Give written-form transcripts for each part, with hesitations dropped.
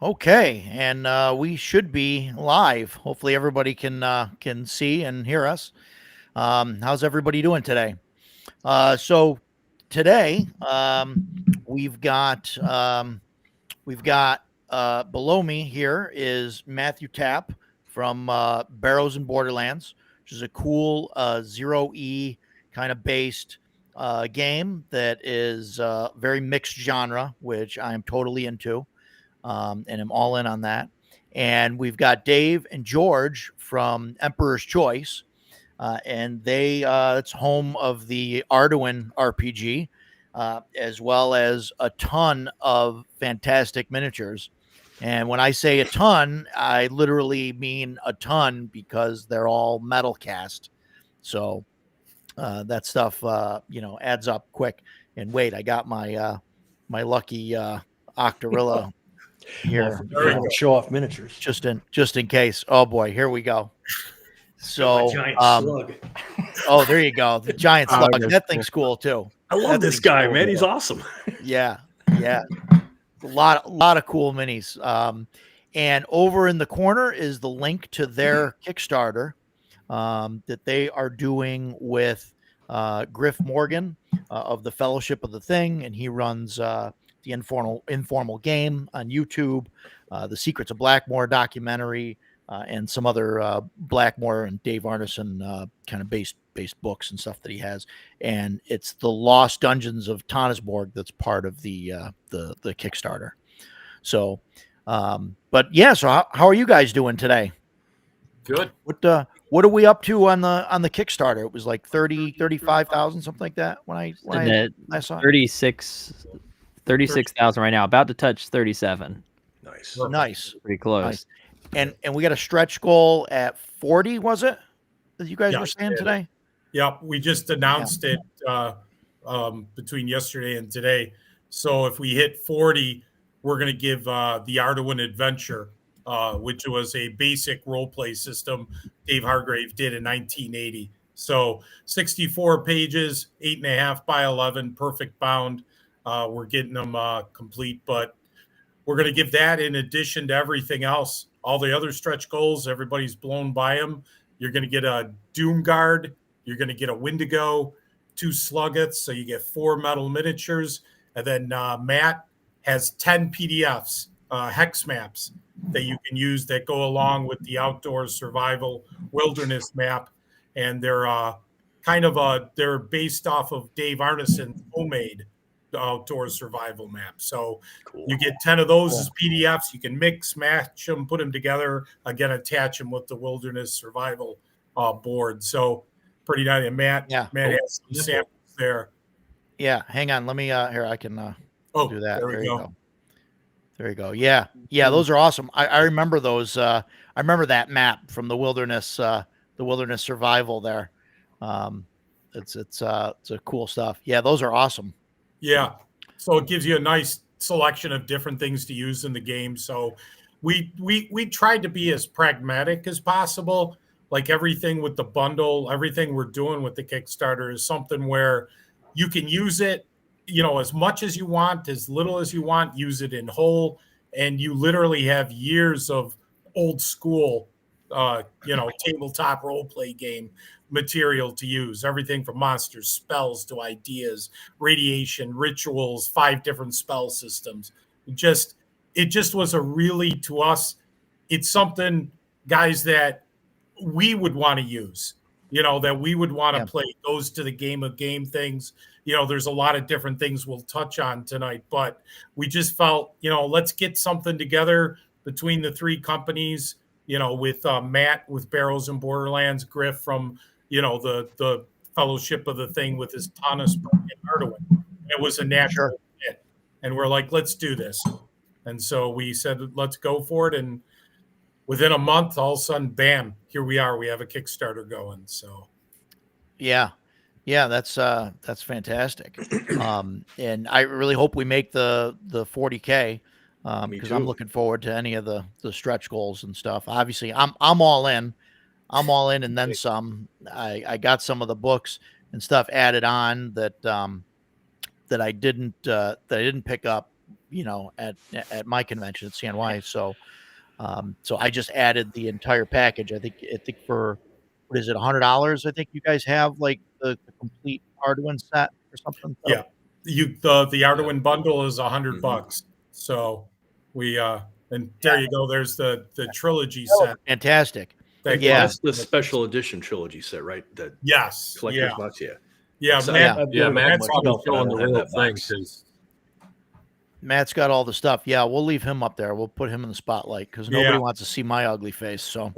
Okay, and we should be live. Hopefully, everybody can see and hear us. How's everybody doing today? So today we've got below me here is Matthew Tapp from Barrows and Borderlands, which is a cool zero E kind of based game that is very mixed genre, which I am totally into, and I'm all in on that. And we've got Dave and George from Emperor's Choice, and it's home of the Arduin RPG, as well as a ton of fantastic miniatures. And when I say a ton, I literally mean a ton because they're all metal cast. So that stuff, adds up quick. And wait, I got my lucky Octorilla here. Show off miniatures just in case. Oh boy, here we go. So giant slug. Oh, there you go. The giant slug. That thing's cool too. I love this guy, man. He's awesome. Yeah. A lot of cool minis. And over in the corner is the link to their Kickstarter that they are doing with Griff Morgan of the Fellowship of the Thing, and he runs the informal game on YouTube, the Secrets of Blackmore documentary, and some other Blackmore and Dave Arneson kind of based books and stuff that he has. And it's the Lost Dungeons of Tonisborg that's part of the Kickstarter. So, but yeah. So how are you guys doing today? Good. What are we up to on the Kickstarter? It was like 35,000, something like that when I saw it. 36,000 right now, about to touch 37. Nice. Pretty close. Nice. And we got a stretch goal at 40, was it? That you guys were saying today? Yeah, we just announced it between yesterday and today. So if we hit 40, we're going to give the Arduin Adventure, which was a basic role play system Dave Hargrave did in 1980. So 64 pages, 8.5 by 11, perfect bound. We're getting them complete, but we're going to give that in addition to everything else. All the other stretch goals, everybody's blown by them. You're going to get a Doom Guard. You're going to get a Wendigo, 2 Sluggets. So you get 4 metal miniatures. And then Matt has 10 PDFs, hex maps that you can use that go along with the outdoor survival wilderness map. And they're they're based off of Dave Arneson's homemade outdoor survival map. So cool. You get 10 of those as PDFs. You can mix, match them, put them together, again, attach them with the wilderness survival board. So pretty nice. And Matt has some samples there. Yeah, hang on. Let me here. I can do that. There you go. There you go. Yeah, those are awesome. I remember those. I remember that map from the wilderness survival there. It's a cool stuff. Yeah, those are awesome. Yeah. So it gives you a nice selection of different things to use in the game. So we tried to be as pragmatic as possible. Like everything with the bundle, everything we're doing with the Kickstarter is something where you can use it, as much as you want, as little as you want, use it in whole. And you literally have years of old school, tabletop role play game material to use. Everything from monsters, spells to ideas, radiation, rituals, 5 different spell systems. It just was a really, to us, it's something, guys, that we would want to use, that we would want to play. It goes to the game of game things. There's a lot of different things we'll touch on tonight, but we just felt, let's get something together between the 3 companies, with Matt with Barrows and Borderlands, Griff from, the Fellowship of the Thing with his Tonisborg and Arduin. It was a natural fit, and we're like, let's do this. And so we said, let's go for it. And within a month, all of a sudden, bam, here we are. We have a Kickstarter going. So, yeah, that's fantastic. And I really hope we make the 40K because I'm looking forward to any of the stretch goals and stuff. Obviously, I'm all in. I'm all in, and then some. I got some of the books and stuff added on that that I didn't pick up, at my convention at CNY. So so I just added the entire package. I think for what is it, $100? I think you guys have like the complete Arduin set or something. So, yeah, the Arduin bundle is $100. So we and there you go. There's the Trilogy set. Fantastic. That's the special edition Trilogy set, right? That Yes. collector's box. Matt's probably showing the real thing. Matt's got all the stuff. Yeah, we'll leave him up there. We'll put him in the spotlight because nobody wants to see my ugly face. So,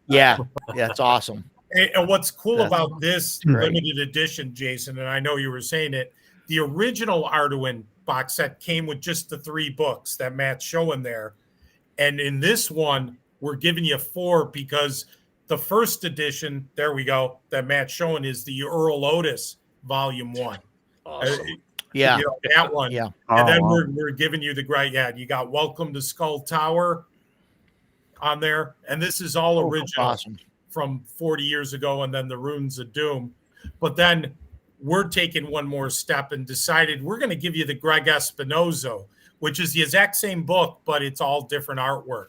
yeah, it's awesome. And what's cool about this limited edition, Jason, and I know you were saying it, the original Arduin box set came with just the 3 books that Matt's showing there. And in this one, we're giving you 4 because the first edition, there we go, that Matt's showing is the Earl Otis Volume 1. Awesome. Yeah. That one. Yeah. And then we're giving you the great, you got Welcome to Skull Tower on there. And this is all original from 40 years ago, and then the Runes of Doom. But then we're taking one more step and decided we're going to give you the Greg Espinozo, which is the exact same book, but it's all different artwork.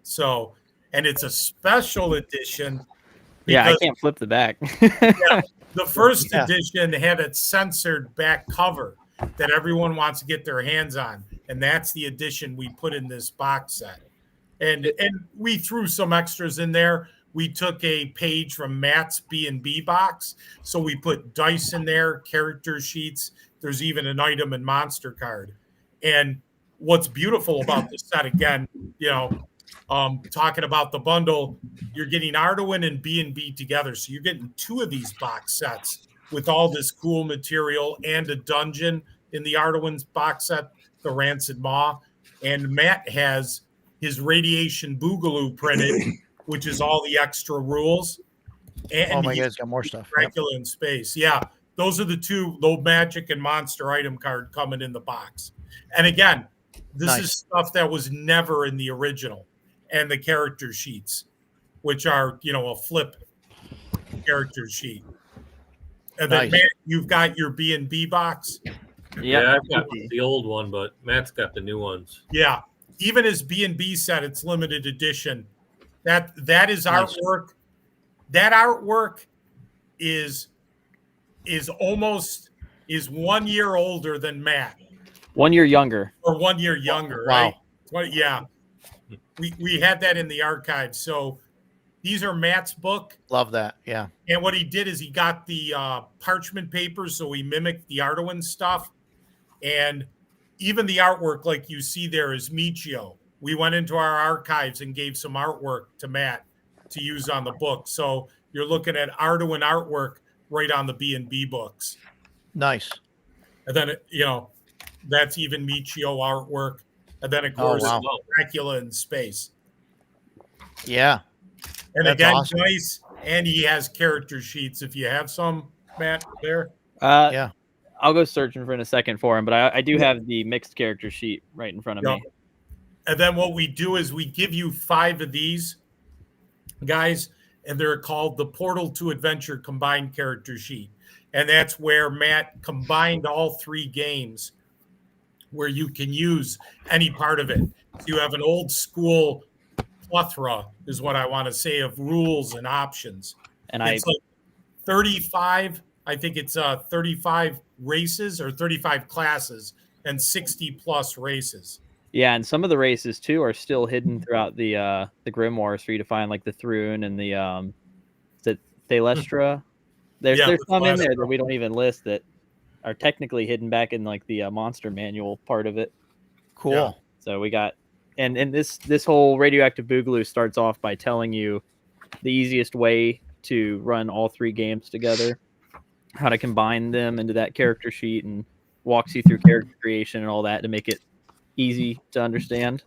So, and it's a special edition. Yeah, I can't flip the back. The first edition had a censored back cover that everyone wants to get their hands on, and that's the edition we put in this box set. And we threw some extras in there. We took a page from Matt's B&B box, so we put dice in there, character sheets. There's even an item and monster card. And what's beautiful about this set, again, talking about the bundle, you're getting Arduin and B&B together. So you're getting 2 of these box sets with all this cool material and a dungeon in the Arduin's box set, the Rancid Maw. And Matt has his Radiation Boogaloo printed, which is all the extra rules. And oh my God, it's got more stuff. Dracula in Space. Yeah, those are the 2 low magic and monster item card coming in the box. And again, this is stuff that was never in the original. And the character sheets, which are, a flip character sheet. And then Matt, you've got your B&B box. Yeah, I've got the old one, but Matt's got the new ones. Yeah, even his B&B set, it's limited edition. That is artwork. That artwork is 1 year older than Matt. 1 year younger. Or 1 year younger, wow. Right? Yeah. We had that in the archive. So these are Matt's book. Love that. Yeah. And what he did is he got the parchment papers, so he mimicked the Arduin stuff. And even the artwork, like you see there, is Michio. We went into our archives and gave some artwork to Matt to use on the book. So you're looking at Arduin artwork right on the B&B books. Nice. And then, that's even Michio artwork. And then, of course, Dracula in Space. Yeah. And again, nice. And he has character sheets. If you have some, Matt, there. Yeah. I'll go searching for in a second for him, but I do have the mixed character sheet right in front of me. And then what we do is we give you 5 of these, guys, and they're called the Portal to Adventure Combined Character Sheet. And that's where Matt combined all 3 games where you can use any part of it. So you have an old school plethora, is what I want to say, of rules and options. And it's like 35, I think it's 35 races or 35 classes and 60 plus races. Yeah, and some of the races too are still hidden throughout the grimoires for you to find, like the Thrune and the is it Thalestra? There's some in there that we don't even list that are technically hidden back in like the monster manual part of it. Cool. Yeah. So we got and this whole radioactive boogaloo starts off by telling you the easiest way to run all 3 games together, how to combine them into that character sheet, and walks you through character creation and all that to make it easy to understand.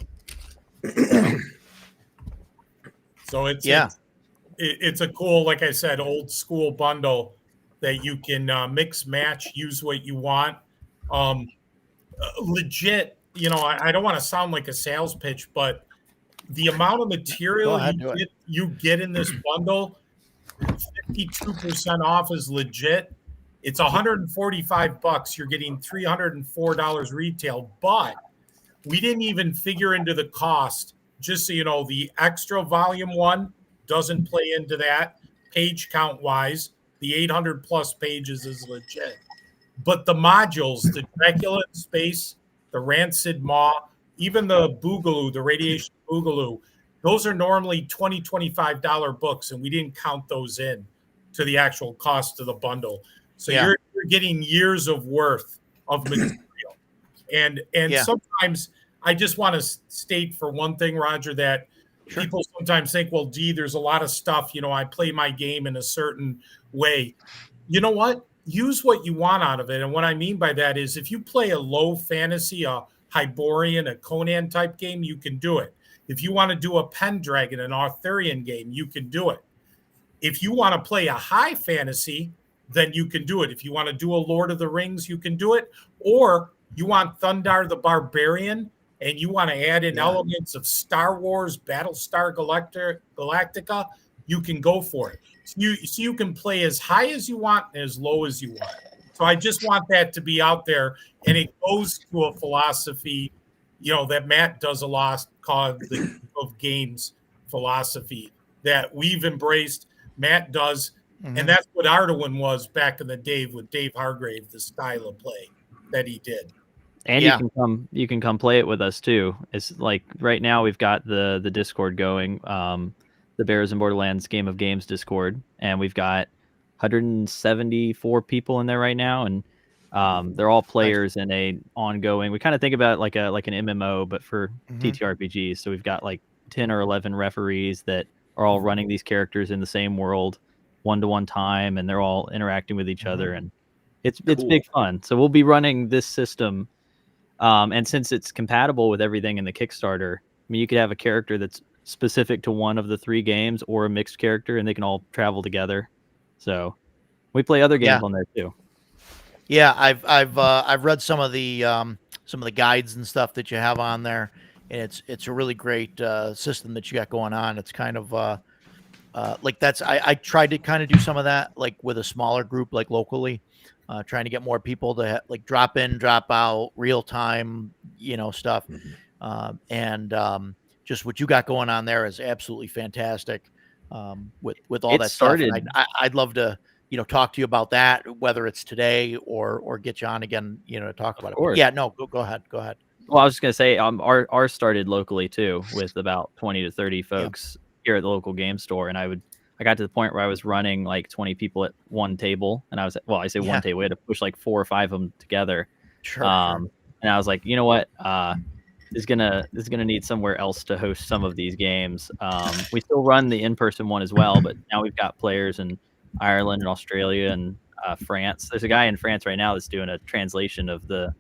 So it's a cool, like I said, old school bundle that you can mix, match, use what you want. Legit, I don't want to sound like a sales pitch, but the amount of material you get in this bundle, 52% off is legit. It's $145. You're getting $304 retail, but we didn't even figure into the cost. Just so you know, the extra volume 1 doesn't play into that page count wise. The 800 plus pages is legit. But the modules, the Dracula in Space, the Rancid Maw, even the Boogaloo, the Radiation Boogaloo, those are normally $20, $25 books, and we didn't count those in to the actual cost of the bundle. So you're getting years of worth of material. And sometimes I just want to state for one thing, Roger, that people sometimes think, well, gee, there's a lot of stuff. I play my game in a certain way. You know what? Use what you want out of it. And what I mean by that is if you play a low fantasy, a Hyborian, a Conan type game, you can do it. If you want to do a Pendragon, an Arthurian game, you can do it. If you want to play a high fantasy, then you can do it. If you want to do a Lord of the Rings, you can do it. Or you want Thundar the Barbarian, and you want to add in elements of Star Wars, Battlestar Galactica, you can go for it. So you can play as high as you want and as low as you want. So I just want that to be out there. And it goes to a philosophy, that Matt does a lot called the of games philosophy that we've embraced. Matt does. Mm-hmm. And that's what Arduin was back in the day with Dave Hargrave, the style of play that he did. And you can come play it with us too. It's like right now we've got the Discord going, the Barrows and Borderlands Game of Games Discord, and we've got 174 people in there right now, and they're all players in a ongoing. We kind of think about it like an MMO, but for TTRPGs. So we've got like 10 or 11 referees that are all running these characters in the same world, 1-to-1 time, and they're all interacting with each other, and it's big fun. So we'll be running this system. And since it's compatible with everything in the Kickstarter, I mean, you could have a character that's specific to one of the 3 games or a mixed character, and they can all travel together. So we play other games on there too. Yeah, I've read some of the guides and stuff that you have on there, and it's a really great system that you got going on. It's kind of like I tried to kind of do some of that like with a smaller group, like locally. Trying to get more people to like drop in, drop out, real time, stuff. And just what you got going on there is absolutely fantastic. With all that stuff, and I'd love to, talk to you about that, whether it's today or get you on again, to talk about it. But yeah, no, go ahead. Well, I was just gonna say, ours started locally too, with about 20 to 30 folks here at the local game store, and I got to the point where I was running like 20 people at one table, and I say one table. We had to push like 4 or 5 of them together. Sure. And I was like, you know what? This is gonna need somewhere else to host some of these games. We still run the in-person one as well, but now we've got players in Ireland and Australia and France. There's a guy in France right now that's doing a translation of the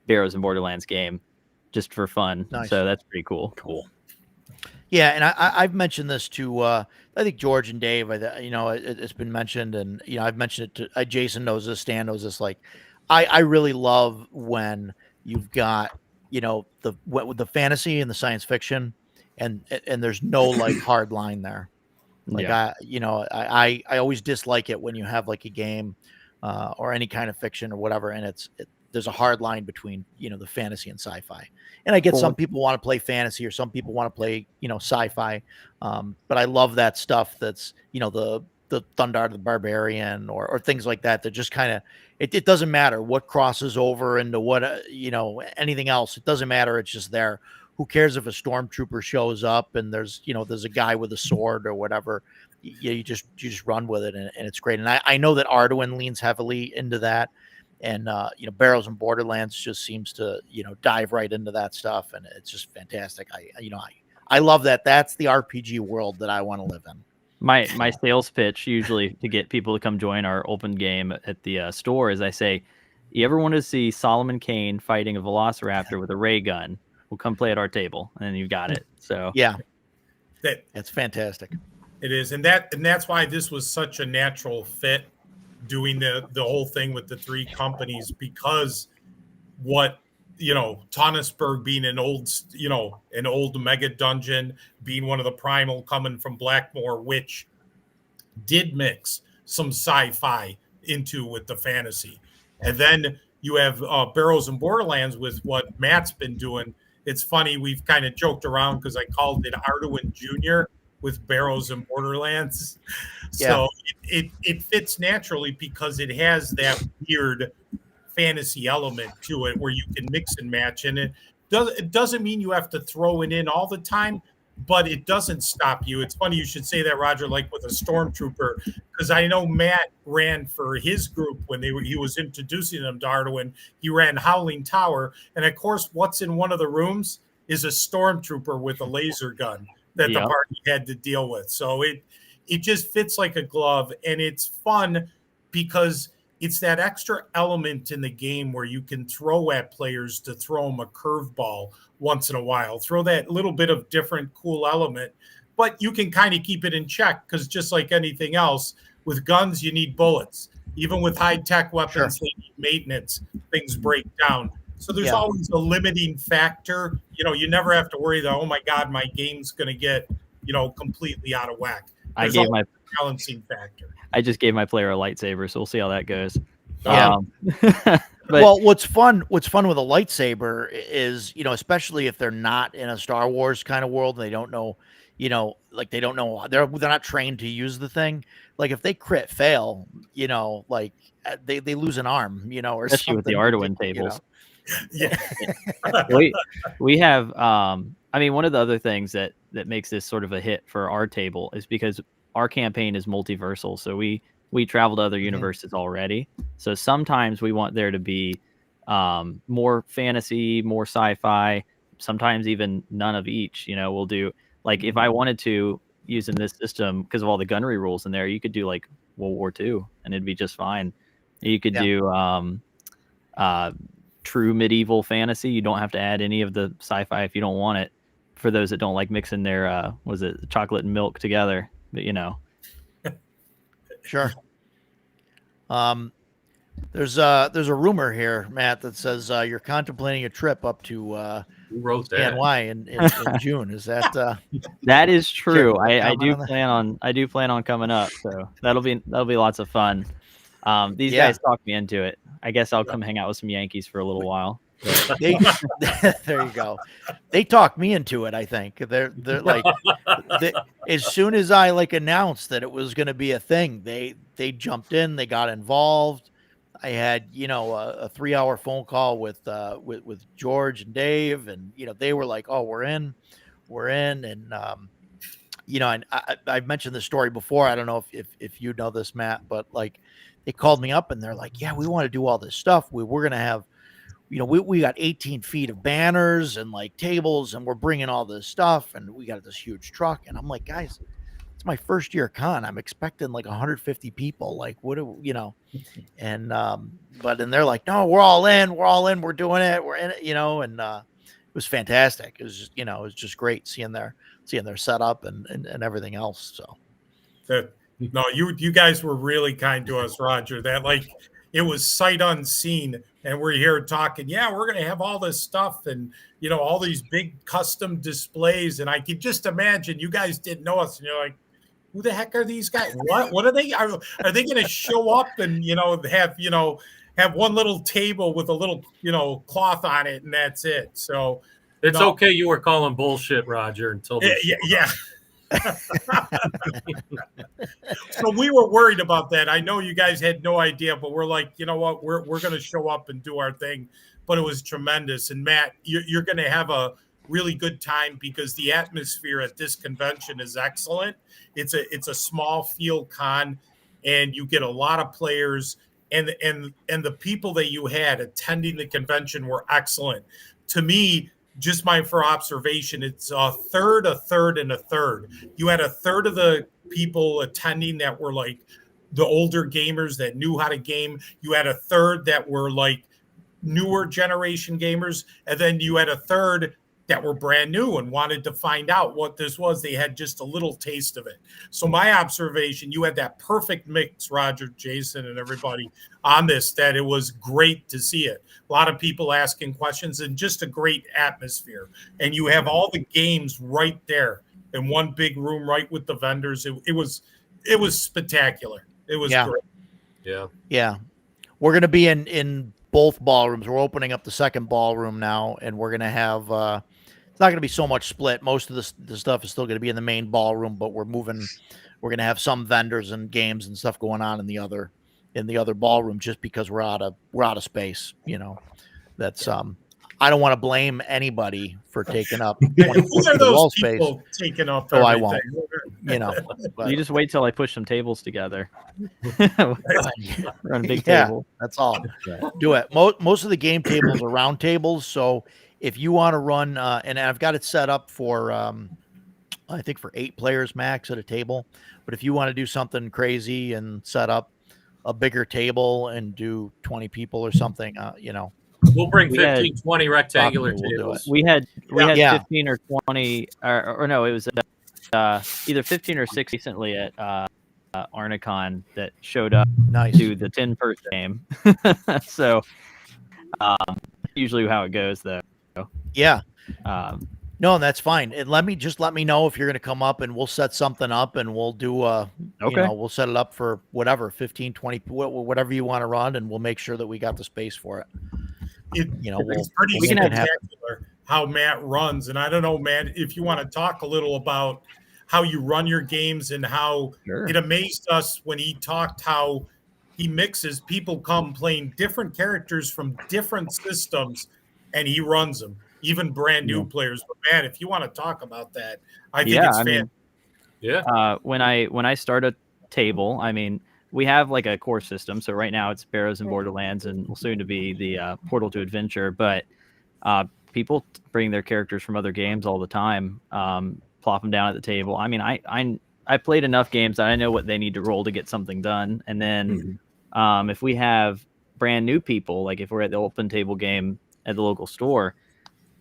Barrows and Borderlands game just for fun. Nice. So that's pretty cool. Yeah, and I've mentioned this to I think George and Dave. It's been mentioned, and I've mentioned it to Jason knows this, Stan knows this. Like, I really love when you've got the fantasy and the science fiction, and there's no like hard line there. Like I always dislike it when you have like a game or any kind of fiction or whatever, and there's a hard line between the fantasy and sci-fi. And I get some people want to play fantasy or some people want to play sci-fi, but I love that stuff that's the Thundar the Barbarian or things like that just kind of it doesn't matter what crosses over into what anything else. It doesn't matter. It's just there. Who cares if a stormtrooper shows up and there's a guy with a sword or whatever? You just run with it, and it's great. And I know that Arduin leans heavily into that. And Barrows and Borderlands just seems to dive right into that stuff, and it's just fantastic. I love that. That's the RPG world that I want to live in. My sales pitch usually to get people to come join our open game at the store is I say, you ever want to see Solomon Kane fighting a velociraptor with a ray gun? We'll come play at our table, and you've got it. So Yeah, that's fantastic. It is, and that's why this was such a natural fit, doing the whole thing with the three companies, because Tonisborg being an old mega dungeon, being one of the primal coming from Blackmore, which did mix some sci-fi into with the fantasy. And then you have Barrows and Borderlands with what Matt's been doing. It's funny, we've kind of joked around because I called it Arduin Jr. with Barrows and Borderlands. So it fits naturally because it has that weird fantasy element to it where you can mix and match. And it doesn't mean you have to throw it in all the time, but it doesn't stop you. It's funny you should say that, Roger, like with a stormtrooper, because I know Matt ran for his group when he was introducing them to Arduin. He ran Howling Tower, and of course, what's in one of the rooms is a stormtrooper with a laser gun that the party had to deal with. So it just fits like a glove, and it's fun because it's that extra element in the game where you can throw at players to throw them a curveball once in a while, throw that little bit of different cool element, but you can kind of keep it in check because just like anything else, with guns, you need bullets. Even with high-tech weapons, they need maintenance. Things break down. So there's always a limiting factor. You never have to worry that, oh my God, my game's going to get, completely out of whack. There's always a balancing factor. I just gave my player a lightsaber, so we'll see how that goes. Yeah. Well, what's fun with a lightsaber is, especially if they're not in a Star Wars kind of world and they don't know, they're not trained to use the thing. Like if they crit fail, they lose an arm, or especially something with the Arduin tables. Yeah. we have one of the other things that makes this sort of a hit for our table is because our campaign is multiversal. So we travel to other universes already. So sometimes we want there to be more fantasy, more sci-fi, sometimes even none of each. We'll do, like, if I wanted to, using this system, because of all the gunnery rules in there, you could do like World War II and it'd be just fine. You could do true medieval fantasy. You don't have to add any of the sci-fi if you don't want it, for those that don't like mixing their chocolate and milk together. But Sure. There's a rumor here, Matt, that says you're contemplating a trip up to Who wrote that? NY in June. Is that that is true? I do comment plan on coming up, so that'll be lots of fun. These guys talked me into it. I guess I'll come hang out with some Yankees for a little while. There you go. They talked me into it. I think they're like, as soon as I announced that it was going to be a thing, they jumped in, they got involved. I had a 3-hour phone call with George and Dave, and they were like, "Oh, we're in," and and I've mentioned this story before. I don't know if you know this, Matt, but they called me up and they're like, "Yeah, we want to do all this stuff. We're gonna have." We got 18 feet of banners and tables, and we're bringing all this stuff, and we got this huge truck. And I'm like, guys, it's my first year con. I'm expecting 150 people. What do And and they're like, no, we're all in. We're doing it. We're in it. And it was fantastic. It was just, it was just great seeing their setup and everything else. So no, you guys were really kind to us, Roger. That it was sight unseen. And we're here talking, we're going to have all this stuff and, all these big custom displays. And I could just imagine you guys didn't know us. And you're like, who the heck are these guys? What are they? Are they going to show up and, have one little table with a little, cloth on it and that's it. So it's okay. You were calling bullshit, Roger, until yeah. So we were worried about that. I know you guys had no idea, but we're like, you know what, we're going to show up and do our thing. But it was tremendous. And Matt, you're going to have a really good time because the atmosphere at this convention is excellent. It's a small field con, and you get a lot of players, and the people that you had attending the convention were excellent. To me, just for observation, it's a third, and a third. You had a third of the people attending that were like the older gamers that knew how to game. You had a third that were like newer generation gamers, and then you had a third that were brand new and wanted to find out what this was. They had just a little taste of it. So my observation, you had that perfect mix, Roger, Jason, and everybody on this, that it was great to see it. A lot of people asking questions and just a great atmosphere. And you have all the games right there in one big room, right with the vendors. It was spectacular. It was great. Yeah. Yeah. We're going to be in both ballrooms. We're opening up the second ballroom now, and we're going to have, it's not going to be so much split. Most of the stuff is still going to be in the main ballroom, but we're going to have some vendors and games and stuff going on in the other ballroom, just because we're out of space. That's, I don't want to blame anybody for taking up 20 Who are of the those wall people taking up so everything? I won't. But You just wait till I push some tables together. Run a big table. That's all. Do it. Most of the game tables are round tables. So if you want to run, and I've got it set up for, I think for 8 players max at a table. But if you want to do something crazy and set up a bigger table and do 20 people or something, We'll bring 15, 20 rectangular we'll do tables. We had Yeah. 15 or 20, or no, it was either 15 or 6 recently at Arnicon that showed up nice. to the 10-person game. So usually how it goes, though. Yeah. No, that's fine. And let me know if you're going to come up, and we'll set something up, and we'll do we'll set it up for whatever, 15, 20, whatever you want to run, and we'll make sure that we got the space for it. It's pretty spectacular how Matt runs. And I don't know, Matt, if you want to talk a little about how you run your games and how it amazed us when he talked how he mixes. People come playing different characters from different systems, and he runs them, even brand new players. But Matt, if you want to talk about that, I think it's fantastic. When I start a table, I mean, we have like a core system. So right now it's Barrows and Borderlands, and will soon to be the Portal to Adventure. But people bring their characters from other games all the time, plop them down at the table. I mean, I played enough games that I know what they need to roll to get something done. And then if we have brand new people, like if we're at the open table game at the local store,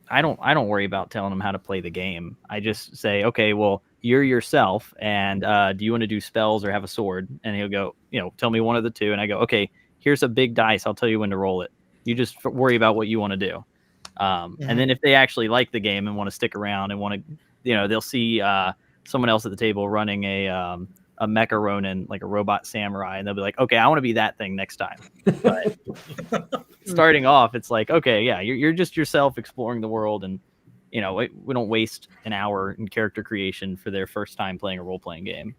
I don't worry about telling them how to play the game. I just say, okay, well, you're yourself, and do you want to do spells or have a sword? And he'll go, tell me one of the two. And I go, okay, here's a big dice. I'll tell you when to roll it. You just worry about what you want to do. And then if they actually like the game and want to stick around and want to, they'll see someone else at the table running a mecha ronin, like a robot samurai, and they'll be like, okay, I want to be that thing next time. But starting off, it's like, okay, yeah, you're just yourself exploring the world, and we don't waste an hour in character creation for their first time playing a role-playing game.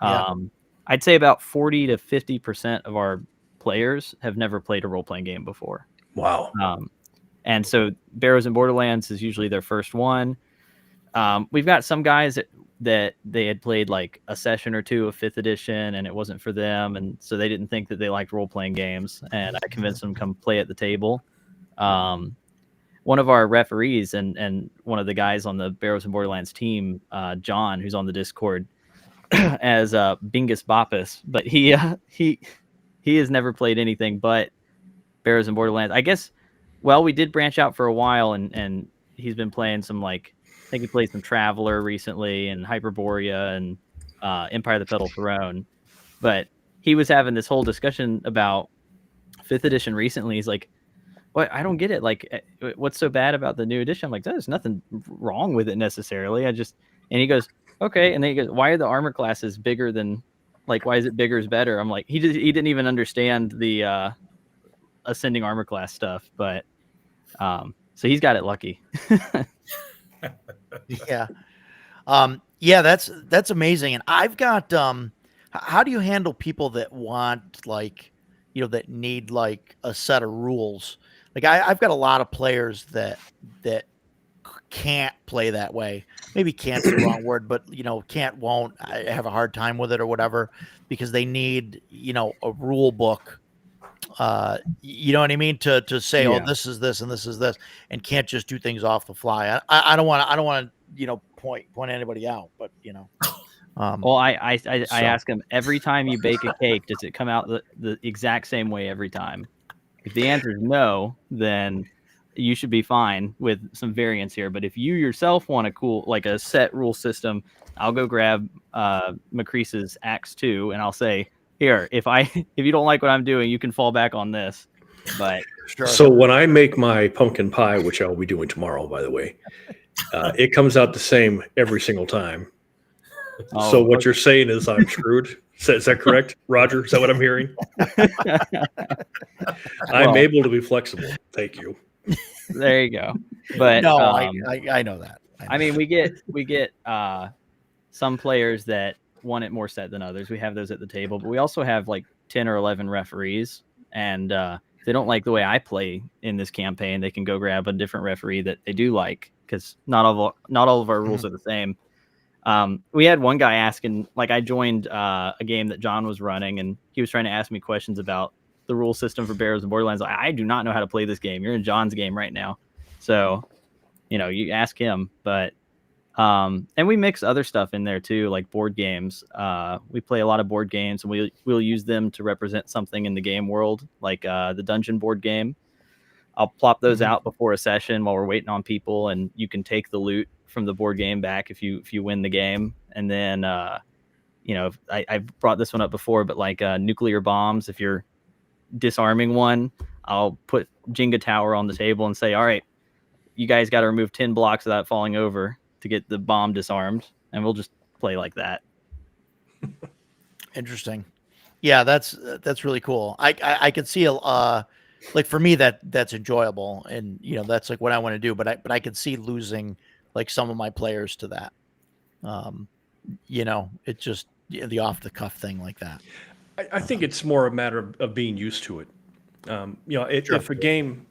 I'd say about 40 to 50% of our players have never played a role-playing game before. Wow. And so Barrows and Borderlands is usually their first one. We've got some guys that they had played like a session or two of 5th edition, and it wasn't for them, and so they didn't think that they liked role-playing games, and I convinced them to come play at the table. One of our referees and one of the guys on the Barrows and Borderlands team, John, who's on the Discord, as Bingus Boppus, but he has never played anything but Barrows and Borderlands. I guess, well, we did branch out for a while, and he's been playing some, like, I think he played some Traveler recently, and Hyperborea, and Empire of the Petal Throne. But he was having this whole discussion about 5th edition recently. He's like, what? I don't get it. Like, what's so bad about the new edition? I'm like, there's nothing wrong with it necessarily. And he goes, okay. And then he goes, why are the armor classes bigger than, like, why is it bigger is better? I'm like, he didn't even understand the ascending armor class stuff. But so he's got it lucky. Yeah, that's amazing. And I've got how do you handle people that want, like, that need like a set of rules? Like I've got a lot of players that can't play that way. Maybe can't's the wrong word, but won't. I have a hard time with it or whatever, because they need a rule book you know what I mean? To say, oh, Yeah. this is this and this is this, and can't just do things off the fly. I don't want to point anybody out, but Well, I So- ask him every time you bake a cake, does it come out the exact same way every time? If the answer is no, then you should be fine with some variance here. But if you yourself want a set rule system, I'll go grab Macrease's Axe 2 and I'll say, here, if you don't like what I'm doing, you can fall back on this. But sure. So when I make my pumpkin pie, which I'll be doing tomorrow, by the way, it comes out the same every single time. So what you're saying is I'm screwed. Is that correct, Roger? Is that what I'm hearing? I'm able to be flexible. Thank you. There you go. But no, I know that. I mean, we get some players that want it more set than others. We have those at the table, but we also have like 10 or 11 referees, and if they don't like the way I play in this campaign, they can go grab a different referee that they do like, because not all of our rules are the same. We had one guy asking, like, I joined a game that John was running, and he was trying to ask me questions about the rule system for Barrows and Borderlands. I do not know how to play this game. You're in John's game right now, so you ask him. But and we mix other stuff in there too, like board games. We play a lot of board games, and we'll use them to represent something in the game world, like the dungeon board game. I'll plop those out before a session while we're waiting on people, and you can take the loot from the board game back if you win the game. And then I brought this one up before, but like nuclear bombs, if you're disarming one, I'll put Jenga tower on the table and say, all right, you guys got to remove 10 blocks without falling over to get the bomb disarmed, and we'll just play like that. Interesting. Yeah, that's really cool. I could see like for me that's enjoyable, and that's like what I want to do, but I could see losing like some of my players to that. It's just the off the cuff thing like that. I think it's more a matter of being used to it. If a game,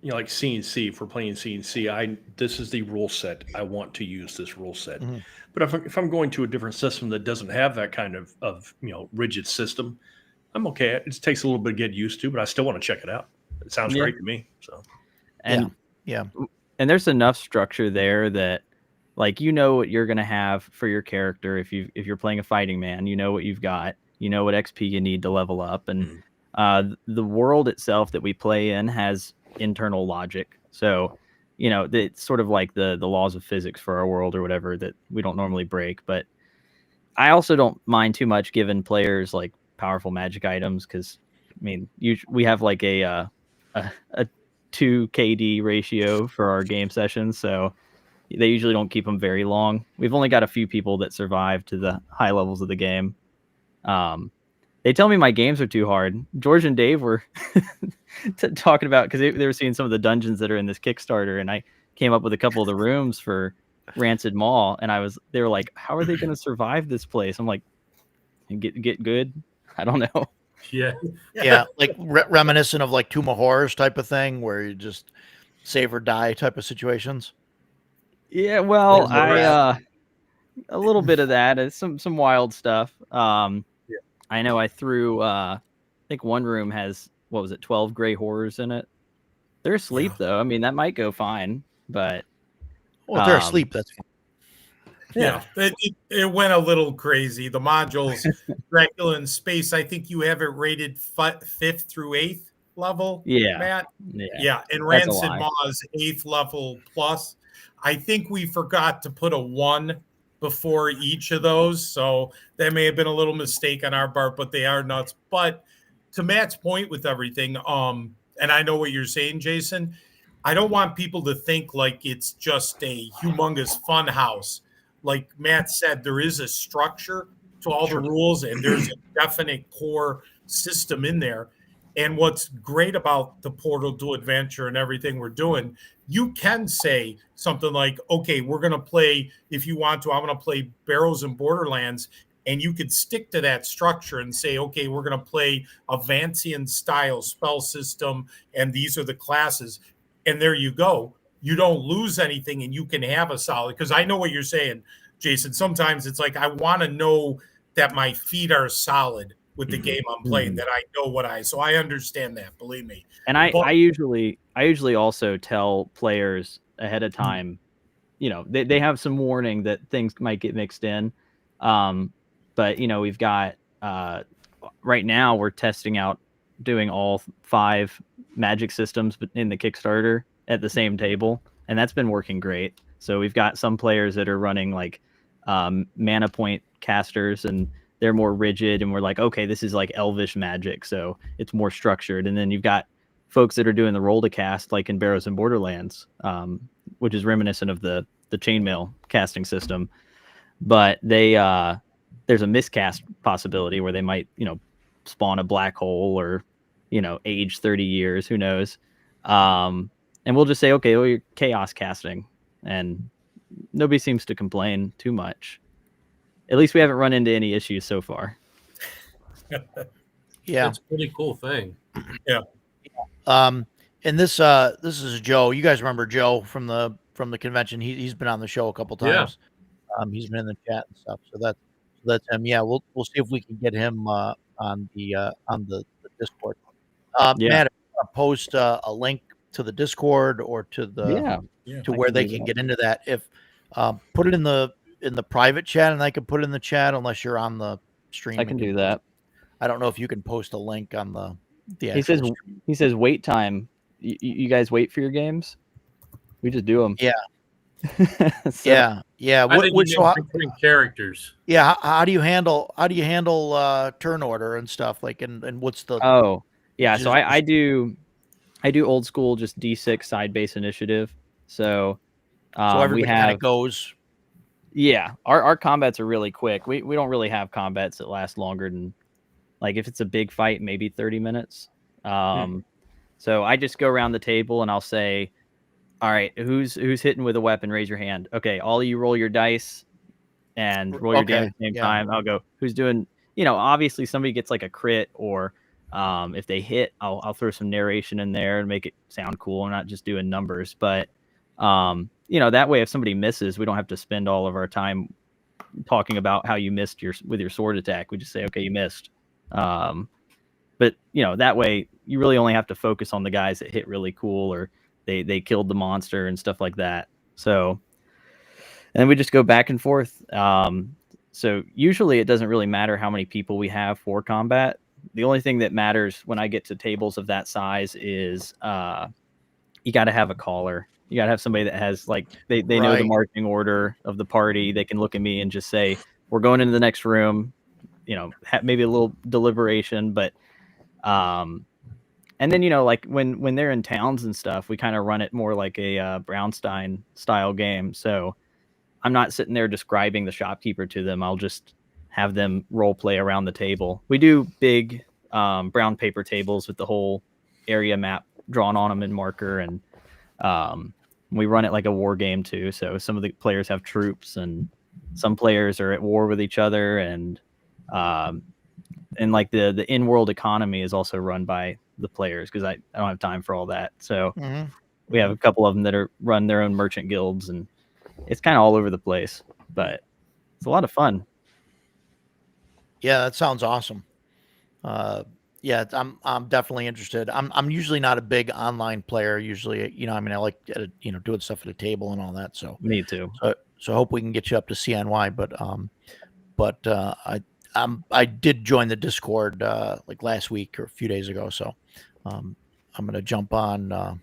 like C&C, if we're playing C&C, this is the rule set. I want to use this rule set. Mm-hmm. But if I'm going to a different system that doesn't have that kind of rigid system, I'm okay. It takes a little bit to get used to, but I still want to check it out. It sounds great to me. So, and yeah. And there's enough structure there that, like, what you're gonna have for your character if you're playing a fighting man, what you've got, what XP you need to level up, and the world itself that we play in has internal logic. So, it's sort of like the laws of physics for our world or whatever that we don't normally break. But I also don't mind too much giving players like powerful magic items, because we have like a 2 KD ratio for our game sessions, so they usually don't keep them very long. We've only got a few people that survive to the high levels of the game. They tell me my games are too hard. George and Dave were talking about, because they were seeing some of the dungeons that are in this Kickstarter, and I came up with a couple of the rooms for Rancid Mall, and they were like, how are they going to survive this place? I'm like, get good? I don't know. Yeah. Like reminiscent of like Tomb of Horrors type of thing, where you just save or die type of situations. Yeah, well, a little bit of that. It's some wild stuff. I know I threw. I think one room has 12 gray horrors in it. They're asleep though. That might go fine, but if they're asleep, that's fine. Yeah, it went a little crazy. The modules, Dracula in Space, I think you have it rated 5th through 8th level. Yeah, Matt. Yeah, and Rancid Maw's 8th level plus. I think we forgot to put a 1 before each of those, so that may have been a little mistake on our part, but they are nuts. But to Matt's point with everything, and I know what you're saying, Jason, I don't want people to think like it's just a humongous fun house. Like Matt said, there is a structure to all the rules, and there's a definite core system in there. And what's great about the Portal to Adventure and everything we're doing, you can say something like, okay, we're going to play, if you want to, I'm going to play Barrows and Borderlands, and you could stick to that structure and say, okay, we're going to play a Vancian style spell system, and these are the classes. And there you go. You don't lose anything, and you can have a solid, because I know what you're saying, Jason. Sometimes it's like, I want to know that my feet are solid with the game I'm playing, that I know so I understand that, believe me. And I usually also tell players ahead of time, they have some warning that things might get mixed in. But we've got right now we're testing out doing all 5 magic systems in the Kickstarter at the same table, and that's been working great. So we've got some players that are running like mana point casters, and they're more rigid, and we're like, okay, this is like elvish magic, so it's more structured. And then you've got folks that are doing the roll to cast, like in Barrows and Borderlands, which is reminiscent of the chainmail casting system, but there's a miscast possibility where they might spawn a black hole, or age 30 years, who knows. And we'll just say, okay, well, you're chaos casting, and nobody seems to complain too much. At least we haven't run into any issues so far. Yeah, that's a pretty cool thing. Yeah. And this is Joe. You guys remember Joe from the convention? He's been on the show a couple times. Yeah. He's been in the chat and stuff. So that's him. Yeah, we'll see if we can get him on the Discord. Matt, post a link to the Discord or to the to where they can get into that. If put it in the private chat, and I can put it in the chat unless you're on the stream. I can do that. I don't know if you can post a link on the he says wait time. You guys wait for your games? We just do them. Yeah. Yeah. What characters? Yeah. How do you handle turn order and stuff like, and what's the? Oh yeah. So I do old school, just D6 side base initiative. So everybody kind of goes. Yeah, our combats are really quick. We don't really have combats that last longer than, like, if it's a big fight, maybe 30 minutes. So I just go around the table and I'll say, all right, who's hitting with a weapon? Raise your hand. Okay, all of you roll your dice and roll your damage at the same time. I'll go, who's doing, obviously somebody gets like a crit, or if they hit, I'll throw some narration in there and make it sound cool. I'm not just doing numbers, but that way if somebody misses, we don't have to spend all of our time talking about how you missed with your sword attack. We just say, okay, you missed. But that way you really only have to focus on the guys that hit really cool, or they killed the monster and stuff like that. So, and then we just go back and forth. So usually it doesn't really matter how many people we have for combat. The only thing that matters when I get to tables of that size is you got to have a caller. You got to have somebody that has, like, they know the marching order of the party. They can look at me and just say, we're going into the next room, maybe a little deliberation, but and then, like when they're in towns and stuff, we kind of run it more like a Brownstein style game. So I'm not sitting there describing the shopkeeper to them. I'll just have them role play around the table. We do big brown paper tables with the whole area map drawn on them in marker, and we run it like a war game too. So some of the players have troops, and some players are at war with each other, and like the in-world economy is also run by the players, because I don't have time for all that. So we have a couple of them that run their own merchant guilds, and it's kind of all over the place, but it's a lot of fun. Yeah, that sounds awesome. Yeah, I'm definitely interested. I'm usually not a big online player. Usually, I like doing stuff at a table and all that. So me too. So I hope we can get you up to CNY. But I did join the Discord like last week or a few days ago. So I'm gonna jump on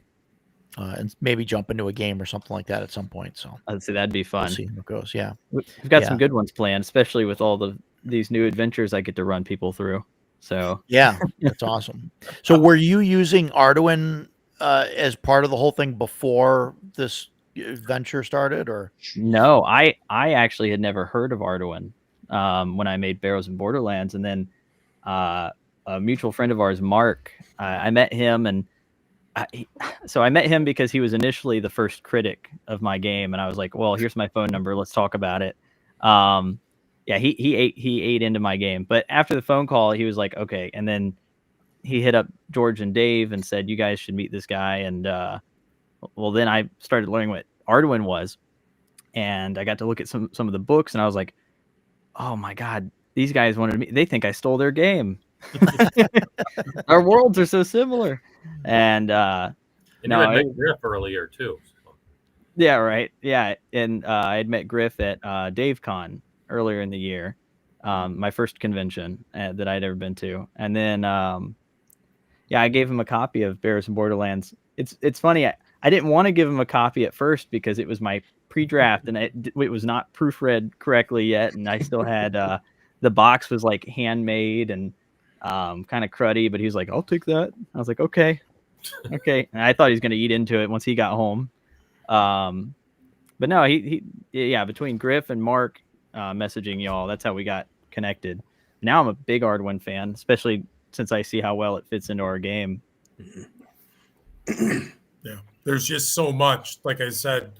and maybe jump into a game or something like that at some point. So I'd say that'd be fun. We'll see how it goes. Yeah, we've got some good ones planned, especially with all these new adventures I get to run people through. So yeah, that's awesome. So were you using Arduin as part of the whole thing before this venture started, or? No, I actually had never heard of Arduin when I made Barrows and Borderlands, and then a mutual friend of ours, Mark, I met him, and I met him because he was initially the first critic of my game, and I was like, well, here's my phone number, let's talk about it. Yeah, he ate into my game. But after the phone call, he was like, okay. And then he hit up George and Dave and said, you guys should meet this guy. And well, then I started learning what Arduin was. And I got to look at some of the books, and I was like, oh my God, these guys wanted me. They think I stole their game. Our worlds are so similar. And And no, you had met Griff earlier too. So. Yeah, right. Yeah, and I had met Griff at DaveCon earlier in the year, my first convention that I'd ever been to, and then yeah, I gave him a copy of Barrows and Borderlands. It's funny. I didn't want to give him a copy at first because it was my pre-draft and it was not proofread correctly yet, and I still had the box was like handmade and kind of cruddy, but he was like, "I'll take that." I was like, "Okay, okay," and I thought he was going to eat into it once he got home. But no, yeah, between Griff and Mark messaging y'all, that's how we got connected. Now I'm a big Arduin fan, especially since I see how well it fits into our game. Yeah, there's just so much, like I said,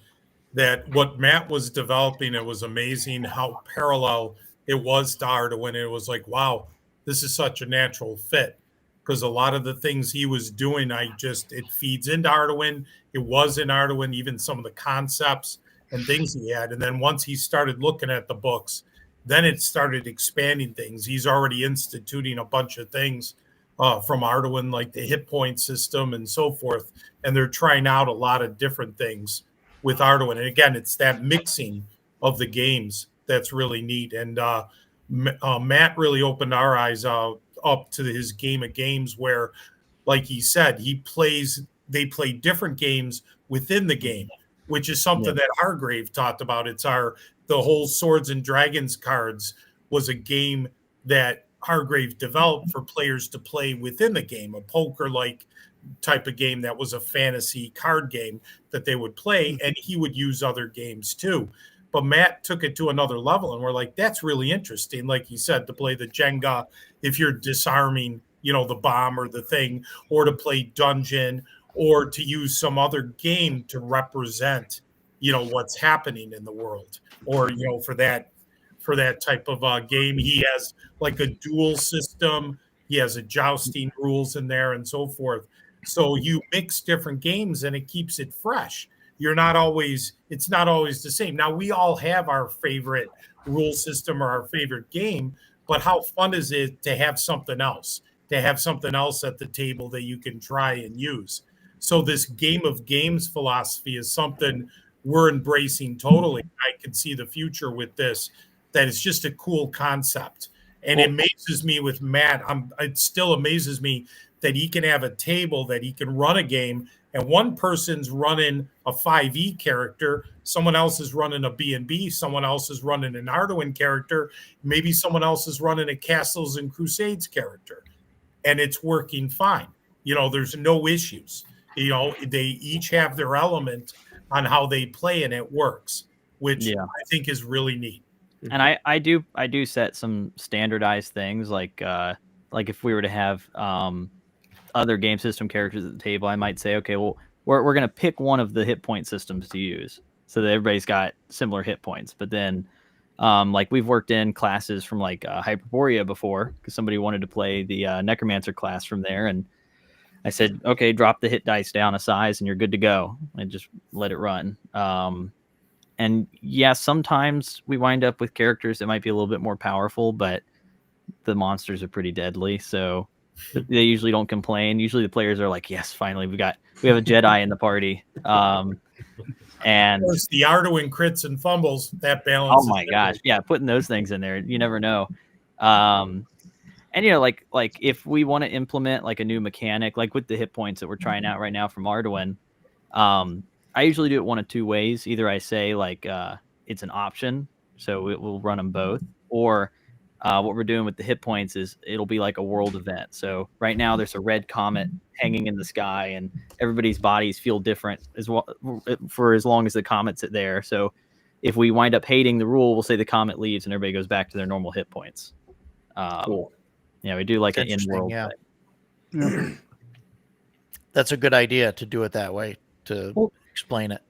that what Matt was developing, it was amazing how parallel it was to Arduin. It was like, wow, this is such a natural fit, because a lot of the things he was doing, it feeds into Arduin. It was in Arduin, even some of the concepts and things he had. And then once he started looking at the books, then it started expanding things. He's already instituting a bunch of things from Arduin, like the hit point system and so forth. And they're trying out a lot of different things with Arduin. And again, it's that mixing of the games that's really neat. And Matt really opened our eyes up to his game of games where, like he said, they play different games within the game, which is something that Hargrave talked about. The whole Swords and Dragons cards was a game that Hargrave developed for players to play within the game, a poker-like type of game that was a fantasy card game that they would play, and he would use other games too. But Matt took it to another level, and we're like, that's really interesting. Like you said, to play the Jenga if you're disarming, the bomb or the thing, or to play Dungeon, or to use some other game to represent, what's happening in the world, or, for that type of game. He has like a duel system. He has a jousting rules in there and so forth. So you mix different games and it keeps it fresh. It's not always the same. Now, we all have our favorite rule system or our favorite game, but how fun is it to have something else at the table that you can try and use? So this game of games philosophy is something we're embracing totally. I can see the future with this, that it's just a cool concept. And it amazes me with Matt. It still amazes me that he can have a table that he can run a game, and one person's running a 5e character, someone else is running a B&B, someone else is running an Arduin character, maybe someone else is running a Castles and Crusades character, and it's working fine. There's no issues. They each have their element on how they play, and it works, which I think is really neat. And I do set some standardized things, like if we were to have other game system characters at the table, I might say, okay, well, we're going to pick one of the hit point systems to use so that everybody's got similar hit points. But then like we've worked in classes from like Hyperborea before, because somebody wanted to play the Necromancer class from there, and I said, okay, drop the hit dice down a size and you're good to go, and just let it run. And yeah, sometimes we wind up with characters that might be a little bit more powerful, but the monsters are pretty deadly, so they usually don't complain. Usually the players are like, yes, finally we have a Jedi in the party. And of course, the Arduin crits and fumbles, that balance. Oh my gosh, yeah, putting those things in there, you never know. And like if we want to implement like a new mechanic, like with the hit points that we're trying out right now from Arduin, I usually do it one of two ways. Either I say like it's an option, so we'll run them both, or what we're doing with the hit points is it'll be like a world event. So right now there's a red comet hanging in the sky, and everybody's bodies feel different as well for as long as the comet's there. So if we wind up hating the rule, we'll say the comet leaves and everybody goes back to their normal hit points. Cool. Yeah, we do like an in-world thing. Yeah. That's a good idea to do it that way, to explain it.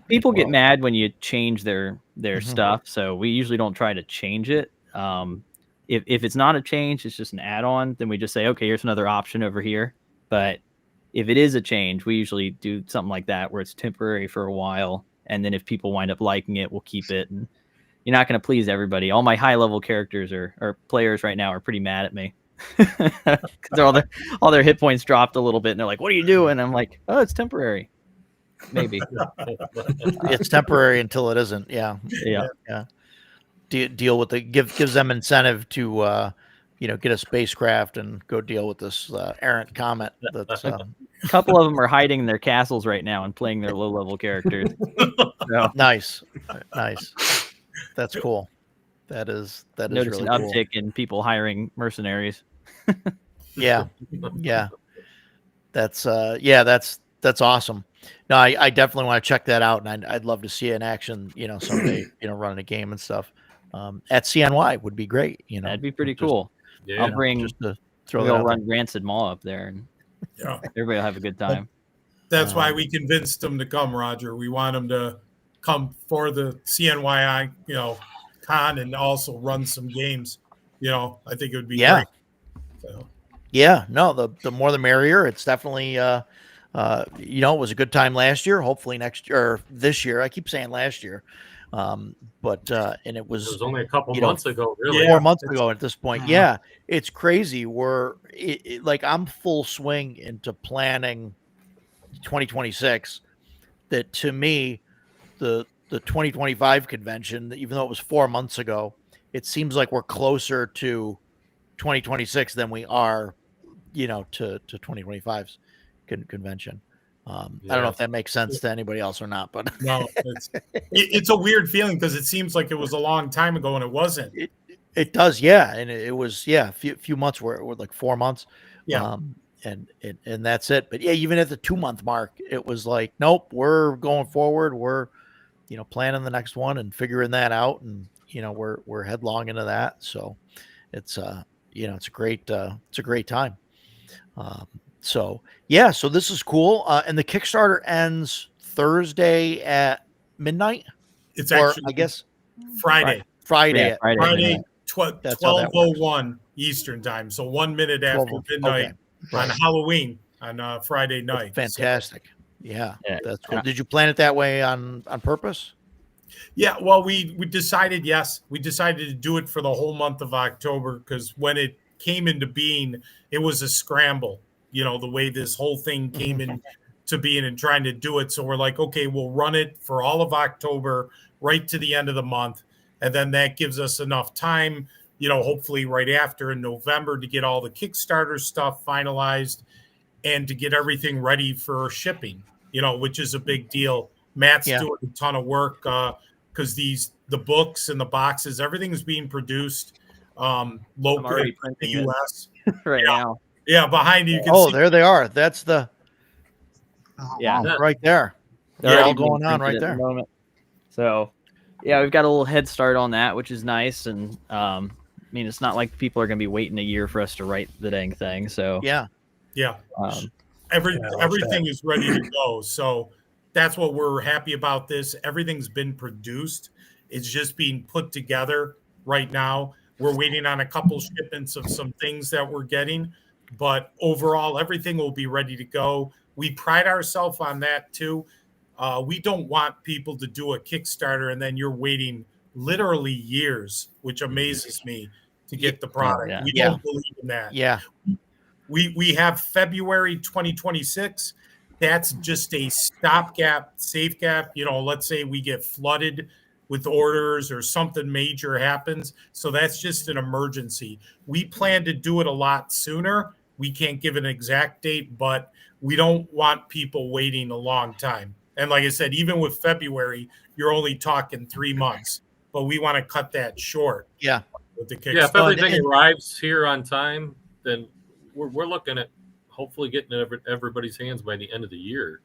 People get mad when you change their stuff, so we usually don't try to change it. If it's not a change, it's just an add-on, then we just say, okay, here's another option over here. But if it is a change, we usually do something like that where it's temporary for a while, and then if people wind up liking it, we'll keep it. And you're not going to please everybody. All my high-level characters or players right now are pretty mad at me. Because all their hit points dropped a little bit, and they're like, "What are you doing?" I'm like, "Oh, it's temporary, maybe." It's temporary until it isn't. Yeah. Deal with gives them incentive to get a spacecraft and go deal with this errant comet. That's a couple of them are hiding in their castles right now and playing their low-level characters. So. Nice. That's cool. That is notice really an cool. uptick in people hiring mercenaries. Yeah. That's awesome. No, I definitely want to check that out, and I'd love to see it in action, someday, running a game and stuff. At CNY would be great. That'd be pretty cool. Yeah. I'll bring. Just to throw we'll that out run there. Rancid Mall up there, and everybody will have a good time. That's why we convinced them to come, Roger. We want them to come for the CNYI, con, and also run some games. I think it would be great. So. Yeah, no, the more the merrier. It's definitely it was a good time last year. Hopefully next year or this year. I keep saying last year. But and it was only a couple months ago, really. 4 months ago at this point. Yeah, it's crazy. Like I'm full swing into planning 2026. That to me, the 2025 convention, even though it was 4 months ago, it seems like we're closer to 2026 than we are, to 2025's convention. I don't know if that makes sense to anybody else or not, but no, it's a weird feeling because it seems like it was a long time ago and it wasn't. It does, yeah, and it was, a few months where it was like 4 months, and that's it. But yeah, even at the 2 month mark, it was like, nope, we're going forward. We're planning the next one and figuring that out, and we're headlong into that. So it's it's a great time. So this is cool. And the Kickstarter ends Thursday at midnight. It's actually, I guess, Friday. Friday. 12:01 Eastern time. So 1 minute after midnight on Halloween on Friday night. That's fantastic. So, that's cool. Did you plan it that way on purpose? Yeah, well, we decided, we decided to do it for the whole month of October because when it came into being, it was a scramble. The way this whole thing came into being and trying to do it. So we're like, okay, we'll run it for all of October, right to the end of the month. And then that gives us enough time, hopefully right after in November to get all the Kickstarter stuff finalized and to get everything ready for shipping, which is a big deal. Matt's doing a ton of work because the books and the boxes, everything's being produced locally in the U.S. right now. Yeah, behind you can see. There they are. That's the right there. They're all going on right there. The so we've got a little head start on that, which is nice. And it's not like people are going to be waiting a year for us to write the dang thing. So everything is ready to go. So that's what we're happy about. This everything's been produced. It's just being put together right now. We're waiting on a couple shipments of some things that we're getting. But overall, everything will be ready to go. We pride ourselves on that, too. We don't want people to do a Kickstarter and then you're waiting literally years, which amazes me, to get the product. We don't believe in that. Yeah. We have February 2026. That's just a stopgap, safe gap. Let's say we get flooded with orders or something major happens. So that's just an emergency. We plan to do it a lot sooner. We can't give an exact date, but we don't want people waiting a long time. And like I said, even with February, you're only talking 3 months, but we want to cut that short. Yeah. With the Kickstarter. Yeah, if everything arrives here on time, then we're looking at hopefully getting it everybody's hands by the end of the year.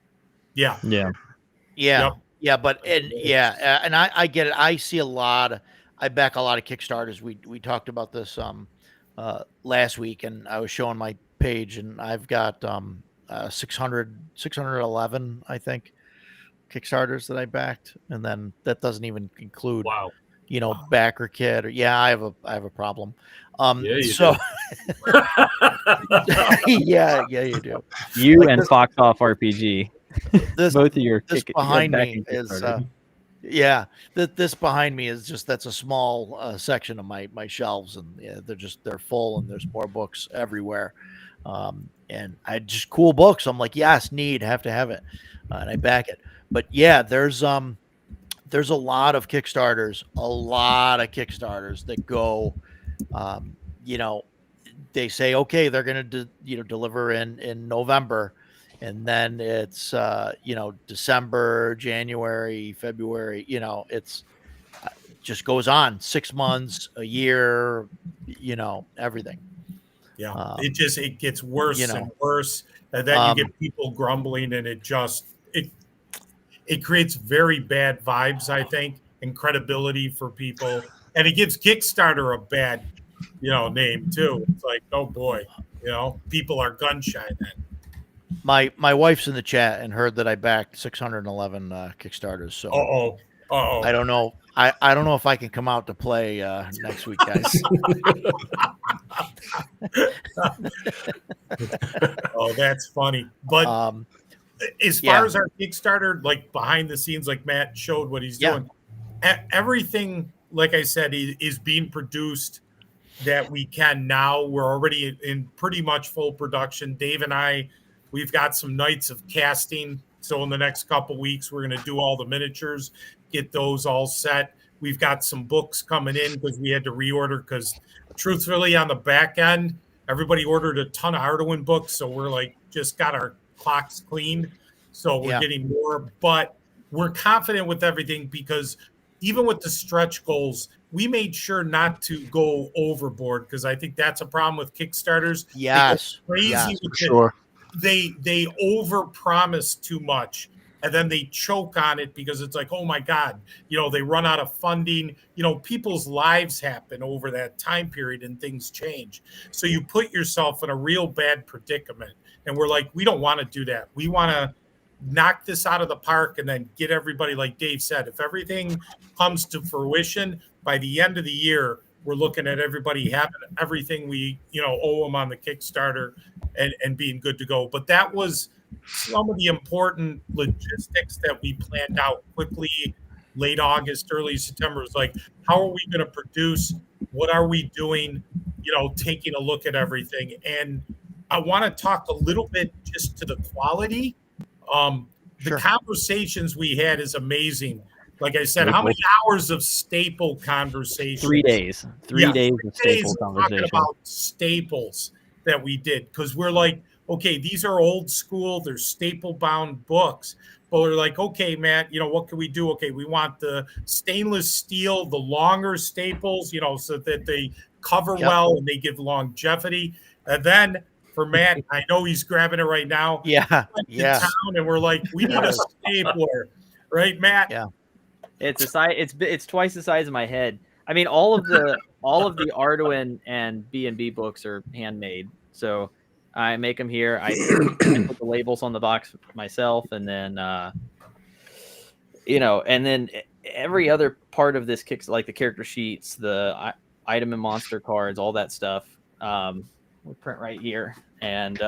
Yeah. But and I get it. I see I back a lot of Kickstarters. We talked about this last week, and I was showing my page, and I've got 611, I think, Kickstarters that I backed, and then that doesn't even include backer kit. Or I have a problem. You do. yeah, you do. You and Fox Off RPG. Both of your this behind me is Yeah, this behind me is that's a small section of my shelves, and yeah, they're full, and there's more books everywhere. And I just cool books. I'm like, yes, have to have it, and I back it. But yeah, there's a lot of Kickstarters, that go, you know, they say, okay, they're going to deliver in November, and then it's December, January, February, it's just goes on 6 months, a year, everything. Yeah, it gets worse and worse, and then you get people grumbling, and it creates very bad vibes, I think, and credibility for people, and it gives Kickstarter a bad name too. It's like, oh boy, people are gun shy then. My wife's in the chat and heard that I backed 611 Kickstarters. So I don't know. I don't know if I can come out to play next week, guys. Oh, that's funny. But as far as our Kickstarter, like behind the scenes, like Matt showed what he's doing, everything, like I said, is being produced that we can now. We're already in pretty much full production. Dave and I, we've got some nights of casting. So in the next couple weeks, we're going to do all the miniatures, get those all set. We've got some books coming in because we had to reorder, because truthfully on the back end, everybody ordered a ton of Arduin books. So we're like, just got our clocks cleaned. So we're getting more, but we're confident with everything, because even with the stretch goals, we made sure not to go overboard, because I think that's a problem with Kickstarters. Yes, crazy for sure. They overpromise too much, and then they choke on it, because it's like, oh my God, they run out of funding. People's lives happen over that time period, and things change. So you put yourself in a real bad predicament. And we're like, we don't want to do that. We want to knock this out of the park, and then get everybody, like Dave said, if everything comes to fruition by the end of the year, we're looking at everybody having everything we owe them on the Kickstarter, and being good to go. But that was some of the important logistics that we planned out quickly, late August, early September. It was like, how are we going to produce? What are we doing? Taking a look at everything. And I want to talk a little bit just to the quality. The conversations we had is amazing. Like I said, how many hours of staple conversations? 3 days. 3 days of staple conversation. Talking about staples that we did, because we're like, okay, these are old school, they're staple bound books. But we're like, okay, Matt, what can we do? Okay, we want the stainless steel, the longer staples, so that they cover well and they give longevity. And then for Matt, I know he's grabbing it right now. Town, and we're like, we need a stapler, right, Matt? Yeah. It's a size. It's twice the size of my head. I mean, all of the Arduin and B&B books are handmade. So I make them here. I put the labels on the box myself, and then and then every other part of this kicks, like the character sheets, the item and monster cards, all that stuff. We print right here, and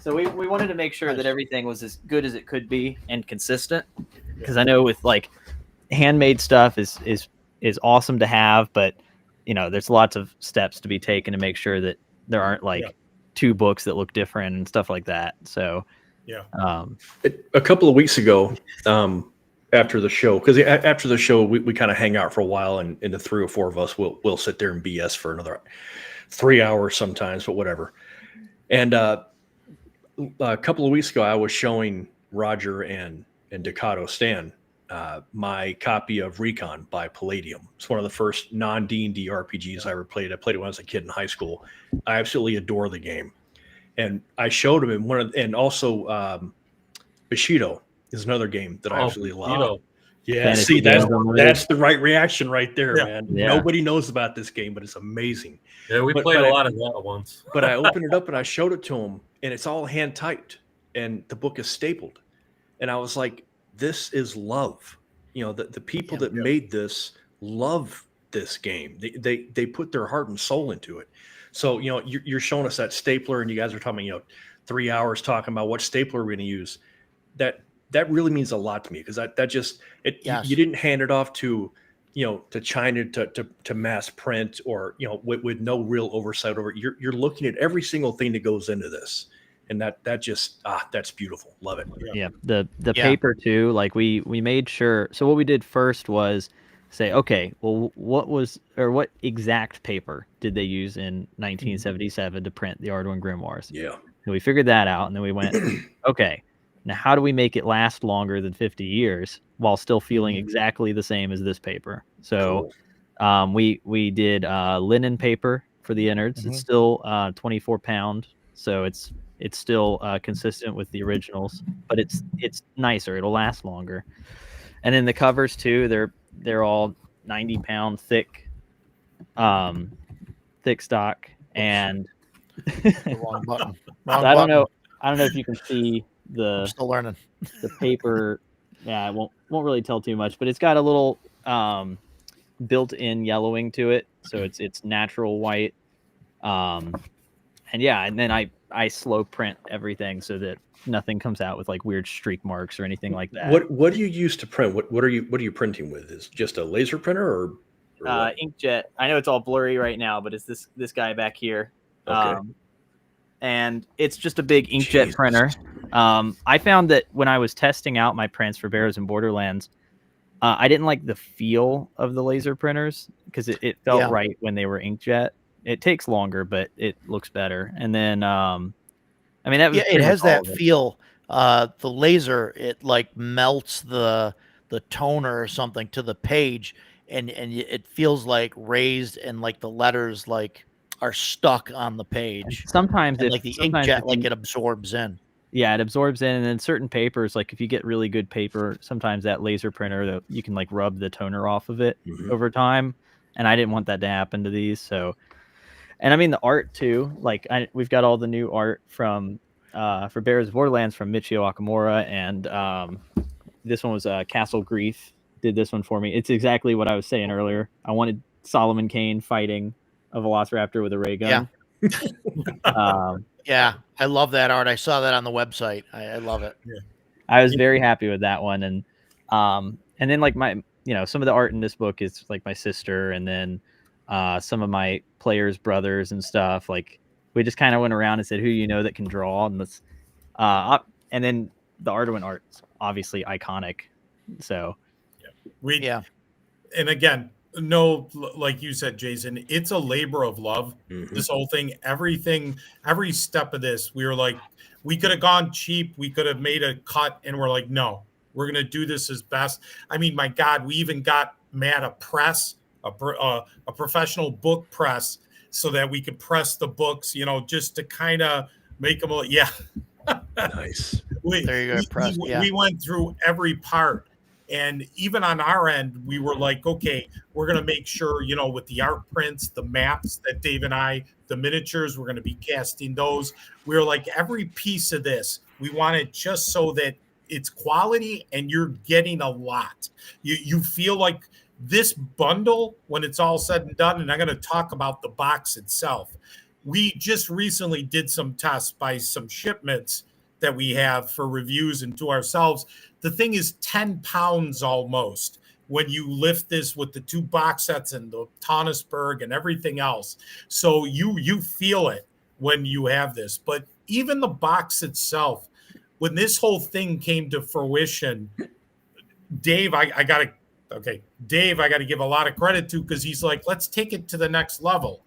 so we wanted to make sure that everything was as good as it could be and consistent, because I know with like handmade stuff is awesome to have, but there's lots of steps to be taken to make sure that there aren't like two books that look different and stuff like that. So a couple of weeks ago, after the show, because after the show we kind of hang out for a while, and the 3 or 4 of us will sit there and BS for another 3 hours sometimes, but whatever. And a couple of weeks ago, I was showing Roger and Ducato Stan my copy of Recon by Palladium. It's one of the first non-D&D RPGs I ever played. I played it when I was a kid in high school. I absolutely adore the game. And I showed him and also Bushido is another game that I absolutely love. Yeah, see, that's the right reaction right there, man. Yeah. Nobody knows about this game, but it's amazing. Yeah, we played a lot of that once. But I opened it up and I showed it to him, and it's all hand typed, and the book is stapled. And I was like, this is love. The people that made this love this game. They put their heart and soul into it. So, you're showing us that stapler, and you guys are talking, 3 hours talking about what stapler we're going to use. That that really means a lot to me, because that just you didn't hand it off to to China to mass print, or with no real oversight over it. You're looking at every single thing that goes into this, and that just that's beautiful. Love it. Yeah, the paper too. Like we made sure. So what we did first was say, okay, well, what exact paper did they use in 1977 to print the Arduin Grimoires? Yeah. And we figured that out, and then we went, okay, now how do we make it last longer than 50 years while still feeling exactly the same as this paper? So we did linen paper for the innards. It's still 24 pound, so it's still consistent with the originals, but it's nicer. It'll last longer. And then the covers too, they're all 90-pound thick stock. And Wrong button. I don't know if you can see I'm still learning the paper. Yeah, I won't really tell too much, but it's got a little built-in yellowing to it, so it's natural white. And then I slow print everything so that nothing comes out with like weird streak marks or anything like that. What do you use to print? What are you printing with? Is it just a laser printer or inkjet? I know it's all blurry right now, but it's this guy back here. Okay. And it's just a big inkjet printer. I found that when I was testing out my prints for Barrows and Borderlands, I didn't like the feel of the laser printers because it felt right when they were inkjet. It takes longer, but it looks better. And then, that was it has that feel. The laser, it like melts the toner or something to the page, and it feels like raised, and like the letters like are stuck on the page. Sometimes like the inkjet, like it absorbs in. Yeah, it absorbs in, and then certain papers, like if you get really good paper, sometimes that laser printer, you can like rub the toner off of it over time, and I didn't want that to happen to these. So, and the art too. Like we've got all the new art from for Barrows Borderlands from Michio Akamura, and this one was Castle Grief did this one for me. It's exactly what I was saying earlier. I wanted Solomon Kane fighting a Velociraptor with a ray gun. Yeah, I love that art. I saw that on the website. I love it. Yeah. I was very happy with that one, and then like my some of the art in this book is like my sister, and then some of my players' brothers and stuff. Like we just kind of went around and said, who that can draw, and let's and then the Arduin art's obviously iconic. So and again, no, like you said, Jason, it's a labor of love. This whole thing, every step of this, we were like, we could have gone cheap, we could have made a cut, and we're like, no, we're gonna do this as best. My God, we even got Matt a press, a professional book press, so that we could press the books, just to kind of make them. Nice. There you go. Press. We went through every part. And even on our end, we were like, okay, we're going to make sure, with the art prints, the maps that Dave and the miniatures, we're going to be casting those. We were like, every piece of this, we want it just so that it's quality and you're getting a lot. You feel like this bundle, when it's all said and done, and I'm going to talk about the box itself. We just recently did some tests by some shipments that we have for reviews and to ourselves. The thing is 10 pounds almost when you lift this with the 2 box sets and the Tonisborg and everything else. So you feel it when you have this. But even the box itself, when this whole thing came to fruition, Dave, I got to give a lot of credit to, because he's like, let's take it to the next level.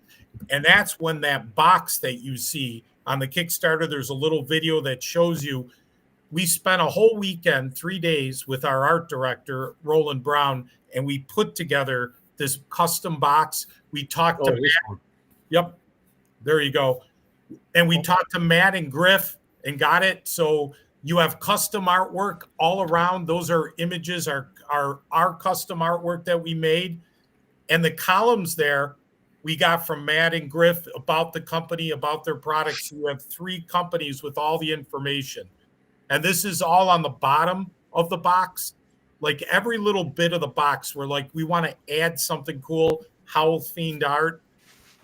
And that's when that box that you see on the Kickstarter, there's a little video that shows you. We spent a whole weekend, 3 days, with our art director, Roland Brown, and we put together this custom box. We talked to Matt. Yep, there you go. And we talked to Matt and Griff and got it. So you have custom artwork all around. Those are images, our custom artwork that we made. And the columns there, we got from Matt and Griff about the company, about their products. You have 3 companies with all the information. And this is all on the bottom of the box. Like every little bit of the box, we're like, we want to add something cool, Howl Fiend art.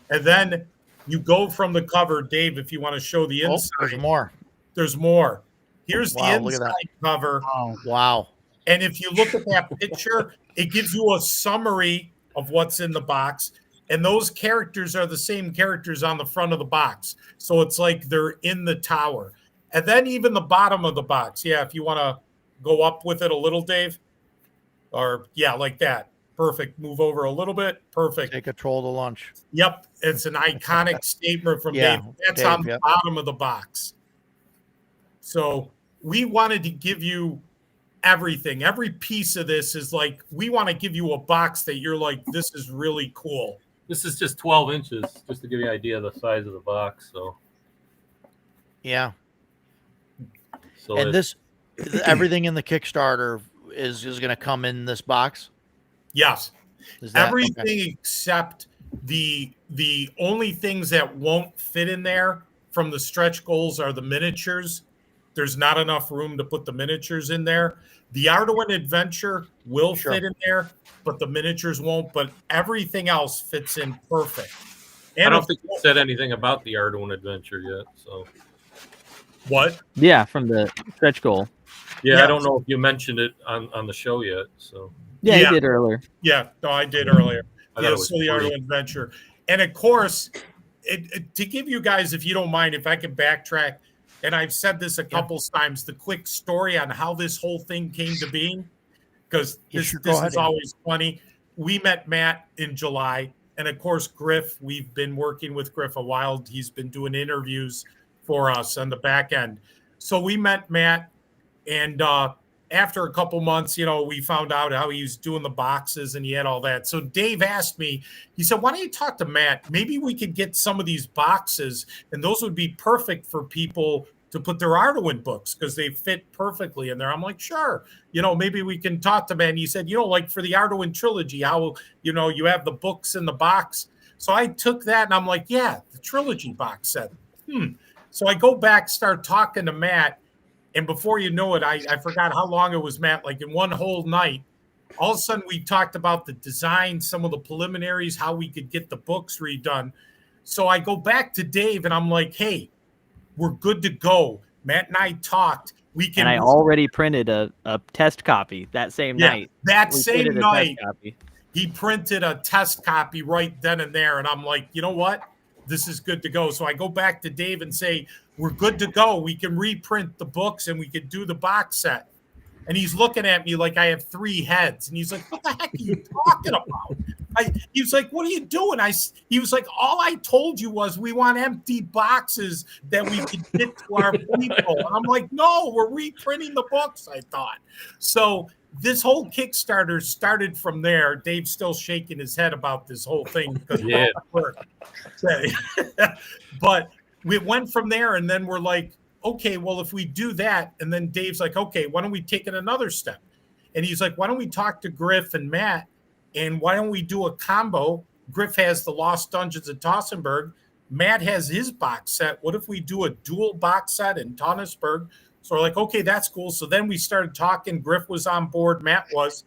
And then you go from the cover, Dave, if you want to show the inside. There's more. There's more. Here's the Wow, look at inside that. cover. Oh, wow. And if you look at that picture, it gives you a summary of what's in the box. And those characters are the same characters on the front of the box. So it's like they're in the tower. And then even the bottom of the box. Yeah, if you want to go up with it a little, Dave. Or, yeah, like that. Perfect. Move over a little bit. Perfect. Take a troll to lunch. Yep. It's an iconic statement from Yeah, Dave. That's Dave, on the bottom of the box. So we wanted to give you everything. Every piece of this is like, we want to give you a box that you're like, this is really cool. This is just 12 inches, just to give you an idea of the size of the box. So, yeah. So and everything in the Kickstarter is going to come in this box. Yes. Everything okay. Except the only things that won't fit in there from the stretch goals are the miniatures. There's not enough room to put the miniatures in there. The Arduin Adventure will fit in there, but the miniatures won't. But everything else fits in perfect. And I don't think you said anything about the Arduin Adventure yet. So what? Yeah, from the stretch goal. Yeah, I don't know if you mentioned it on the show yet. So yeah, you did earlier. Yeah, no, I did earlier. Yeah, so the Arduin Adventure, and of course, to give you guys, if you don't mind, if I can backtrack. And I've said this a couple times, the quick story on how this whole thing came to being, because this is always funny. We met Matt in July. And of course, Griff, we've been working with Griff a while. He's been doing interviews for us on the back end. So we met Matt. And after a couple months, we found out how he was doing the boxes and he had all that. So Dave asked me, he said, why don't you talk to Matt? Maybe we could get some of these boxes and those would be perfect for people to put their Arduin books because they fit perfectly in there. I'm like, sure. Maybe we can talk to Matt. And he said, like for the Arduin Trilogy, how, you have the books in the box. So I took that and I'm like, yeah, the Trilogy box set. So I go back, start talking to Matt. And before you know it, I forgot how long it was, Matt, like in one whole night, all of a sudden we talked about the design, some of the preliminaries, how we could get the books redone. So I go back to Dave and I'm like, hey, we're good to go. Matt and I talked. And I already printed a test copy that same night. That same night, he printed a test copy right then and there. And I'm like, you know what? This is good to go. So I go back to Dave and say, we're good to go. We can reprint the books and we can do the box set. And he's looking at me like I have 3 heads. And he's like, what the heck are you talking about? He was like, what are you doing? He was like, all I told you was we want empty boxes that we could get to our people. And I'm like, no, we're reprinting the books, I thought. So this whole Kickstarter started from there. Dave's still shaking his head about this whole thing because but we went from there, and then we're like, okay, well, if we do that, and then Dave's like, okay, why don't we take it another step? And he's like, why don't we talk to Griff and Matt, and why don't we do a combo? Griff has the Lost Dungeons at Tonisborg. Matt has his box set. What if we do a dual box set in Tonisborg? So we're like, okay, that's cool. So then we started talking. Griff was on board. Matt was.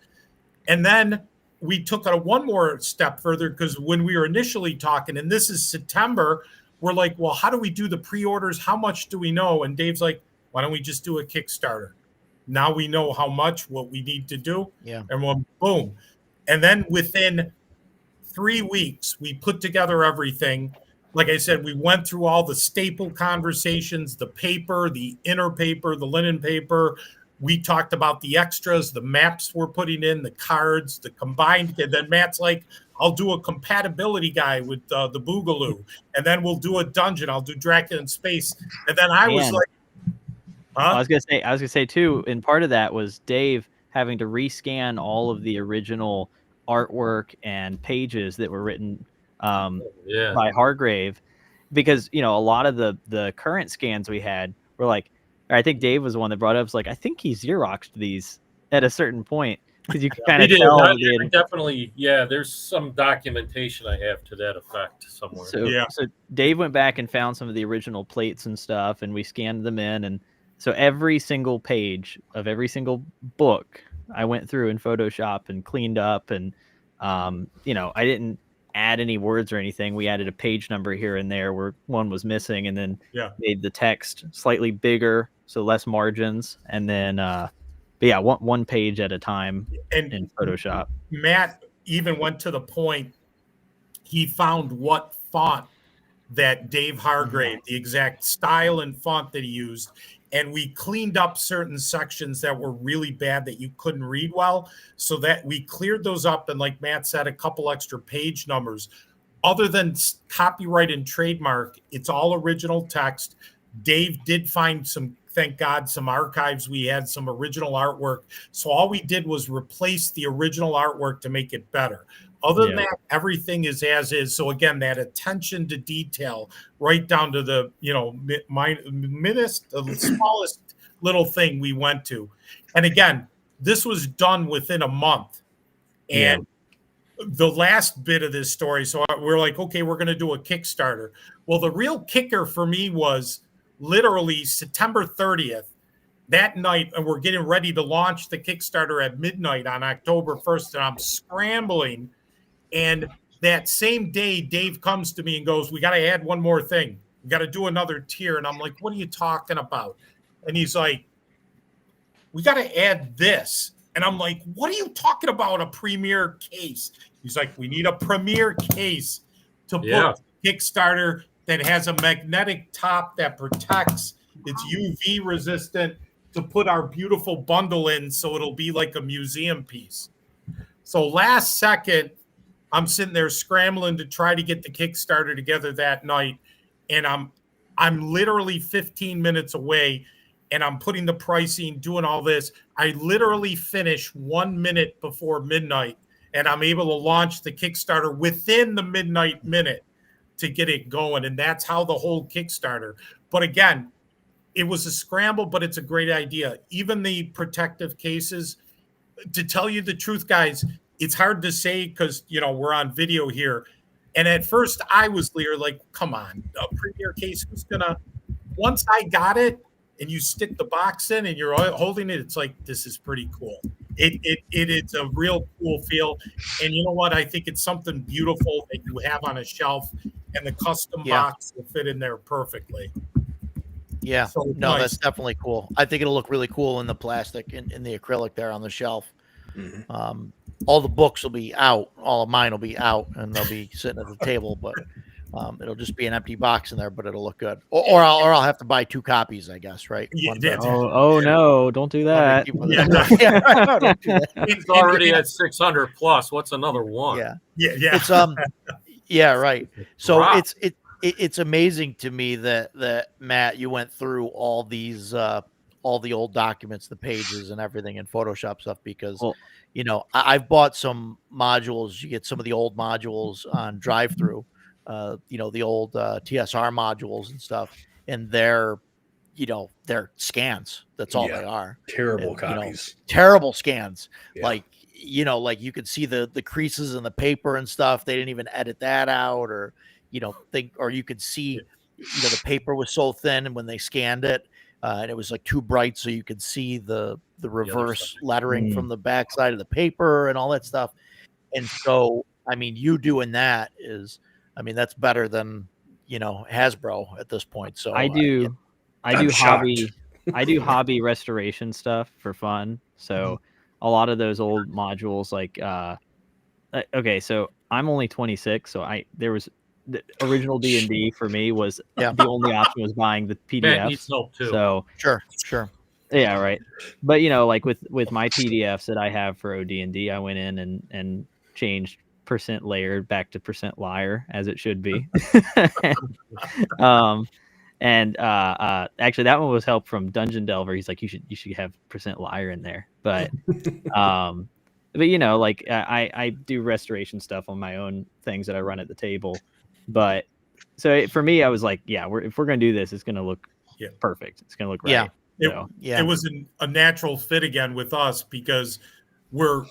And then we took it one more step further because when we were initially talking, and this is September, we're like, well, how do we do the pre-orders? How much do we know? And Dave's like, why don't we just do a Kickstarter? Now we know how much, what we need to do. Yeah. And we'll boom. And then within 3 weeks, we put together everything. Like I said, we went through all the staple conversations, the paper, the inner paper, the linen paper. We talked about the extras, the maps we're putting in, the cards, the combined. And then Matt's like, I'll do a compatibility guy with the Boogaloo. And then we'll do a dungeon. I'll do Dracula in Space. And then I was like, I was gonna say too, and part of that was Dave having to rescan all of the original artwork and pages that were written by Hargrave, because a lot of the current scans we had were like, or I think Dave was the one that brought up, was like, I think he Xeroxed these at a certain point, because you can kind of tell. Definitely, there's some documentation I have to that effect somewhere. So Dave went back and found some of the original plates and stuff, and we scanned them in, and so every single page of every single book I went through in Photoshop and cleaned up, and I didn't add any words or anything. We added a page number here and there where one was missing, and then made the text slightly bigger so less margins, and then but yeah, one page at a time in Photoshop. Matt even went to the point, he found what font that Dave Hargrave, the exact style and font that he used, and we cleaned up certain sections that were really bad that you couldn't read well, so that we cleared those up, and like Matt said, a couple extra page numbers. Other than copyright and trademark, it's all original text. Dave did find some, thank God, some archives. We had some original artwork. So all we did was replace the original artwork to make it better. Other than that, everything is as is. So again, that attention to detail, right down to the, the smallest little thing we went to. And again, this was done within a month. And the last bit of this story, so we're like, okay, we're going to do a Kickstarter. Well, the real kicker for me was literally September 30th, that night, and we're getting ready to launch the Kickstarter at midnight on October 1st, and I'm scrambling. And that same day, Dave comes to me and goes, we got to add one more thing. We got to do another tier. And I'm like, what are you talking about? And he's like, we got to add this. And I'm like, what are you talking about? A premier case? He's like, we need a premier case to put Kickstarter that has a magnetic top that protects, it's UV resistant, to put our beautiful bundle in so it'll be like a museum piece. So last second, I'm sitting there scrambling to try to get the Kickstarter together that night, and I'm literally 15 minutes away, and I'm putting the pricing, doing all this. I literally finish 1 minute before midnight, and I'm able to launch the Kickstarter within the midnight minute to get it going. And that's how the whole Kickstarter. But again, it was a scramble, but it's a great idea. Even the protective cases, to tell you the truth, guys, it's hard to say because, we're on video here. And at first I was like, come on, a premier case, who's gonna, once I got it and you stick the box in and you're holding it, it's like, this is pretty cool. It's a real cool feel. And you know what? I think it's something beautiful that you have on a shelf, and the custom box will fit in there perfectly. Yeah, so no, nice. That's definitely cool. I think it'll look really cool in the plastic and in the acrylic there on the shelf. Mm-hmm. All the books will be out. All of mine will be out, and they'll be sitting at the table. But it'll just be an empty box in there, but it'll look good. Or I'll have to buy 2 copies, I guess, right? Yeah, no, don't do that. Don't do that. It's already at 600 plus. What's another one? Yeah. It's yeah, right. So it's amazing to me that Matt, you went through all these all the old documents, the pages and everything in Photoshop stuff, because I've bought some modules. You get some of the old modules on drive-through, the old TSR modules and stuff, and they're scans. That's all they are. Terrible copies. Terrible scans. Yeah. Like you could see the creases in the paper and stuff. They didn't even edit that out, or you could see, the paper was so thin, and when they scanned it, and it was like too bright, so you could see the reverse lettering from the back side of the paper and all that stuff. And so, you doing that that's better than, Hasbro at this point. So I do hobby restoration stuff for fun. So a lot of those old modules, like, okay, so I'm only 26. So there was the original D&D for me was the only option was buying the PDF. So sure. Yeah, right. But like with my PDFs that I have for OD&D, I went in and changed % layered back to % liar, as it should be. And actually that one was help from Dungeon Delver. He's like, you should have % liar in there. But like I do restoration stuff on my own things that I run at the table. But so for me, I was like, if we're gonna do this, it's gonna look perfect. It's gonna look right. It was a natural fit again with us, because we're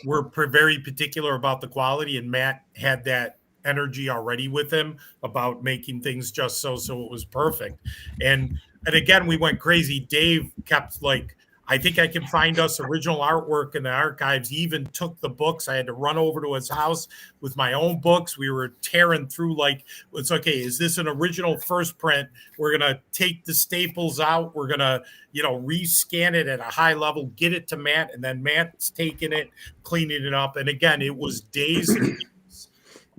very particular about the quality, and Matt had that energy already with him about making things just so it was perfect. And again, we went crazy. Dave kept like, I think I can find us original artwork in the archives. He even took the books. I had to run over to his house with my own books. We were tearing through like, it's okay, is this an original first print? We're going to take the staples out. We're going to, rescan it at a high level, get it to Matt, and then Matt's taking it, cleaning it up. And again, it was days and days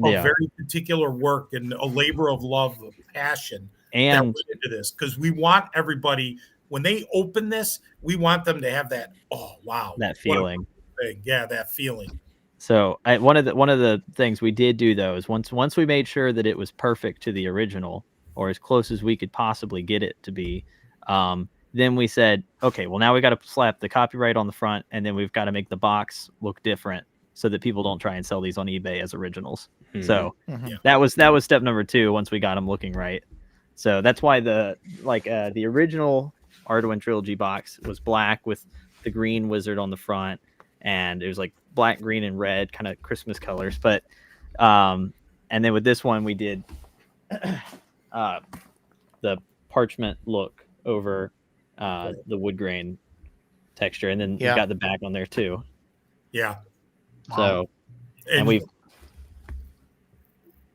of very particular work and a labor of love, of passion that went into this, because we want everybody, when they open this, we want them to have that, oh wow, that feeling. Yeah, that feeling. So one of the things we did do though is once we made sure that it was perfect to the original, or as close as we could possibly get it to be, then we said, okay, well now we got to slap the copyright on the front, and then we've got to make the box look different so that people don't try and sell these on eBay as originals. So that was step number 2 once we got them looking right. So that's why the original Arduin Trilogy box was black with the green wizard on the front, and it was like black, green, and red, kind of Christmas colors. But and then with this one we did the parchment look over the wood grain texture, and then we got the back on there too. Yeah. So and we've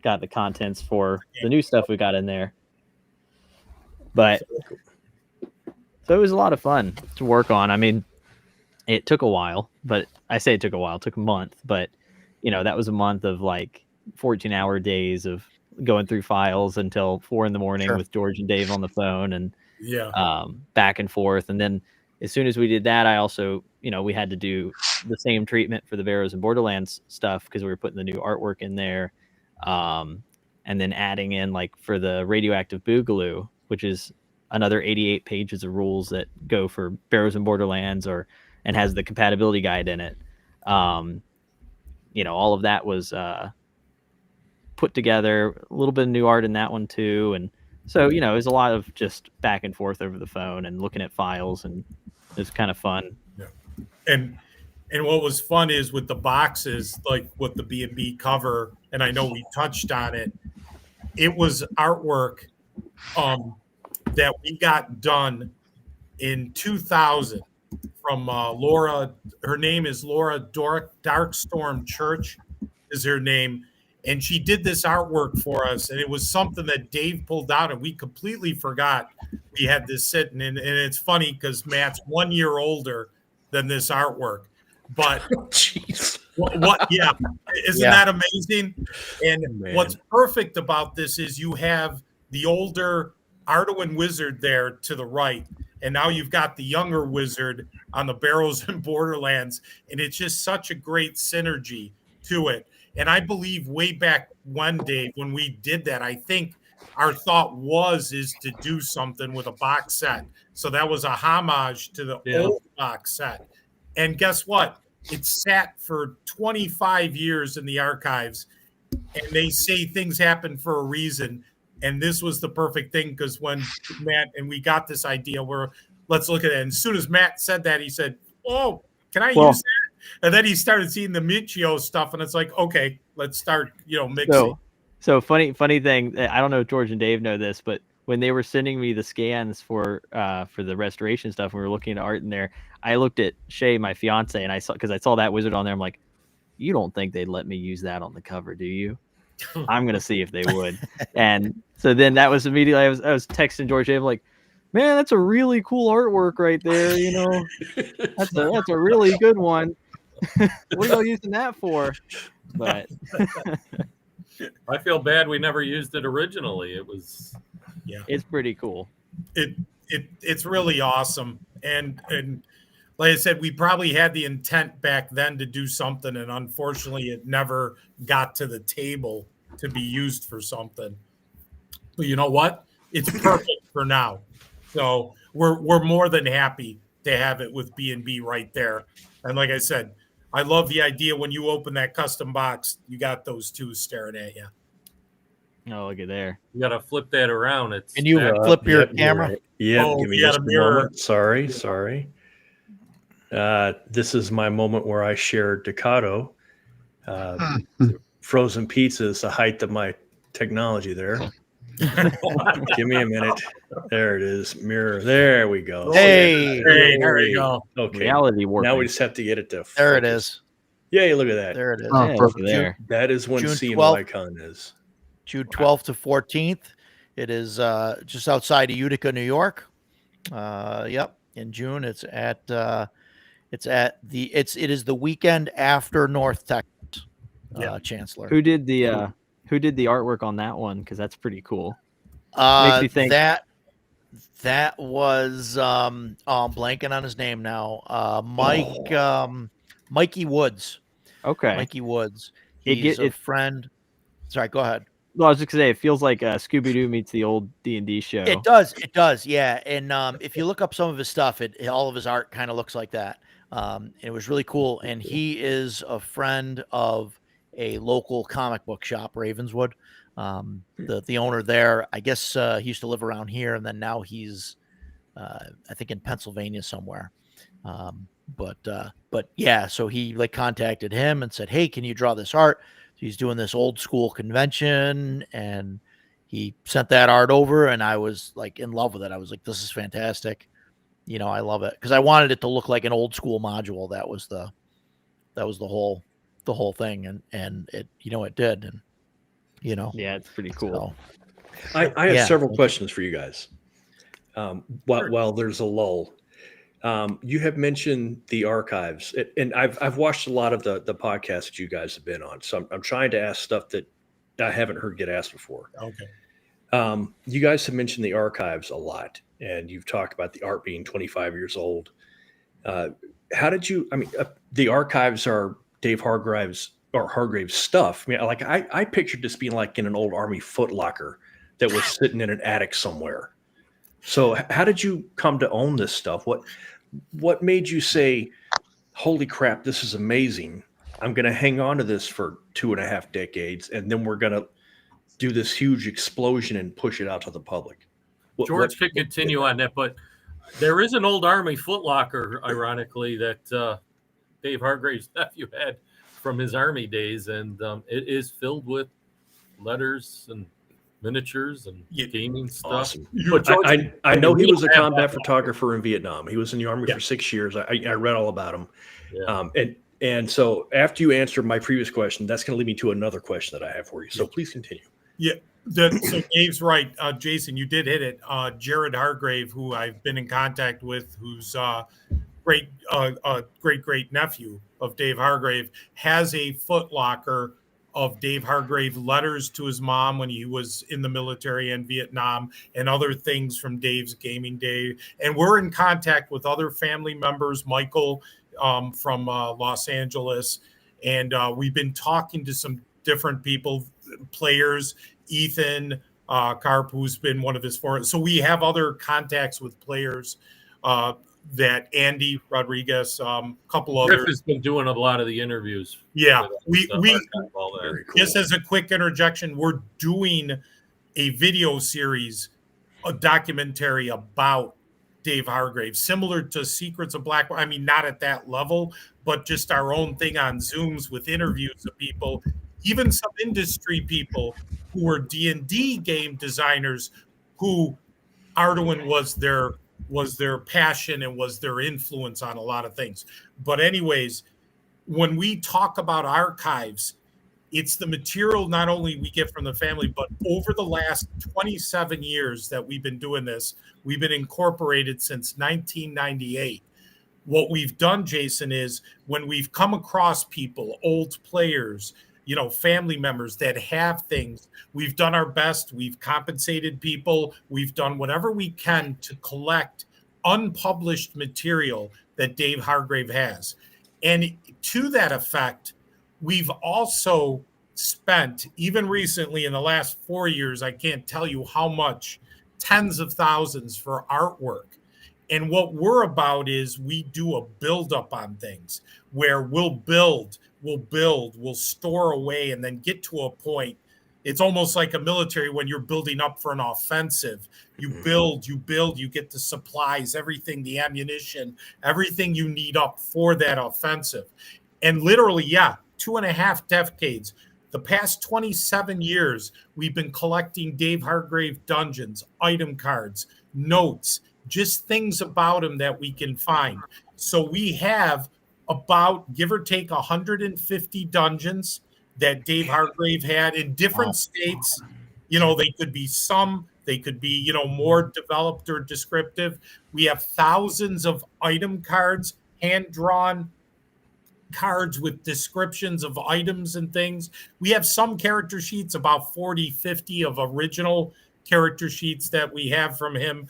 got the contents for the new stuff we got in there. But so it was a lot of fun to work on. I mean, it took a while, but I say it took a while, it took a month, but that was a month of like 14-hour days of going through files until 4 a.m. with George and Dave on the phone, and back and forth. And then as soon as we did that, I also, we had to do the same treatment for the Barrows and Borderlands stuff, because we were putting the new artwork in there. And then adding in, like, for the radioactive boogaloo, which is another 88 pages of rules that go for Barrows and Borderlands, and has the compatibility guide in it. All of that was put together, a little bit of new art in that one too. And so, it was a lot of just back and forth over the phone and looking at files, and it was kind of fun. Yeah. And what was fun is with the boxes, like with the B&B cover, and I know we touched on it, it was artwork that we got done in 2000 from Laura. Her name is Laura Darkstorm Church is her name. And she did this artwork for us, and it was something that Dave pulled out, and we completely forgot we had this sitting. And it's funny because Matt's 1 year older than this artwork. But what? Yeah, isn't that amazing? And what's perfect about this is you have the older Arduin wizard there to the right, and now you've got the younger wizard on the Barrows and Borderlands, and it's just such a great synergy to it. And I believe way back when, Dave, when we did that, I think our thought is to do something with a box set. So that was a homage to the old box set. And guess what? It sat for 25 years in the archives, and they say things happen for a reason. And this was the perfect thing, because when Matt and we got this idea, let's look at it. And as soon as Matt said that, he said, "Oh, can I use that?" And then he started seeing the Michio stuff, and it's like, okay, let's start, mixing. So funny thing. I don't know if George and Dave know this, but when they were sending me the scans for the restoration stuff, and we were looking at art in there, I looked at Shay, my fiance, and I saw that wizard on there. I'm like, you don't think they'd let me use that on the cover, do you? I'm gonna see if they would. And so then that was immediately I was texting George, Dave, like, man, that's a really cool artwork right there. That's a really good one. What are y'all using that for? But I feel bad we never used it originally. It was, it's pretty cool. It's really awesome. And like I said, we probably had the intent back then to do something, and unfortunately it never got to the table to be used for something. But you know what? It's perfect for now. So we're more than happy to have it with B&B right there. And like I said, I love the idea when you open that custom box, you got those two staring at you. Oh, look at there. You got to flip that around. Can you flip your camera? Right. Yeah, give me just a moment. Sorry. This is my moment where I share Ducato. Frozen pizza is the height of my technology there. Give me a minute. There it is. Mirror. There we go. Hey, there you go. Okay. Reality warping. Now we just have to get it to there it focus. is. Yay, look at that. There it is. Yeah, look perfect. at there. That is when June C 12th. Con is. June 12th to 14th. It is just outside of Utica, New York. Yep. In June, it is the weekend after North Tech Chancellor. Who did the artwork on that one? Because that's pretty cool. Makes me think that was I'm blanking on his name now. Mikey Woods. Okay. Mikey Woods. He's a friend. Sorry, go ahead. Well, I was just gonna say it feels like Scooby Doo meets the old D&D show. It does, yeah. And if you look up some of his stuff, all of his art kind of looks like that. It was really cool. And he is a friend of a local comic book shop, Ravenswood. The owner there, I guess he used to live around here, and then now he's I think in Pennsylvania somewhere. But yeah, so he like contacted him and said, "Hey, can you draw this art?" So he's doing this old school convention, and he sent that art over, and I was like in love with it. I was like, "This is fantastic." I love it because I wanted it to look like an old school module. That was the whole thing, and it it did, and yeah, it's pretty cool. So, I have several questions for you guys. While there's a lull, you have mentioned the archives, and I've watched a lot of the podcasts that you guys have been on. So I'm trying to ask stuff that I haven't heard get asked before. Okay. You guys have mentioned the archives a lot, and you've talked about the art being 25 years old. How did you? I mean, the archives are Dave Hargrave's stuff. I mean, like I pictured this being like in an old Army footlocker that was sitting in an attic somewhere. So how did you come to own this stuff? What made you say, holy crap, this is amazing. I'm going to hang on to this for 2.5 decades, and then we're going to do this huge explosion and push it out to the public. George could continue on that, but there is an old Army footlocker, ironically, that Dave Hargrave's nephew had from his Army days, and it is filled with letters and miniatures and gaming stuff. Awesome. But George, I know he was a combat photographer in Vietnam. He was in the Army for 6 years. I read all about him. Yeah. And so after you answered my previous question, that's going to lead me to another question that I have for you. So please continue. Yeah. So Dave's right. Jason, you did hit it. Jared Hargrave, who I've been in contact with, who's great nephew of Dave Hargrave, has a footlocker of Dave Hargrave letters to his mom when he was in the military in Vietnam, and other things from Dave's gaming day. And we're in contact with other family members, Michael from Los Angeles. And we've been talking to some different people, players, Ethan Karp, who's been one of his forums. So we have other contacts with players that Andy Rodriguez, couple others. Griff has been doing a lot of the interviews. Yeah, we Cool. Just as a quick interjection, we're doing a video series, a documentary about Dave Hargrave, similar to Secrets of Black. I mean, not at that level, but just our own thing on Zooms with interviews of people, even some industry people who were D&D game designers, who Arduin was their passion and was their influence on a lot of things. But anyways, when we talk about archives, it's the material not only we get from the family, but over the last 27 years that we've been doing this, we've been incorporated since 1998. What we've done, Jason, is when we've come across people, old players, family members that have things, we've done our best. We've compensated people. We've done whatever we can to collect unpublished material that Dave Hargrave has. And to that effect, we've also spent, even recently in the last 4 years, I can't tell you how much, tens of thousands for artwork. And what we're about is we do a build-up on things where we'll build, we'll store away, and then get to a point. It's almost like a military when you're building up for an offensive. You build, you get the supplies, everything, the ammunition, everything you need up for that offensive. And literally, 2.5 decades. the past 27 years, we've been collecting Dave Hargrave dungeons, item cards, notes, just things about him that we can find. So we have about, give or take, 150 dungeons that Dave Hargrave had in different states. You know, they could be more developed or descriptive. We have thousands of item cards, hand-drawn cards with descriptions of items and things. We have some character sheets, about 40, 50 of original character sheets that we have from him.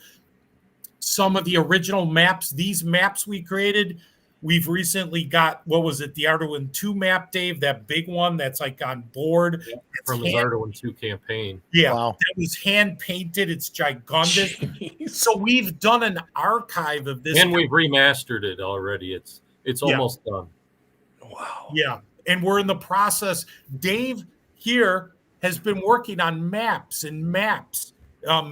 Some of the original maps, these maps we created, we've recently got, what was it, the Arduin 2 map, Dave, that big one that's like on board. From his Arduin 2 campaign. Yeah, wow. That was hand painted. It's gigantic. Jeez. So we've done an archive of this. And we've remastered it already. It's almost done. Wow. Yeah. And we're in the process. Dave here has been working on maps and maps.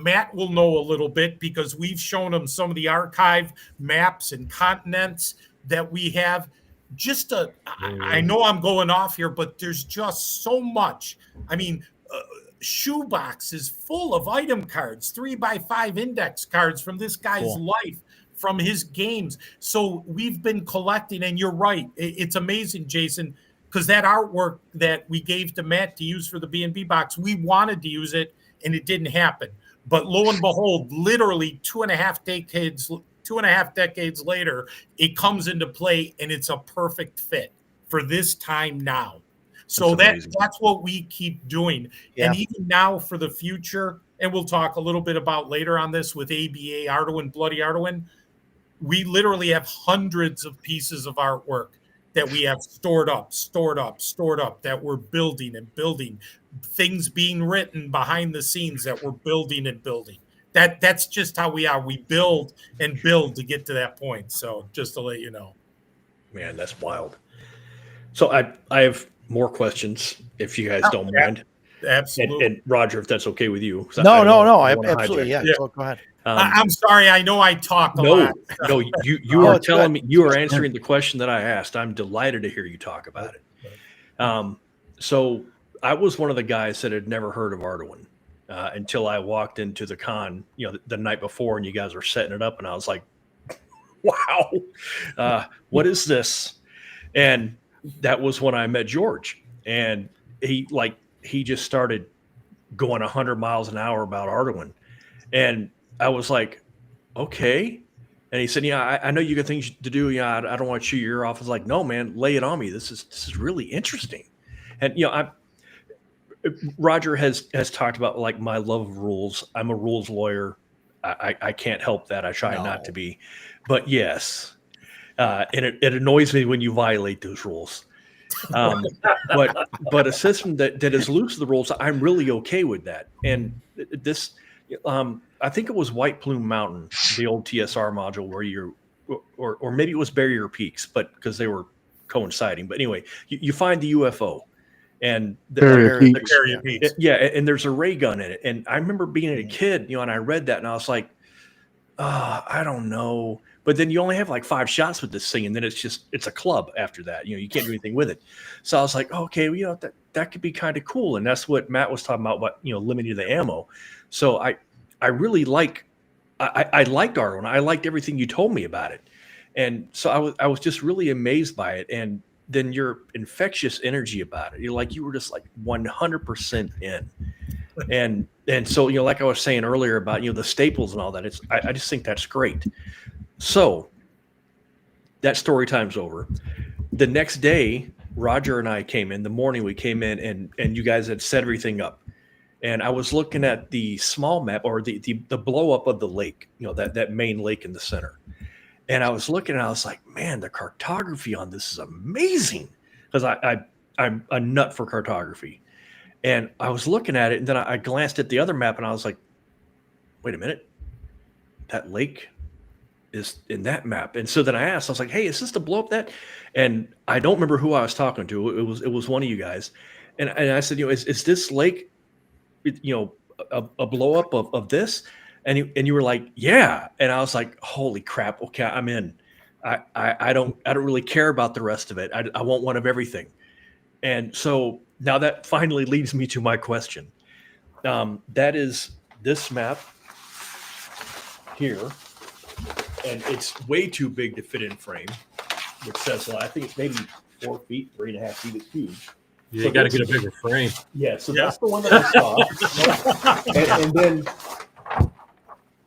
Matt will know a little bit because we've shown him some of the archive maps and continents that we have. I know I'm going off here, but there's just so much. I mean, shoebox is full of item cards, 3x5 index cards from this guy's life, from his games. So we've been collecting, and you're right. It's amazing, Jason, because that artwork that we gave to Matt to use for the B&B box, we wanted to use it, and it didn't happen. But lo and behold, literally 2.5 decades later, it comes into play, and it's a perfect fit for this time now. So that's what we keep doing. Yeah. And even now for the future, and we'll talk a little bit about later on this with ABA Arduin, Bloody Arduin, we literally have hundreds of pieces of artwork that we have stored up, that we're building and building, things being written behind the scenes that we're building and building. That's just how we are. We build and build to get to that point. So just to let you know. Man, that's wild. So I have more questions if you guys don't mind. Absolutely. And Roger, if that's okay with you. No, absolutely. Yeah. So go ahead. I'm sorry. I know I talk a lot. No, you are telling me, you are answering the question that I asked. I'm delighted to hear you talk about it. So I was one of the guys that had never heard of Arduin until I walked into the con, the night before, and you guys were setting it up, and I was like, wow, what is this? And that was when I met George, and he just started going 100 miles an hour about Arduin. And I was like, okay. And he said, I know you got things to do. I don't want to chew your ear off. I was like, no, man, lay it on me. This is really interesting. And, Roger has talked about like my love of rules. I'm a rules lawyer. I can't help that. I try not to be, but yes. And it annoys me when you violate those rules. But a system that is loose to the rules, I'm really okay with that. And this, I think it was White Plume Mountain, the old TSR module where or maybe it was Barrier Peaks, but because they were coinciding. But anyway, you find the UFO, and Barrier Peaks. Yeah, and there's a ray gun in it. And I remember being a kid, and I read that, and I was like, I don't know. But then you only have like 5 shots with this thing, and then it's a club after that. You can't do anything with it. So I was like, okay, well, that could be kind of cool. And that's what Matt was talking about, limiting the ammo. So I really liked Arduin. I liked everything you told me about it. And so I was just really amazed by it. And then your infectious energy about it. You were just like 100% in. And so, like I was saying earlier about, the staples and all that, I just think that's great. So that story time's over. The next day, Roger and I came in. The morning we came in, and you guys had set everything up. And I was looking at the small map, or the blow up of the lake, that main lake in the center. And I was looking, and I was like, man, the cartography on this is amazing, because I'm a nut for cartography. And I was looking at it, and then I glanced at the other map, and I was like, wait a minute, that lake is in that map. And so then I asked, I was like, hey, is this to blow up that? And I don't remember who I was talking to. It was one of you guys. And I said, is this lake, a blow up of this? And you were like, yeah. And I was like, holy crap. Okay, I'm in. I don't really care about the rest of it. I want one of everything. And so Now that finally leads me to my question. That is this map here, and it's way too big to fit in frame, which says, well, I think it's maybe 4 feet, 3.5 feet. It's huge. Yeah, So you got to get a bigger frame. Yeah, so that's the one that I saw. and then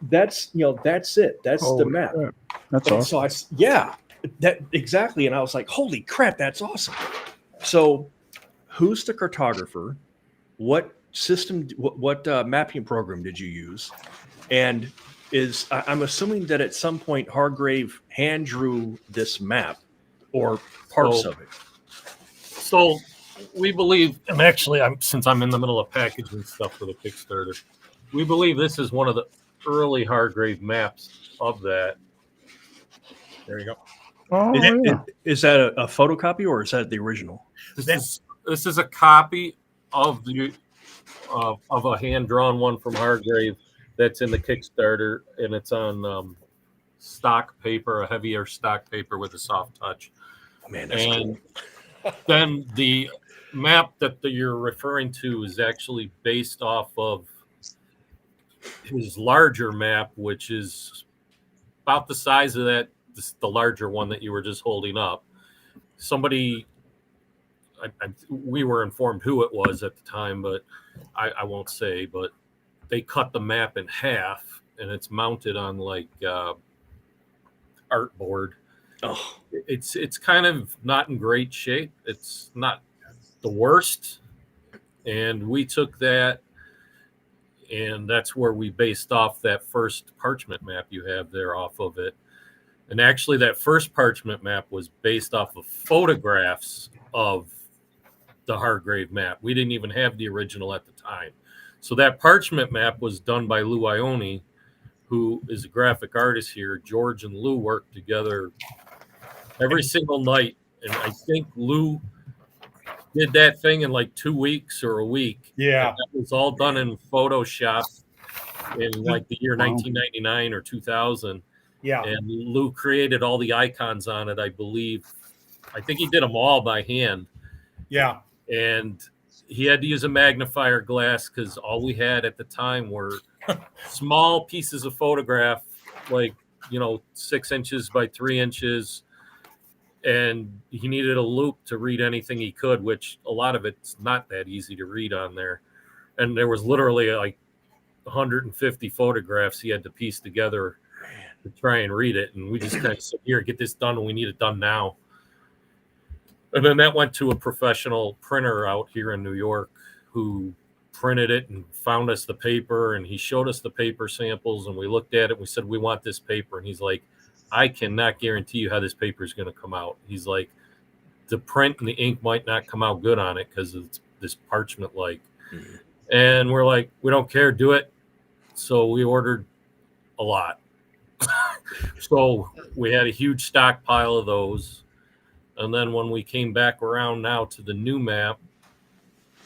that's it. That's the map. Crap. That's And awesome. so that exactly. And I was like, holy crap, that's awesome. So who's the cartographer? What system, what mapping program did you use? And I'm assuming that at some point Hargrave hand drew this map or parts of it. So we believe, and actually, since I'm in the middle of packaging stuff for the Kickstarter, we believe this is one of the early Hargrave maps of that. There you go. Oh, yeah. Is that a photocopy or is that the original? This is a copy of the of a hand drawn one from Hargrave that's in the Kickstarter, and it's on stock paper, a heavier stock paper with a soft touch. Oh, man, that's cool. Then the map that you're referring to is actually based off of his larger map, which is about the size of that, the larger one that you were just holding up. Somebody, we were informed who it was at the time, but I won't say, but they cut the map in half and it's mounted on like artboard. Oh, it's kind of not in great shape. It's not the worst. And we took that, and that's where we based off that first parchment map you have there off of it. And actually, that first parchment map was based off of photographs of the Hargrave map. We didn't even have the original at the time. So that parchment map was done by Lou Ione, who is a graphic artist here. George and Lou worked together every single night. And I think Lou did that thing in like 2 weeks or a week. Yeah. And that was all done in Photoshop in like the year 1999 or 2000. Yeah. And Lou created all the icons on it, I believe. I think he did them all by hand. Yeah. And he had to use a magnifier glass because all we had at the time were small pieces of photograph, like, 6 inches by 3 inches. And he needed a loop to read anything he could, which a lot of it's not that easy to read on there. And there was literally like 150 photographs he had to piece together to try and read it. And we just kind of said, here, get this done. We need it done now. And then that went to a professional printer out here in New York who printed it and found us the paper. And he showed us the paper samples, and we looked at it. And we said, we want this paper. And he's like, I cannot guarantee you how this paper is going to come out. He's like, the print and the ink might not come out good on it because it's this parchment-like. Mm-hmm. And we're like, we don't care, do it. So we ordered a lot. So we had a huge stockpile of those. And then when we came back around now to the new map,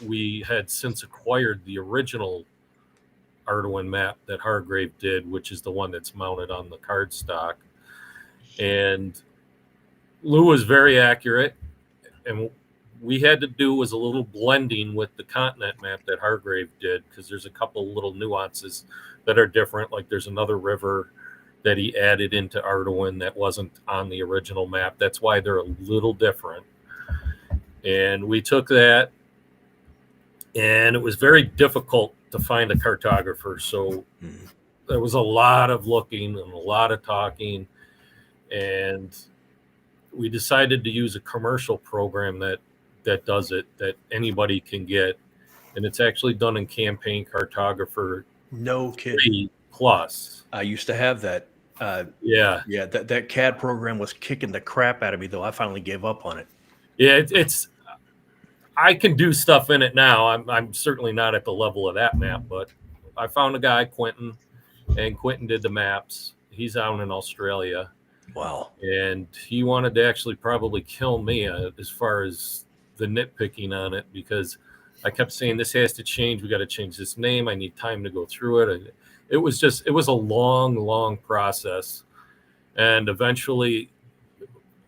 we had since acquired the original Arduin map that Hargrave did, which is the one that's mounted on the cardstock. And Lou was very accurate, and we had to do was a little blending with the continent map that Hargrave did, because there's a couple little nuances that are different. Like there's another river that he added into Arduin that wasn't on the original map. That's why they're a little different. And we took that, and it was very difficult to find a cartographer. So there was a lot of looking and a lot of talking. And we decided to use a commercial program that does it, that anybody can get. And it's actually done in Campaign Cartographer. No kidding. Plus. I used to have that. Yeah. That CAD program was kicking the crap out of me, though. I finally gave up on it. Yeah, it's I can do stuff in it now. I'm certainly not at the level of that map, but I found a guy, Quentin, and Quentin did the maps. He's out in Australia. Wow. And he wanted to actually probably kill me as far as the nitpicking on it, because I kept saying, this has to change. We got to change this name. I need time to go through it. It was a long process. And eventually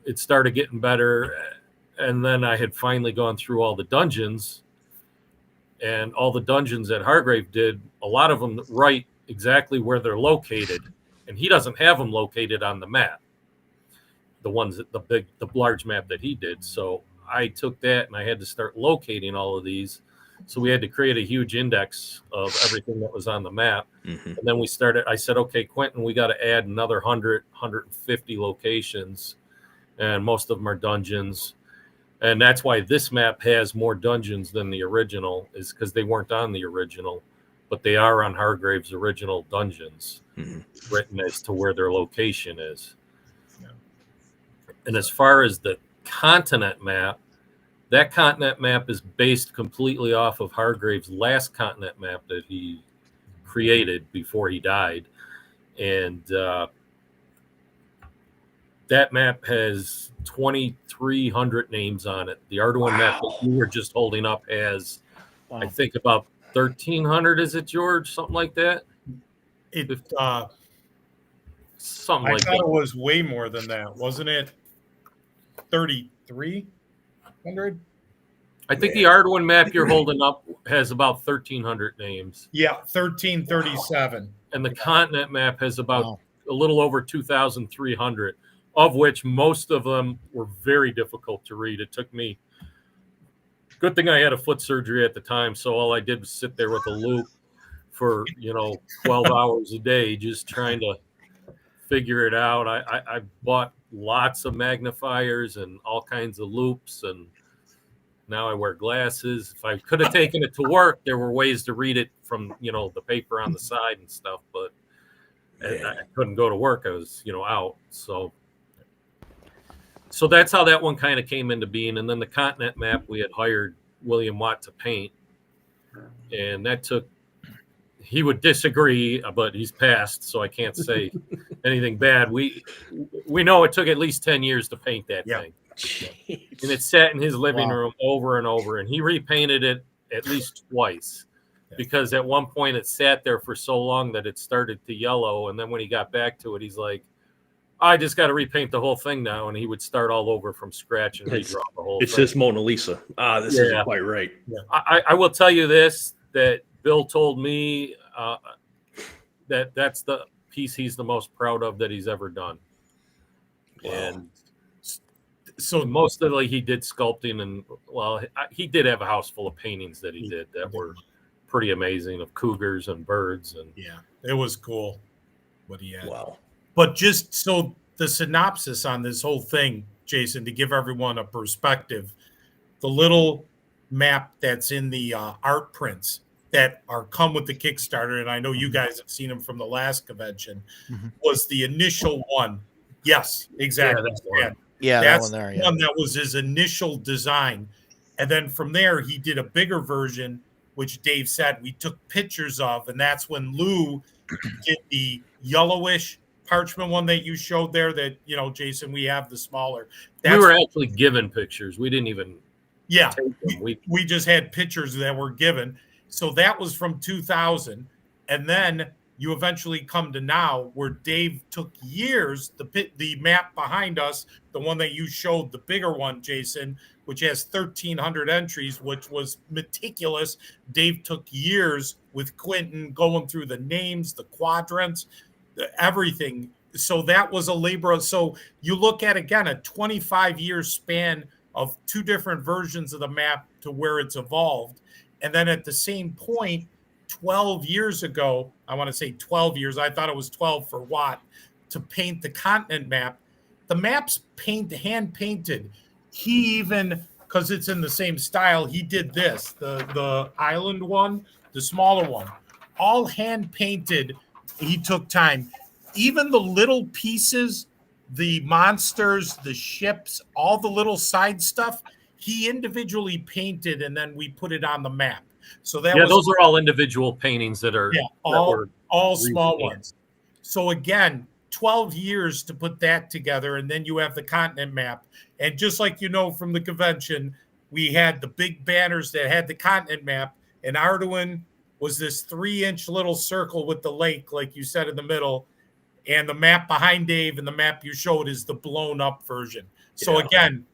it started getting better. And then I had finally gone through all the dungeons and all the dungeons that Hargrave did, a lot of them write exactly where they're located, and he doesn't have them located on the map. The ones that the large map that he did. So I took that and I had to start locating all of these. So we had to create a huge index of everything that was on the map. And then I said, okay, Quentin, we got to add another 100, 150 locations, and most of them are dungeons. And that's why this map has more dungeons than the original, is because they weren't on the original, but they are on Hargrave's original dungeons, written as to where their location is. Yeah. And as far as the continent map, that continent map is based completely off of Hargrave's last continent map that he created before he died. And that map has 2,300 names on it. The Arduin map that you were just holding up has, I think, about 1,300. Is it, George? Something like that? Something like that. I thought it was way more than that. Wasn't it 3,300? I think the Arduin map you're holding up has about 1,300 names. Yeah, 1,337. And the continent map has about a little over 2,300, of which most of them were very difficult to read. It took me, good thing I had a foot surgery at the time, so all I did was sit there with a loop for 12 hours a day, just trying to figure it out. I bought lots of magnifiers and all kinds of loops, and now I wear glasses. If I could have taken it to work, there were ways to read it from the paper on the side and stuff, but I couldn't go to work. I was out. So that's how that one kind of came into being. And then the continent map, we had hired William Watt to paint, and that took, he would disagree, but he's passed, so I can't say anything bad. We know it took at least 10 years to paint that thing. Jeez. And it sat in his living room over and over, and he repainted it at least twice, because at one point it sat there for so long that it started to yellow. And then when he got back to it, he's like, I just got to repaint the whole thing now. And he would start all over from scratch and redraw the whole thing. It's just Mona Lisa. This isn't quite right. Yeah. I will tell you this, that Bill told me that's the piece he's the most proud of that he's ever done. Wow. And so mostly he did sculpting, and he did have a house full of paintings that he did that were pretty amazing, of cougars and birds. And it was cool what he had. Wow. But just so the synopsis on this whole thing, Jason, to give everyone a perspective, the little map that's in the art prints that come with the Kickstarter, and I know you guys have seen them from the last convention, was the initial one. Yes, exactly. That's that one that was his initial design. And then from there, he did a bigger version, which Dave said we took pictures of, and that's when Lou did the yellowish parchment one that you showed there that, Jason, we have the smaller. We were actually given pictures. We didn't even take them. We just had pictures that were given. So that was from 2000. And then you eventually come to now, where Dave took years, the map behind us, the one that you showed, the bigger one, Jason, which has 1,300 entries, which was meticulous. Dave took years with Quentin going through the names, the quadrants, everything. So that was a labor. So you look at, again, a 25-year span of two different versions of the map to where it's evolved. And then at the same point, 12 years ago, I want to say 12 years, I thought it was 12 for Watt, to paint the continent map. The map's hand painted. He even, because it's in the same style, he did this, the island one, the smaller one, all hand painted. He took time. Even the little pieces, the monsters, the ships, all the little side stuff, he individually painted, and then we put it on the map. So that those are all individual paintings that are all small ones. So again, 12 years to put that together, and then you have the continent map. And just like from the convention, we had the big banners that had the continent map, and Arduin was this 3-inch little circle with the lake, like you said, in the middle. And the map behind Dave and the map you showed is the blown up version. So again,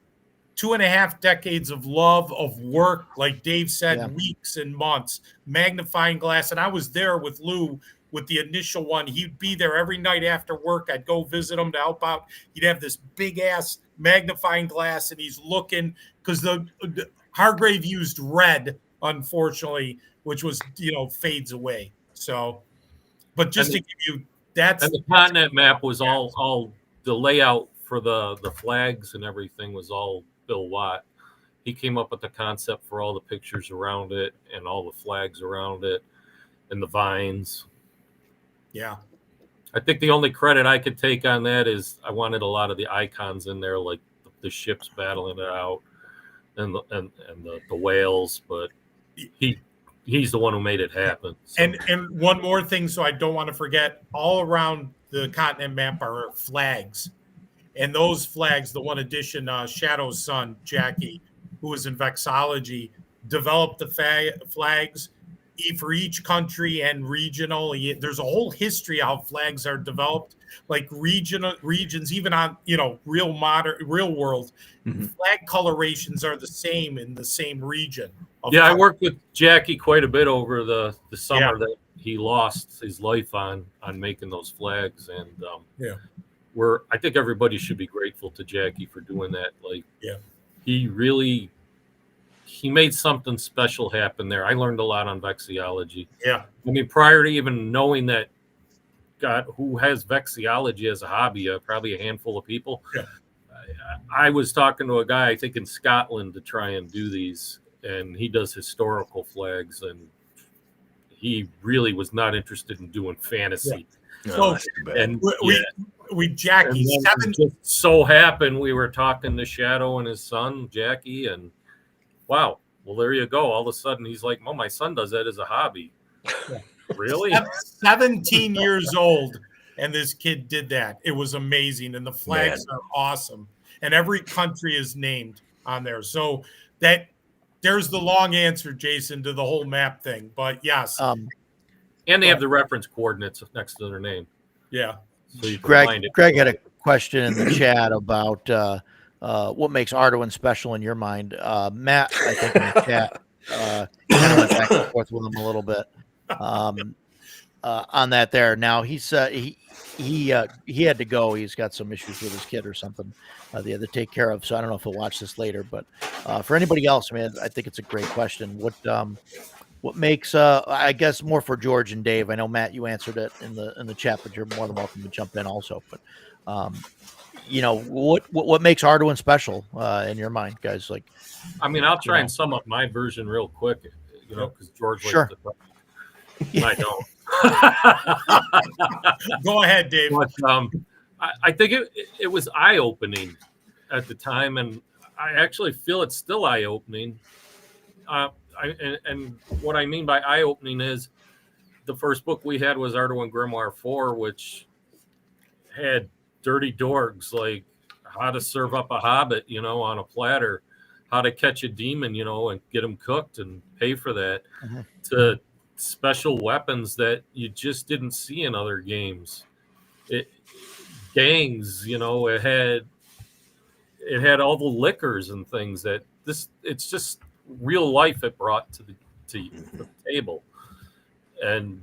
2.5 decades of love, of work, like Dave said, weeks and months, magnifying glass. And I was there with Lou with the initial one. He'd be there every night after work. I'd go visit him to help out. He'd have this big ass magnifying glass, and he's looking, because the Hargrave used red, unfortunately, which was, fades away. So, but just to give you that. And the continent map was all the layout for the flags and everything was all Bill Watt. He came up with the concept for all the pictures around it and all the flags around it and the vines. Yeah. I think the only credit I could take on that is I wanted a lot of the icons in there, like the ships battling it out and the whales, but he's the one who made it happen. So. And one more thing, so I don't want to forget, all around the continent map are flags. And those flags, the one edition, Shadow's son, Jackie, who was in Vexology, developed the flags for each country and regional. There's a whole history how flags are developed, like regions, even on, real world. Mm-hmm. Flag colorations are the same in the same region. Yeah, I worked with Jackie quite a bit over the summer that he lost his life on making those flags. And I think everybody should be grateful to Jackie for doing that. Like, he made something special happen there. I learned a lot on Vexillology. Yeah. I mean, prior to even knowing that, God, who has Vexillology as a hobby, probably a handful of people. Yeah. I was talking to a guy, I think in Scotland, to try and do these, and he does historical flags, and he really was not interested in doing fantasy. Yeah. So, we Jackie, just so happened we were talking to Shadow and his son, Jackie, and wow, well, there you go. All of a sudden, he's like, "Oh, my son does that as a hobby." Yeah. Really? 17 years old, and this kid did that. It was amazing, and the flags are awesome. And every country is named on there. So there's the long answer, Jason, to the whole map thing. But yes. And they have the reference coordinates next to their name. Yeah. So you can Greg had a question in the chat about what makes Arduin special in your mind. Matt, I think in the chat, kind of went back and forth with him a little bit on that there. Now he had to go. He's got some issues with his kid or something they had to take care of. So I don't know if he'll watch this later. But for anybody else, man, I think it's a great question. What makes I guess more for George and Dave. I know Matt, you answered it in the chat, but you're more than welcome to jump in also. But what makes Arduin special in your mind, guys? Like, I mean, I'll try and sum up my version real quick, because George likes to talk. I don't. Go ahead, Dave. But, I think it was eye-opening at the time, and I actually feel it's still eye-opening. And what I mean by eye-opening is the first book we had was Arduin Grimoire 4, which had dirty dorgs, like how to serve up a hobbit, on a platter, how to catch a demon, and get them cooked and pay for that, to special weapons that you just didn't see in other games. Gangs, it had all the liquors and things that it's just real life it brought to the table. And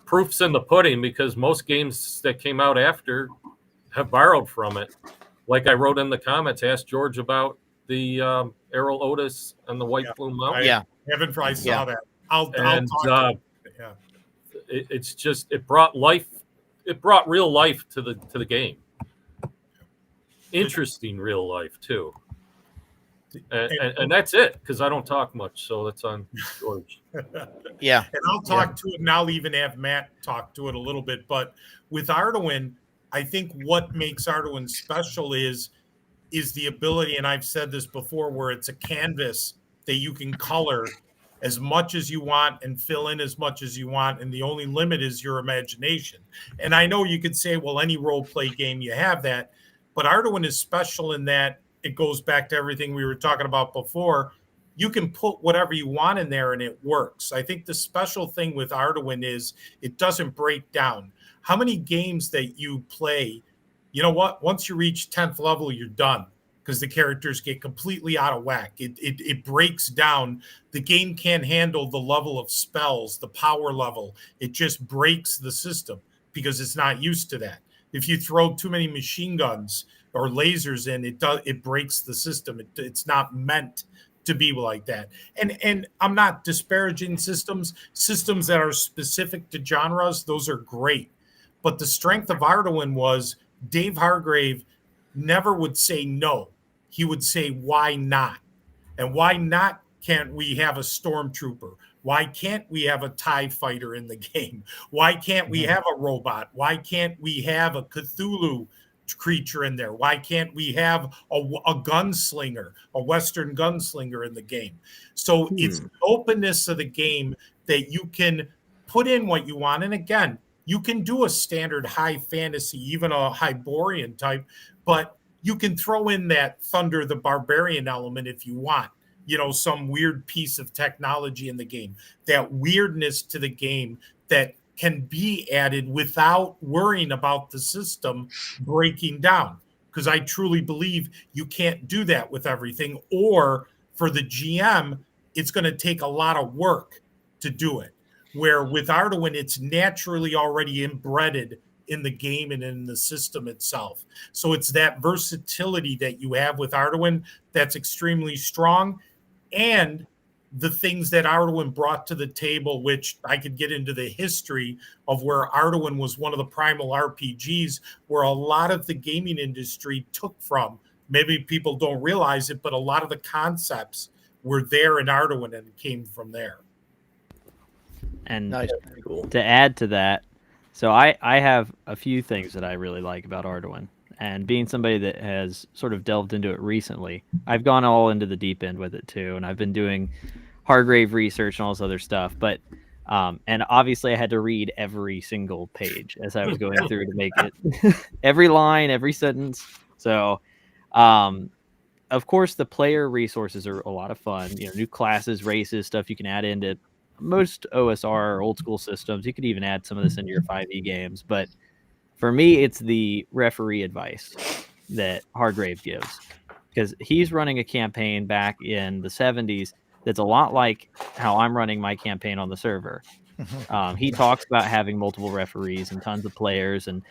proof's in the pudding, because most games that came out after have borrowed from it. Like I wrote in the comments, asked George about the Errol Otis and the White Plume Mountain. I saw that. I'll talk it's just it brought real life to the game. Interesting real life too. And that's it, because I don't talk much, so that's on George. Yeah. And I'll talk to it, and I'll even have Matt talk to it a little bit. But with Arduin, I think what makes Arduin special is the ability, and I've said this before, where it's a canvas that you can color as much as you want and fill in as much as you want, and the only limit is your imagination. And I know you could say, well, any role play game you have that, but Arduin is special in that it goes back to everything we were talking about before. You can put whatever you want in there and it works. I think the special thing with Arduin is it doesn't break down. How many games that you play, you know what? Once you reach 10th level, you're done, because the characters get completely out of whack. It breaks down. The game can't handle the level of spells, the power level. It just breaks the system because it's not used to that. If you throw too many machine guns or lasers in, it breaks the system. It's not meant to be like that. And I'm not disparaging systems that are specific to genres. Those are great. But the strength of Arduin was Dave Hargrave never would say no. He would say, why not? And why not can't we have a stormtrooper? Why can't we have a TIE fighter in the game? Why can't we have a robot? Why can't we have a Cthulhu creature in there? Why can't we have a gunslinger, a Western gunslinger in the game? So it's the openness of the game that you can put in what you want. And again, you can do a standard high fantasy, even a Hyborian type, but you can throw in that Thunder the Barbarian element if you want, some weird piece of technology in the game, that weirdness to the game that can be added without worrying about the system breaking down. Because I truly believe you can't do that with everything, or for the GM, it's going to take a lot of work to do it. Where with Arduin, it's naturally already embedded in the game and in the system itself. So it's that versatility that you have with Arduin that's extremely strong. And the things that Arduin brought to the table, which I could get into the history of where Arduin was one of the primal RPGs, where a lot of the gaming industry took from. Maybe people don't realize it, but a lot of the concepts were there in Arduin and came from there. And Nice. to add to that, so I have a few things that I really like about Arduin. And being somebody that has sort of delved into it recently, I've gone all into the deep end with it too. And I've been doing Hargrave research and all this other stuff. But and obviously I had to read every single page as I was going through to make it every line, every sentence. So of course the player resources are a lot of fun. New classes, races, stuff you can add into most OSR or old school systems. You could even add some of this into your 5e games. But for me, it's the referee advice that Hargrave gives, because he's running a campaign back in the 70s that's a lot like how I'm running my campaign on the server. He talks about having multiple referees and tons of players, and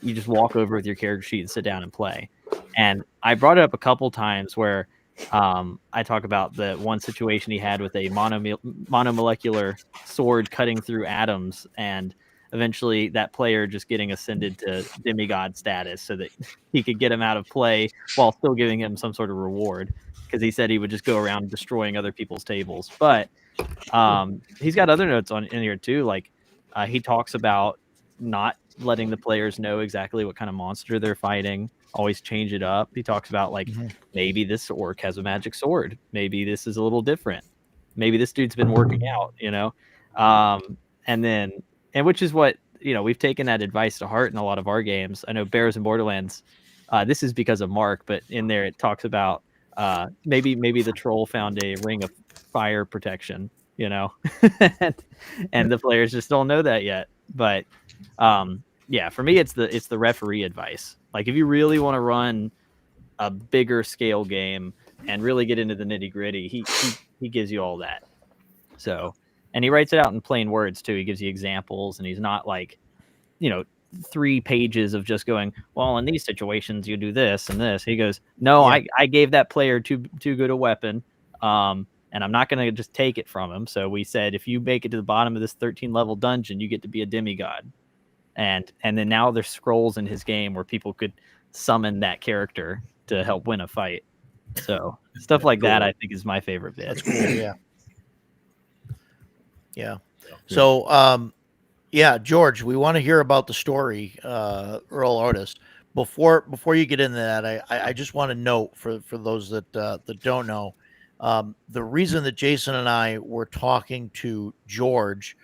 you just walk over with your character sheet and sit down and play. And I brought it up a couple times where I talk about the one situation he had with a monomolecular sword cutting through atoms, and eventually that player just getting ascended to demigod status so that he could get him out of play while still giving him some sort of reward, because he said he would just go around destroying other people's tables. But he's got other notes in here too, like he talks about not letting the players know exactly what kind of monster they're fighting, always change it up. He talks about maybe this orc has a magic sword, maybe this is a little different, maybe this dude's been working out, and which is what we've taken that advice to heart in a lot of our games. I know Barrows and Borderlands, this is because of Mark, but in there it talks about maybe the troll found a ring of fire protection, and the players just don't know that yet. But yeah, for me, it's the referee advice. Like, if you really want to run a bigger scale game and really get into the nitty gritty, he gives you all that. So, and he writes it out in plain words too. He gives you examples, and he's not like, 3 pages of just going, well, in these situations you do this and this. He goes, no, yeah. I gave that player too good a weapon, and I'm not going to just take it from him. So we said, if you make it to the bottom of this 13 level dungeon, you get to be a demigod. And then now there's scrolls in his game where people could summon that character to help win a fight. So stuff like that, I think, is my favorite bit. That's cool. Yeah. Yeah. So, George, we want to hear about the story, Earl Otis. Before you get into that, I just want to note for those that don't know, the reason that Jason and I were talking to George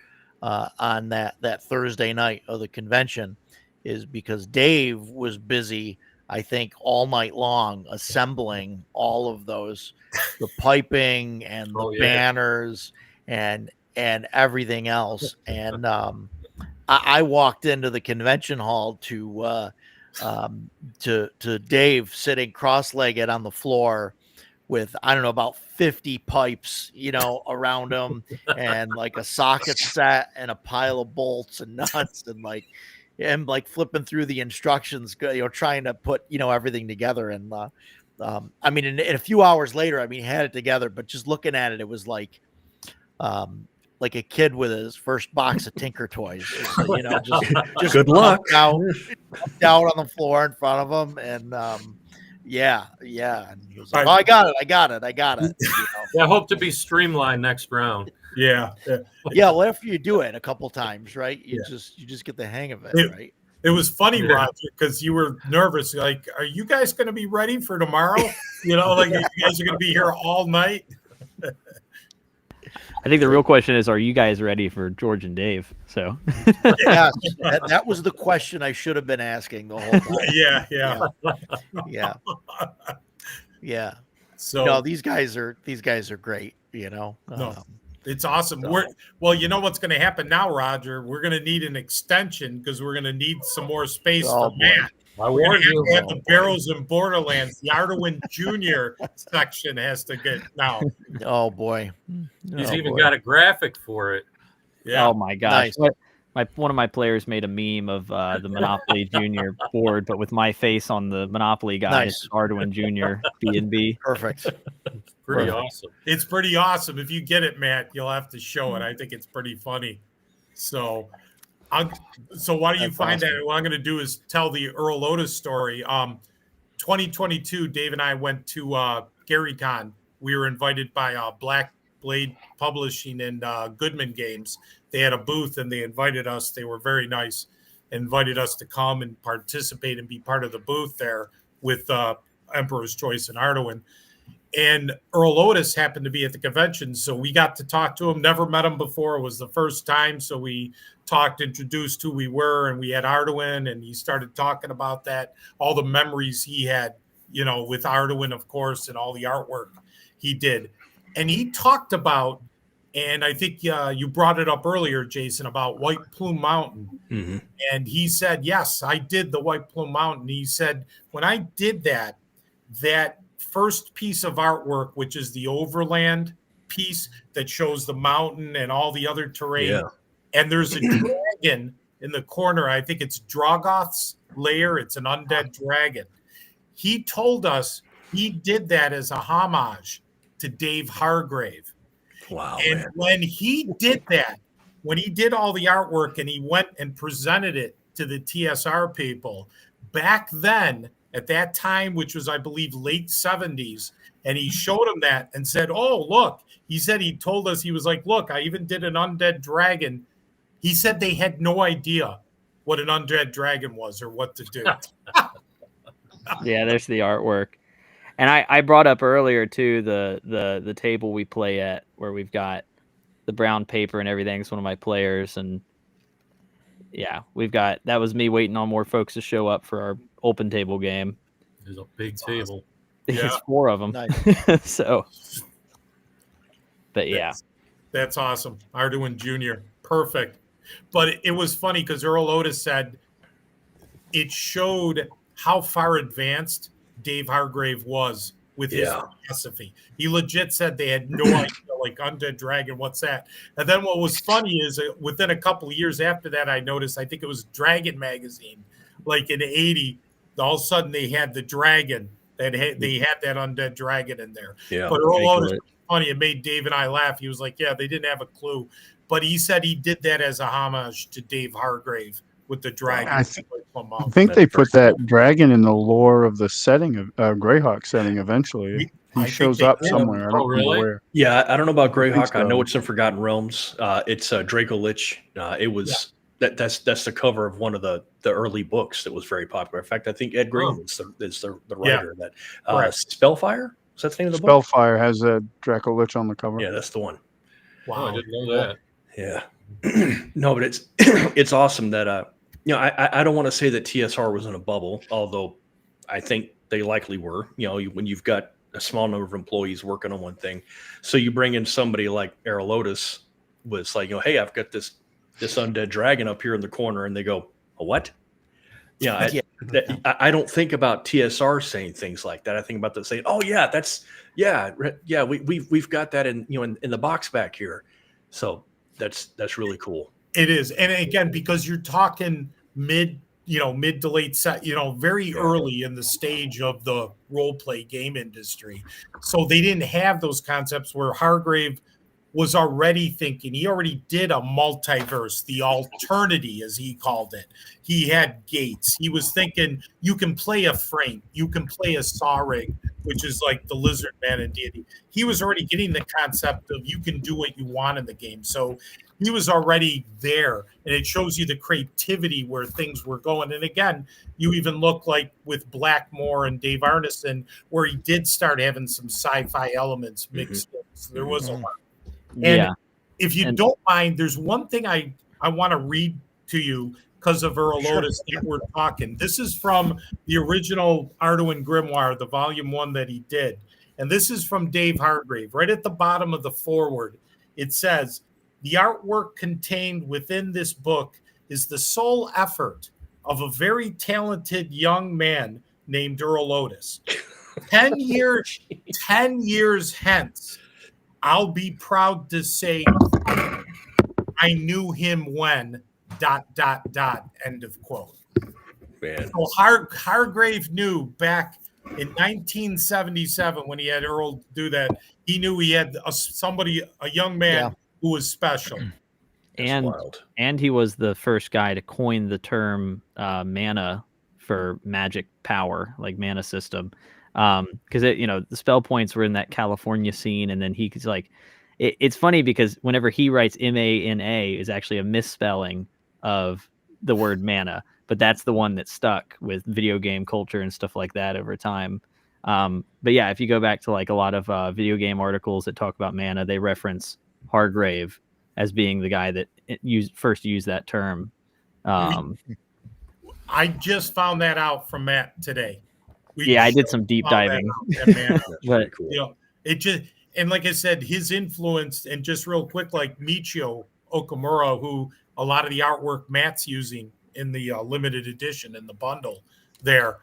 on that Thursday night of the convention is because Dave was busy, I think, all night long assembling all of those, the piping and the banners and everything else. And I walked into the convention hall to to Dave sitting cross-legged on the floor with, I don't know, about 50 pipes, around him, and like a socket set and a pile of bolts and nuts, and like flipping through the instructions, trying to put, everything together. And I mean, in a few hours later, I mean, he had it together, but just looking at it, it was like a kid with his first box of Tinker Toys. Just good luck out on the floor in front of him, and yeah. And he was like, "Oh, I got it." Yeah, I hope to be streamlined next round. Yeah. Well, after you do it a couple times, right? You just get the hang of it, right? It was funny, Roger, because you were nervous. Like, are you guys going to be ready for tomorrow? You guys are going to be here all night. I think the real question is, are you guys ready for George and Dave? So yes, that was the question I should have been asking the whole time. Yeah. So no, these guys are great. No, it's awesome. Well, you know what's going to happen now, Roger? We're going to need an extension because we're going to need some more space for Matt. I warned you. At the Barrows and Borderlands, the Arduin Junior section has to get now. Oh boy, he's even got a graphic for it. Yeah. Oh my gosh. Nice. One of my players made a meme of the Monopoly Junior board, but with my face on the Monopoly guy. Nice. It's Arduin Junior B&B. Perfect. It's pretty awesome. It's pretty awesome. If you get it, Matt, you'll have to show it. I think it's pretty funny. So why do you find that? What I'm going to do is tell the Earl Otis story. 2022, Dave and I went to GaryCon. We were invited by Black Blade Publishing and Goodman Games. They had a booth and they invited us. They were very nice. Invited us to come and participate and be part of the booth there with Emperor's Choice and Arduin. And Earl Otis happened to be at the convention, so we got to talk to him. Never met him before. It was the first time, so we talked, introduced who we were, and we had Arduin, and he started talking about that, all the memories he had, with Arduin, of course, and all the artwork he did. And he talked about, and I think you brought it up earlier, Jason, about White Plume Mountain. Mm-hmm. And he said, yes, I did the White Plume Mountain. He said, when I did that first piece of artwork, which is the overland piece that shows the mountain and all the other terrain. Yeah. And there's a dragon in the corner. I think it's Drogoth's lair. It's an undead dragon. He told us he did that as a homage to Dave Hargrave. Wow. And man. when he did that, when he did all the artwork and he went and presented it to the TSR people, back then, at that time, which was, I believe, late 70s, and he showed him that and said, oh, look. He said he told us, he was like, look, I even did an undead dragon. He said they had no idea what an undead dragon was or what to do. Yeah, there's the artwork. And I brought up earlier, too, the table we play at where we've got the brown paper and everything. It's one of my players. And, yeah, that was me waiting on more folks to show up for our open table game. There's a big table. Yeah. There's 4 of them. Nice. So, but yeah. That's awesome. Arduin Jr. Perfect. But it was funny because Earl Otis said it showed how far advanced Dave Hargrave was with his philosophy. He legit said they had no idea, like Undead Dragon, what's that? And then what was funny is within a couple of years after that, I noticed, I think it was Dragon Magazine, like in 80, all of a sudden they had the dragon. They had that Undead Dragon in there. Yeah, but Earl Otis was funny. It made Dave and I laugh. He was like, yeah, they didn't have a clue. But he said he did that as a homage to Dave Hargrave with the dragon. I think they put that dragon in the lore of the setting of Greyhawk setting eventually. He shows up somewhere. I don't know where. Yeah, I don't know about Greyhawk. I know it's in Forgotten Realms. It's Draco Lich. It was that's the cover of one of the early books that was very popular. In fact, I think Ed Green is the writer of that. Spellfire? Is that the name of the book? Spellfire has a Draco Lich on the cover. Yeah, that's the one. Wow, I didn't know that. Yeah. No, but it's awesome that I don't want to say that TSR was in a bubble, although I think they likely were. When you've got a small number of employees working on one thing, so you bring in somebody like Errol Otis was like, hey, I've got this undead dragon up here in the corner, and they go, a what? Yeah, I don't think about TSR saying things like that. I think about them saying, "Oh yeah, we've got that in the box back here." So that's really cool. It is, and again, because you're talking mid to late set, very early in the stage of the role play game industry. So they didn't have those concepts where Hargrave was already thinking. He already did a multiverse, the alternity, as he called it. He had gates. He was thinking you can play a Frank, you can play a Saurig, which is like the lizard man and deity. He was already getting the concept of you can do what you want in the game. So he was already there, and it shows you the creativity where things were going. And again, you even look like with Blackmore and Dave Arneson, where he did start having some sci-fi elements mixed in. So there was a lot. And if you don't mind, there's one thing I want to read to you because of Earl Otis that we're talking. This is from the original Arduin Grimoire, the volume 1 that he did. And this is from Dave Hargrave. Right at the bottom of the foreword, it says, "The artwork contained within this book is the sole effort of a very talented young man named Earl Otis. 10 years hence, I'll be proud to say I knew him when ... End of quote." Man. So Hargrave knew back in 1977 when he had Earl do that. He knew he had a young man who was special. And he was the first guy to coin the term mana for magic power, like mana system. Because the spell points were in that California scene, and then he's like, it's funny because whenever he writes MANA is actually a misspelling of the word mana, but that's the one that stuck with video game culture and stuff like that over time. But yeah, if you go back to like a lot of video game articles that talk about mana, they reference Hargrave as being the guy that first used that term. I just found that out from Matt today. I did some deep diving. But it just, and like I said, his influence, and just real quick, like Michio Okamura, who a lot of the artwork Matt's using in the limited edition in the bundle there,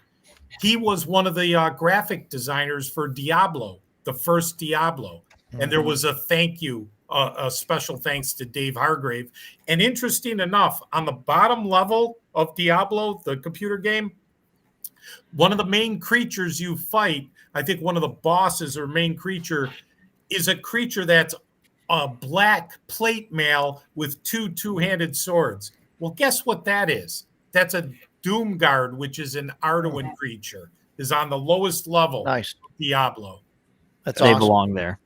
he was one of the graphic designers for Diablo, the first Diablo. And there was a a special thanks to Dave Hargrave. And interesting enough, on the bottom level of Diablo, the computer game, one of the main creatures you fight, I think one of the bosses or main creature, is a creature that's a black plate mail with two-handed swords. Well, guess what that is? That's a Doomguard, which is an Arduin creature, is on the lowest level of Diablo. They belong there.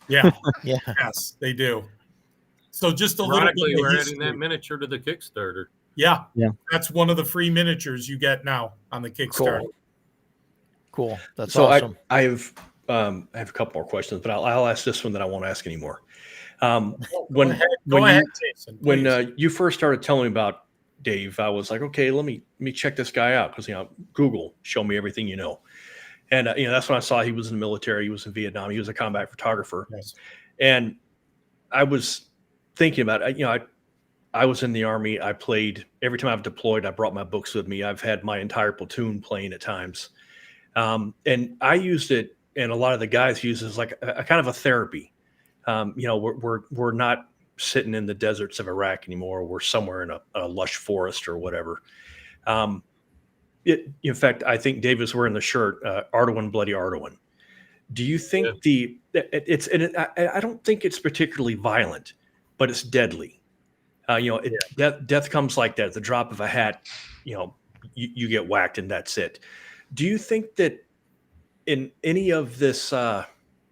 Yeah. Yes, they do. So just a little bit. We're adding that miniature to the Kickstarter. Yeah. That's one of the free miniatures you get now on the Kickstarter. Cool. That's so awesome. I have a couple more questions, but I'll ask this one that I won't ask anymore. Go ahead, Jason, when you first started telling me about Dave, I was like, okay, let me check this guy out, because Google, show me everything you know. And that's when I saw he was in the military. He was in Vietnam. He was a combat photographer. Yes. And I was thinking about I was in the Army. I played every time I've deployed. I brought my books with me. I've had my entire platoon playing at times, and I used it, and a lot of the guys use it as like a kind of a therapy. We're not sitting in the deserts of Iraq anymore. We're somewhere in a lush forest or whatever. In fact, I think Dave is wearing the shirt, Arduin, Bloody Arduin. Do you think I don't think it's particularly violent, but it's deadly. Death comes like that. At the drop of a hat, you get whacked and that's it. Do you think that in any of this, I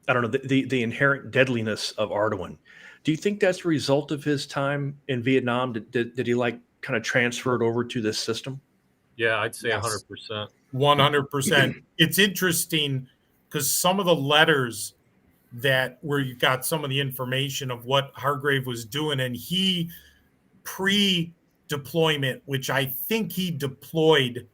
don't know, the inherent deadliness of Arduin, do you think that's a result of his time in Vietnam? Did he kind of transfer it over to this system? Yeah, I'd say 100%. 100%. It's interesting because some of the letters where you got some of the information of what Hargrave was doing, and he pre-deployment, which I think he deployed,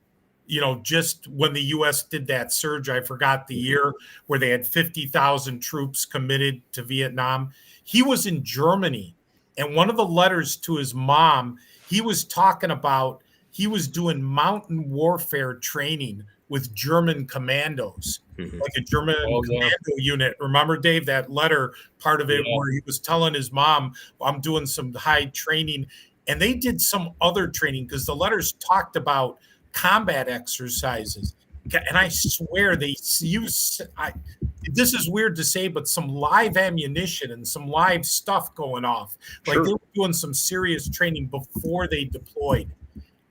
just when the U.S. did that surge, I forgot the year, where they had 50,000 troops committed to Vietnam. He was in Germany, and one of the letters to his mom, he was talking about he was doing mountain warfare training with German commandos, like a German commando unit. Remember, Dave, that letter part of it where he was telling his mom, I'm doing some high training. And they did some other training because the letters talked about combat exercises. And I swear they use, this is weird to say, but some live ammunition and some live stuff going off. Like they were doing some serious training before they deployed.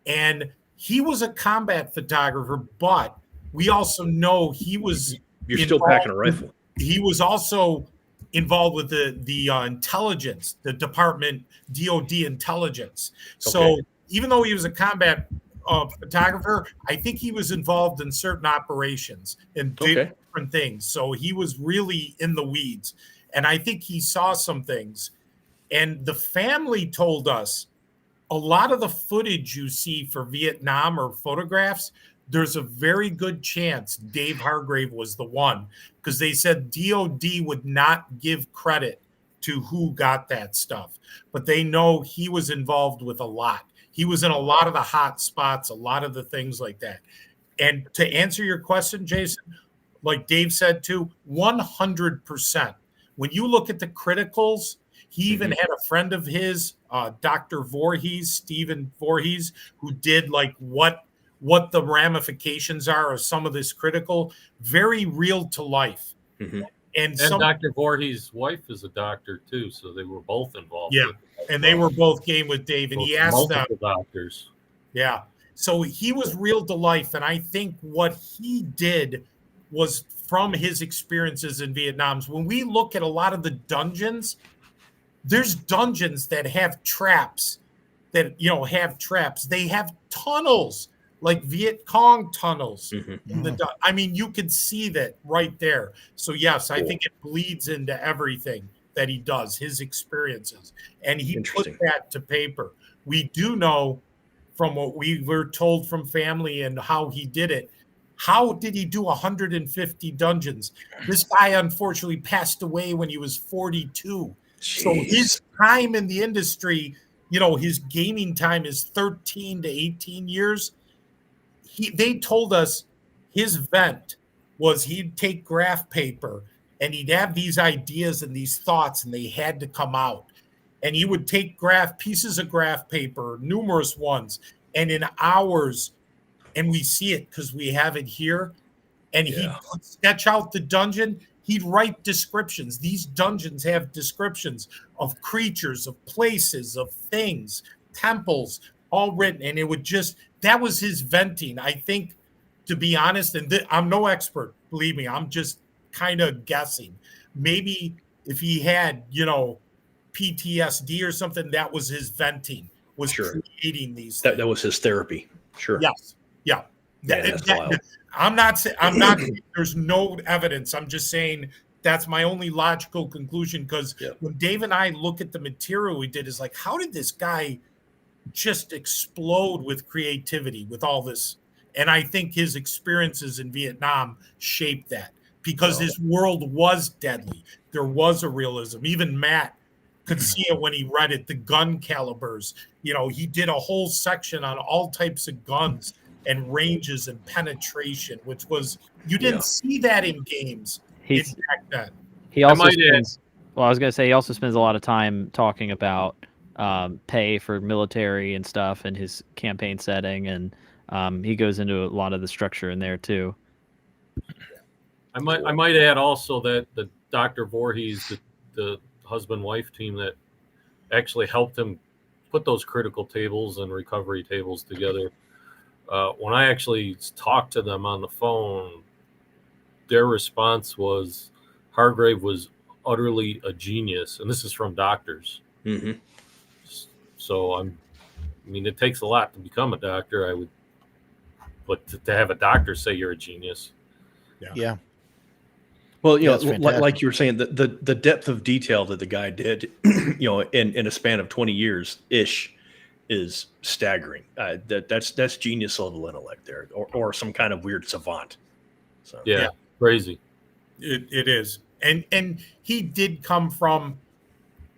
And he was a combat photographer, but we also know he was. You're still packing a rifle. He was also involved with the intelligence, the department, DOD intelligence. So even though he was a combat photographer, I think he was involved in certain operations and different things. So he was really in the weeds. And I think he saw some things. And the family told us a lot of the footage you see for Vietnam or photographs, there's a very good chance Dave Hargrave was the one, because they said DOD would not give credit to who got that stuff, but they know he was involved with a lot. He was in a lot of the hot spots, a lot of the things like that. And to answer your question, Jason, like Dave said too, 100%. When you look at the criticals, he even had a friend of his, Dr. Voorhees, Stephen Voorhees, who did like what the ramifications are of some of this critical, very real to life. And Dr. Voorhees' wife is a doctor too, so they were both involved. Yeah, and they were both game with Dave, and he asked them. Doctors. Yeah, so he was real to life, and I think what he did was from his experiences in Vietnam. When we look at a lot of the dungeons, there's dungeons that have traps, They have tunnels, like Viet Cong tunnels. I mean, you could see that right there. So yes, I think it bleeds into everything that he does, his experiences, and he put that to paper. We do know from what we were told from family and how he did it. How did he do 150 dungeons? This guy unfortunately passed away when he was 42. Jeez. So his time in the industry, his gaming time is 13 to 18 years. They told us his vent was he'd take graph paper and he'd have these ideas and these thoughts, and they had to come out. And he would take pieces of graph paper, numerous ones, and in hours, and we see it because we have it here, and he'd sketch out the dungeon. He'd write descriptions. These dungeons have descriptions of creatures, of places, of things, temples, all written. And it would that was his venting. I think, to be honest, and I'm no expert, believe me, I'm just kind of guessing. Maybe if he had, PTSD or something, that was his venting, was creating these things. That was his therapy. Sure. Yes. Yeah. I'm not saying there's no evidence. I'm just saying that's my only logical conclusion, because when Dave and I look at the material we did, is like, how did this guy just explode with creativity with all this? And I think his experiences in Vietnam shaped that, because his world was deadly. There was a realism. Even Matt could see it when he read it, the gun calibers. He did a whole section on all types of guns and ranges and penetration, which was, you didn't see that in games back then. He also spends, I was going to say, he also spends a lot of time talking about pay for military and stuff in his campaign setting, and he goes into a lot of the structure in there too. I might add also that the Dr. Voorhees, the husband-wife team that actually helped him put those critical tables and recovery tables together. When I actually talked to them on the phone, their response was Hargrave was utterly a genius, and this is from doctors. So it takes a lot to become a doctor. But to have a doctor say you're a genius. Yeah. Well, like you were saying, the depth of detail that the guy did, in a span of 20 years ish, is staggering. That's genius level intellect there, or some kind of weird savant. So crazy. It is, and he did come from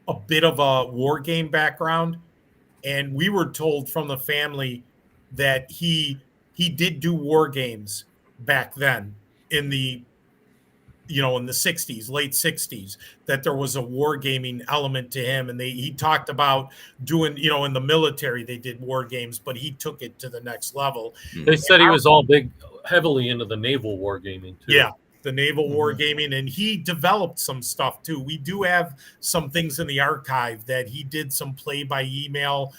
a bit of a war game background, and we were told from the family that he did do war games back then in the in the 60s, late 60s, that there was a wargaming element to him. And he talked about doing, in the military, they did war games, but he took it to the next level. They said he was heavily into the naval wargaming too. Yeah, the naval wargaming, and he developed some stuff too. We do have some things in the archive that he did some play-by-mail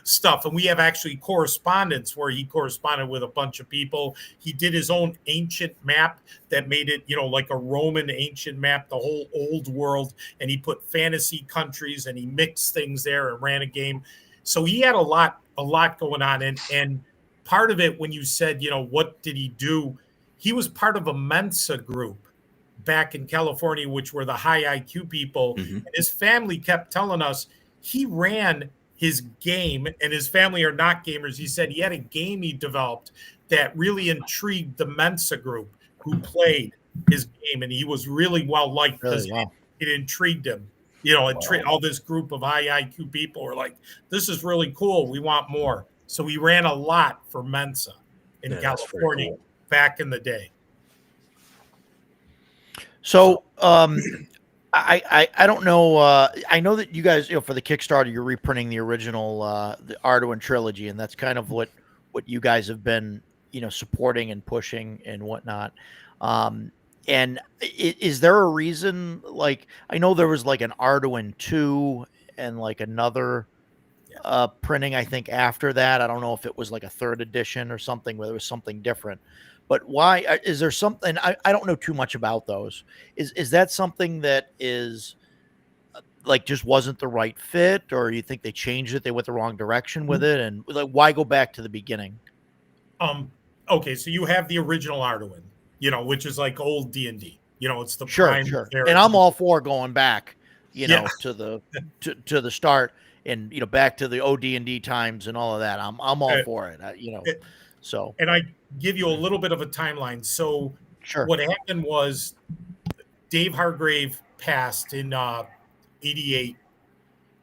stuff, and we have actually correspondence where he corresponded with a bunch of people. He did his own ancient map that made it like a Roman ancient map, the whole old world, and he put fantasy countries and he mixed things there and ran a game. So he had a lot going on, and part of it, when you said what did he do, he was part of a Mensa group back in California, which were the high IQ people. And his family kept telling us he ran his game, and his family are not gamers. He said he had a game he developed that really intrigued the Mensa group who played his game, and he was really well liked because it intrigued him. All this group of high IQ people were like, this is really cool, we want more. So he ran a lot for Mensa in California back in the day. So I don't know. I know that you guys, for the Kickstarter, you're reprinting the original the Arduin Trilogy, and that's kind of what you guys have been supporting and pushing and whatnot. And is there a reason? Like, I know there was like an Arduin 2 and like another printing, I think, after that. I don't know if it was like a third edition or something where there was something different. But why is there something? I don't know too much about those. Is that something that is like just wasn't the right fit, or you think they changed it? They went the wrong direction with it, and like why go back to the beginning? Okay, so you have the original Arduin, which is like old D&D. It's the sure. And I'm all for going back, to the start, and back to the OD&D times and all of that. I'm all for it. So, and I give you a little bit of a timeline. So what happened was Dave Hargrave passed in 88.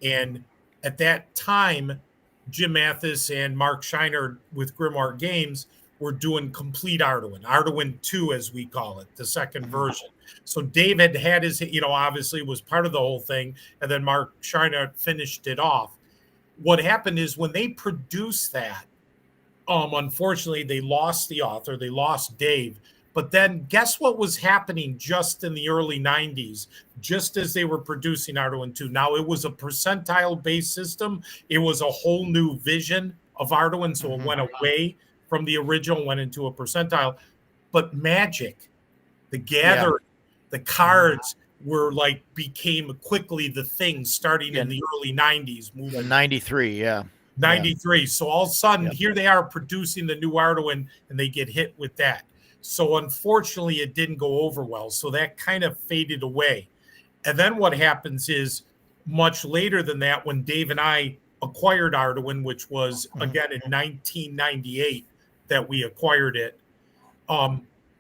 And at that time, Jim Mathis and Mark Scheiner with Grimoire Games were doing complete Arduin 2, as we call it, the second version. So Dave had his, obviously was part of the whole thing. And then Mark Scheiner finished it off. What happened is when they produced that, unfortunately, they lost the author. They lost Dave. But then guess what was happening just in the early 90s, just as they were producing Arduin 2? Now, it was a percentile-based system. It was a whole new vision of Arduin, so it went away from the original, went into a percentile. But Magic, the gathering, the cards were became quickly the thing starting in the early 90s. Moving 93, 93. So all of a sudden, here they are producing the new Arduin, and they get hit with that. So unfortunately, it didn't go over well. So that kind of faded away. And then what happens is much later than that, when Dave and I acquired Arduin, which was, again, in 1998 that we acquired it,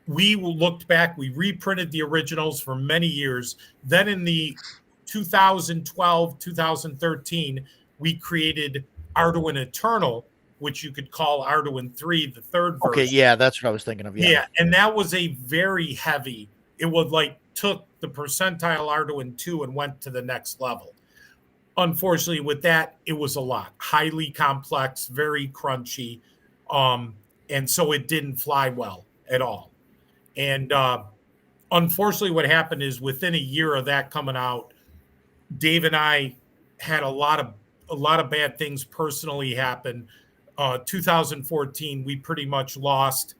we looked back. We reprinted the originals for many years. Then in the 2012, 2013, we created Arduin Eternal, which you could call Arduin 3, the third version. Okay, that's what I was thinking of. Yeah, and that was a very heavy. It would took the percentile Arduin 2 and went to the next level. Unfortunately, with that, it was a lot. Highly complex, very crunchy, and so it didn't fly well at all. And unfortunately, what happened is within a year of that coming out, Dave and I had a lot of bad things personally happen. 2014, we pretty much lost.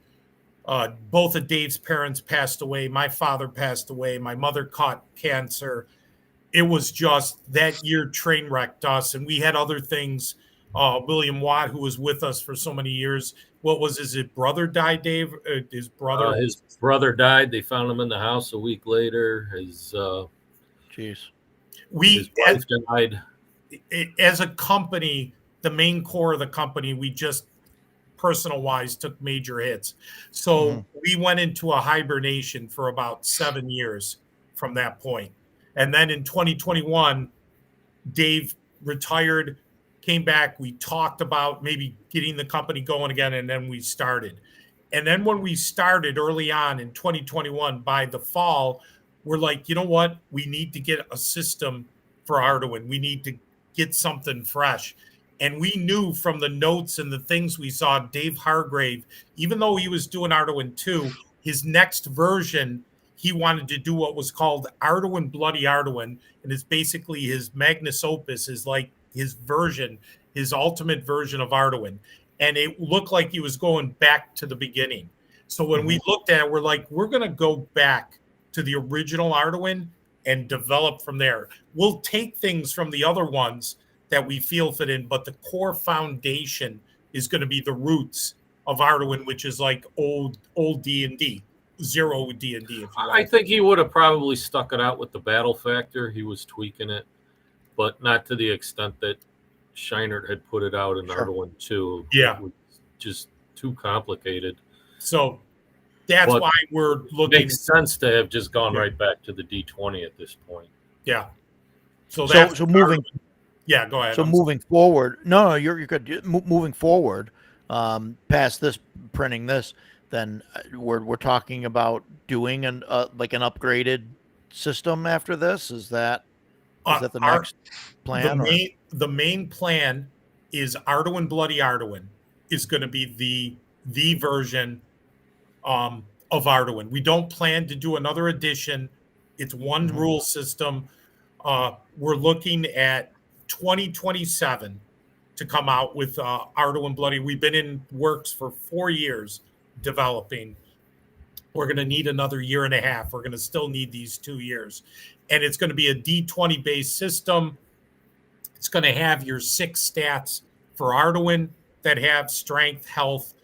Both of Dave's parents passed away. My father passed away. My mother caught cancer. It was just that year train wrecked us, and we had other things. William Watt, who was with us for so many years. What was his brother died, Dave? His brother died. They found him in the house a week later. His wife died. As a company, the main core of the company, we just personal wise took major hits. So we went into a hibernation for about 7 years from that point. And then in 2021, Dave retired. came back, we talked about maybe getting the company going again, and then we started. And then when we started early on in 2021, by the fall, we're like, you know what? We need to get a system for Arduin. We need to get something fresh. And we knew from the notes and the things we saw, Dave Hargrave, even though he was doing Arduin 2, his next version, he wanted to do what was called Arduin Bloody Arduin. And it's basically his magnus opus, is like his version, his ultimate version of Arduin. And it looked like he was going back to the beginning. So when we looked at it, we're like, we're going to go back to the original Arduin and develop from there. We'll take things from the other ones that we feel fit in, but the core foundation is going to be the roots of Arduin, which is like old D&D, zero D&D. I think he would have probably stuck it out with the battle factor. He was tweaking it, but not to the extent that Scheinert had put it out in Arduin 2. Yeah. It was just too complicated. So that's why we're looking. It makes sense to have just gone right back to the D20 at this point. Yeah. So moving. Yeah, go ahead. So moving forward, no, you're good. Moving forward, past this, printing this, then we're talking about doing an upgraded system after this. Is that the next plan? The main plan is Arduin Bloody Arduin is going to be the version of Arduin. We don't plan to do another edition. It's one rule system. We're looking at 2027 to come out with Arduin Bloody. We've been in works for 4 years developing. We're going to need another year and a half. We're going to still need these 2 years. And it's going to be a D20 based system. It's going to have your 6 stats for Arduin that have strength, health,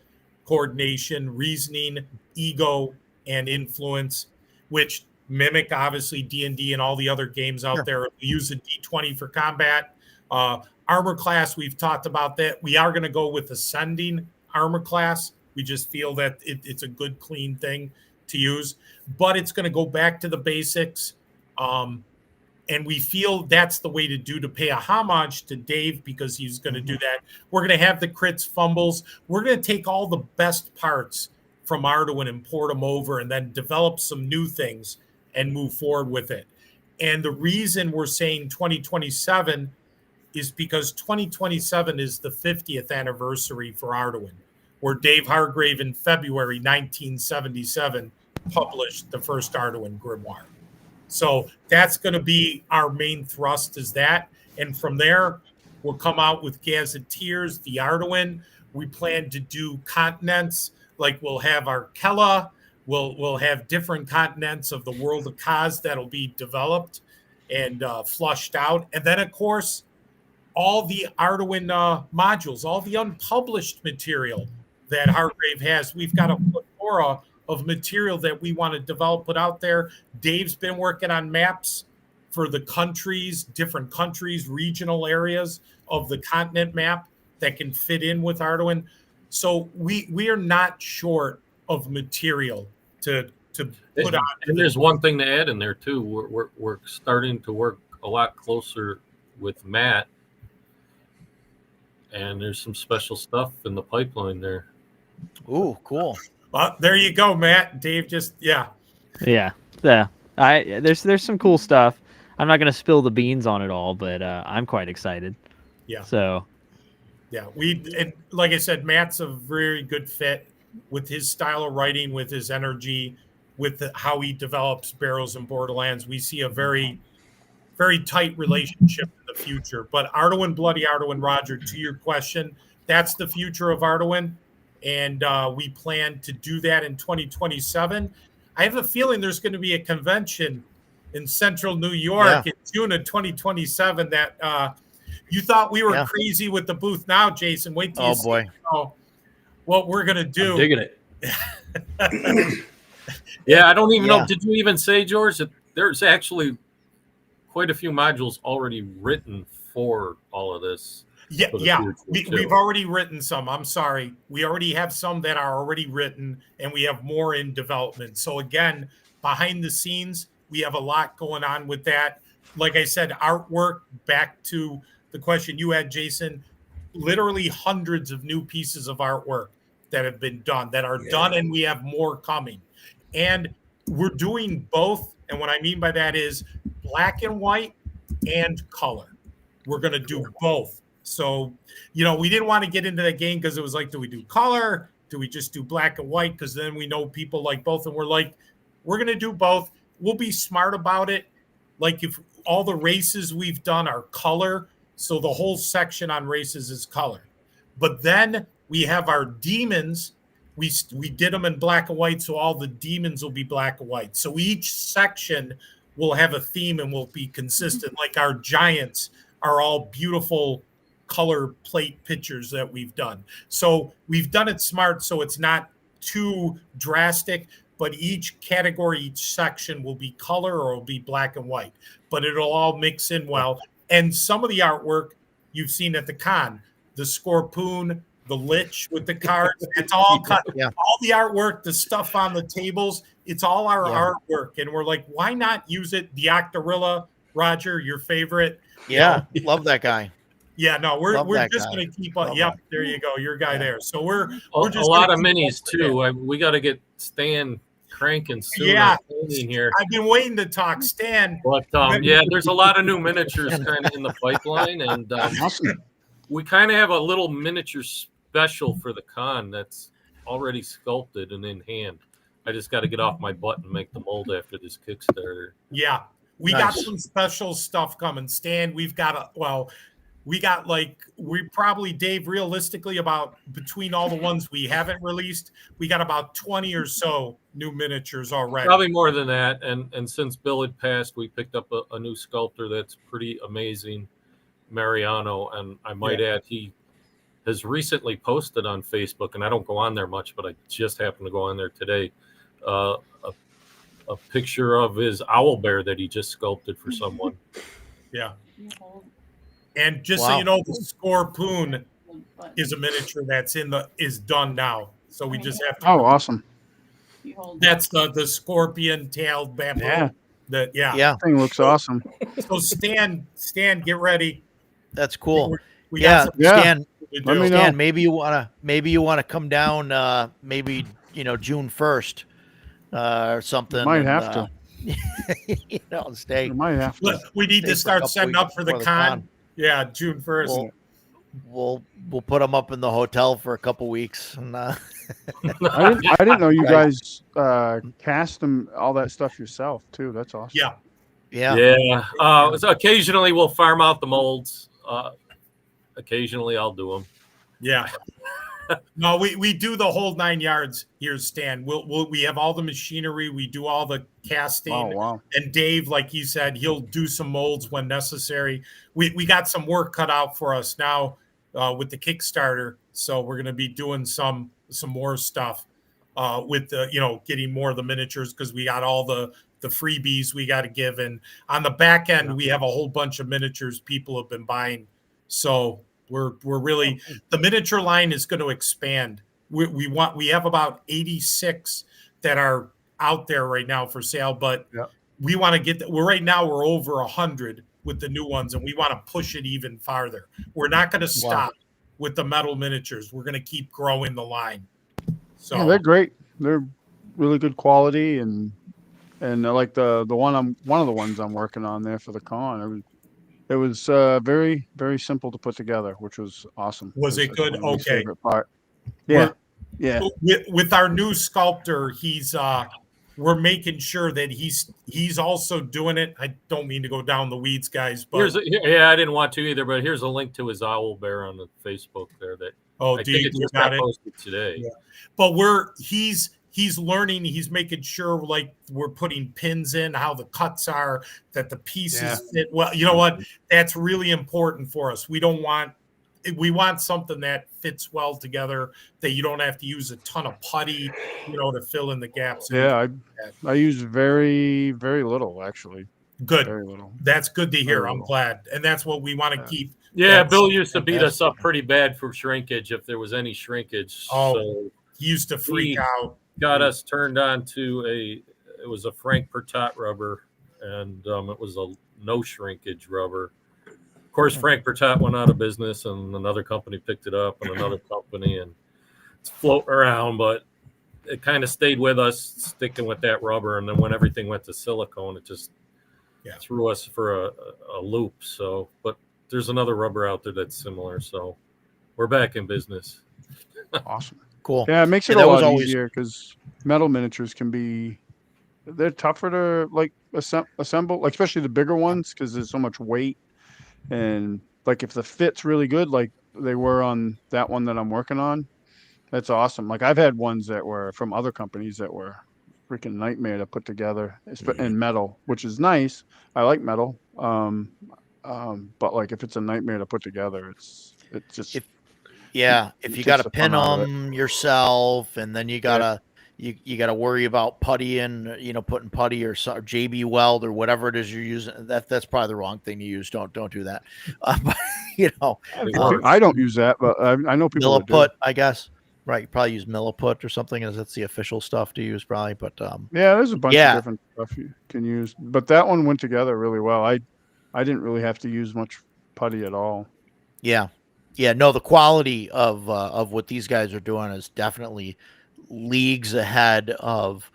coordination, reasoning, ego, and influence, which mimic obviously D&D and all the other games out there. We use a D20 for combat. Armor class, we've talked about that. We are going to go with ascending armor class. We just feel that it's a good, clean thing to use, but it's going to go back to the basics. And we feel that's the way to pay a homage to Dave, because he's going to do that. We're going to have the crits, fumbles. We're going to take all the best parts from Arduin and port them over, and then develop some new things and move forward with it. And the reason we're saying 2027 is because 2027 is the 50th anniversary for Arduin, where Dave Hargrave in February 1977 published the first Arduin grimoire. So that's going to be our main thrust, is that. And from there, we'll come out with Gazetteers, the Arduin. We plan to do continents, like we'll have Arkella. We'll have different continents of the world of Kaz that'll be developed and flushed out. And then, of course, all the Arduin modules, all the unpublished material that Hargrave has. We've got a plethora of material that we want to develop, put out there. Dave's been working on maps for the countries, different countries, regional areas of the continent map that can fit in with Arduin. So we are not short of material to put on. And there's one thing to add in there too. We're starting to work a lot closer with Matt, and there's some special stuff in the pipeline there. Ooh, cool. Well, there you go, Matt. Dave just yeah. There's some cool stuff. I'm not going to spill the beans on it all, but I'm quite excited. Yeah. So. Yeah, and like I said, Matt's a very good fit with his style of writing, with his energy, with how he develops Barrows and Borderlands. We see a very, very tight relationship in the future. But Arduin, Bloody Arduin, Roger, to your question, that's the future of Arduin. And we plan to do that in 2027. I have a feeling there's going to be a convention in central New York in June of 2027 that you thought we were crazy with the booth. Now, Jason, wait till you see what we're going to do. I'm digging it. Yeah, I don't even know. Did you even say, George, that there's actually quite a few modules already written for all of this? Yeah. We've already written some. I'm sorry. We already have some that are already written, and we have more in development. So again, behind the scenes, we have a lot going on with that. Like I said, artwork, back to the question you had, Jason, literally hundreds of new pieces of artwork that have been done, that are done, and we have more coming. And we're doing both. And what I mean by that is black and white and color. We're going to do both. So, we didn't want to get into that game because it was like, do we do color? Do we just do black and white? Because then we know people like both. And we're like, we're going to do both. We'll be smart about it. Like if all the races we've done are color, so the whole section on races is color. But then we have our demons. We did them in black and white, so all the demons will be black and white. So each section will have a theme and will be consistent. Like our giants are all beautiful color plate pictures that we've done. So we've done it smart, so it's not too drastic, but each category, each section will be color or it'll be black and white, but it'll all mix in well. And some of the artwork you've seen at the con, the Scorpoon, the Lich with the cards, it's all cut. Yeah. All the artwork, the stuff on the tables, it's all our artwork. And we're like, why not use it? The Octorilla, Roger, your favorite. Yeah, love that guy. Yeah, no, we're just going to keep on. Yep, there you go, your guy there. So we're just a lot of minis too. We got to get Stan cranking soon. Yeah, here. I've been waiting to talk Stan. But there's a lot of new miniatures kind of in the pipeline, and we kind of have a little miniature special for the con that's already sculpted and in hand. I just got to get off my butt and make the mold after this Kickstarter. Yeah, we got some special stuff coming. Stan, we probably, Dave, realistically, about between all the ones we haven't released, we got about 20 or so new miniatures already. Probably more than that. And since Bill had passed, we picked up a new sculptor that's pretty amazing, Mariano. And I might add, he has recently posted on Facebook, and I don't go on there much, but I just happened to go on there today, a picture of his owl bear that he just sculpted for someone. Yeah. And just so you know, the Scorpoon is a miniature that's is done now. So we just have to. Oh, awesome! That's the scorpion-tailed bamboo. Yeah. Thing looks awesome. So Stan, get ready. That's cool. We got Stan. Let me know. Stan, maybe you wanna come down. Maybe June 1st or something. Might have to. Stay. You might have to. We need to start setting up for the con. Yeah, June 1st. We'll put them up in the hotel for a couple weeks. And, I didn't know you guys cast them, all that stuff yourself too. That's awesome. Yeah. So occasionally we'll farm out the molds. Occasionally I'll do them. Yeah. No, we do the whole 9 yards here, Stan. We have all the machinery. We do all the casting. Oh, wow. And Dave, like you said, he'll do some molds when necessary. We got some work cut out for us now with the Kickstarter. So we're going to be doing some more stuff with the, getting more of the miniatures, because we got all the freebies we got to give. And on the back end, we have a whole bunch of miniatures people have been buying. So we're really, the miniature line is going to expand. We have about 86 that are out there right now for sale, but we want to get right now we're over 100 with the new ones, and we want to push it even farther. We're not going to stop with the metal miniatures. We're going to keep growing the line. So they're great. They're really good quality, and I like one of the ones I'm working on there for the con. It was very, very simple to put together, which was awesome. Was it good? Okay. Favorite part. Yeah. With our new sculptor, we're making sure that he's also doing it. I don't mean to go down the weeds, guys, but I didn't want to either. But here's a link to his owl bear on the Facebook there. That I think it just got posted today. Yeah. But he's learning. He's making sure, like, we're putting pins in, how the cuts are, that the pieces fit well. You know what? That's really important for us. We want something that fits well together, that you don't have to use a ton of putty, to fill in the gaps. Yeah, I use very, very little, actually. Good. Very little. That's good to hear. I'm glad. And that's what we want to keep. Yeah, Bill used to beat us up pretty bad for shrinkage, if there was any shrinkage. Oh, so he used to freak out. Got us turned on to it was a Frank Pertot rubber, and it was a no shrinkage rubber. Of course, Frank Bertat went out of business, and another company picked it up, and another company, and it's floating around. But it kind of stayed with us, sticking with that rubber. And then when everything went to silicone, it just threw us for a loop. So, but there's another rubber out there that's similar. So we're back in business. Awesome. Cool. Yeah, it makes it a lot easier because metal miniatures they're tougher to like assemble, like especially the bigger ones because there's so much weight. And like if the fit's really good, like they were on that one that I'm working on, that's awesome. Like I've had ones that were from other companies that were freaking nightmare to put together in metal, which is nice. I like metal. But like if it's a nightmare to put together, it's just if you got to pin them yourself, and then you gotta you gotta worry about putty and putting putty or JB Weld or whatever it is you're using. That's probably the wrong thing to use. Don't do that. But, I don't use that, but I know people that do. Milliput, I guess. Right, you probably use Milliput or something, as that's the official stuff to use, probably. But yeah, there's a bunch of different stuff you can use, but that one went together really well. I didn't really have to use much putty at all. Yeah. No, the quality of what these guys are doing is definitely leagues ahead of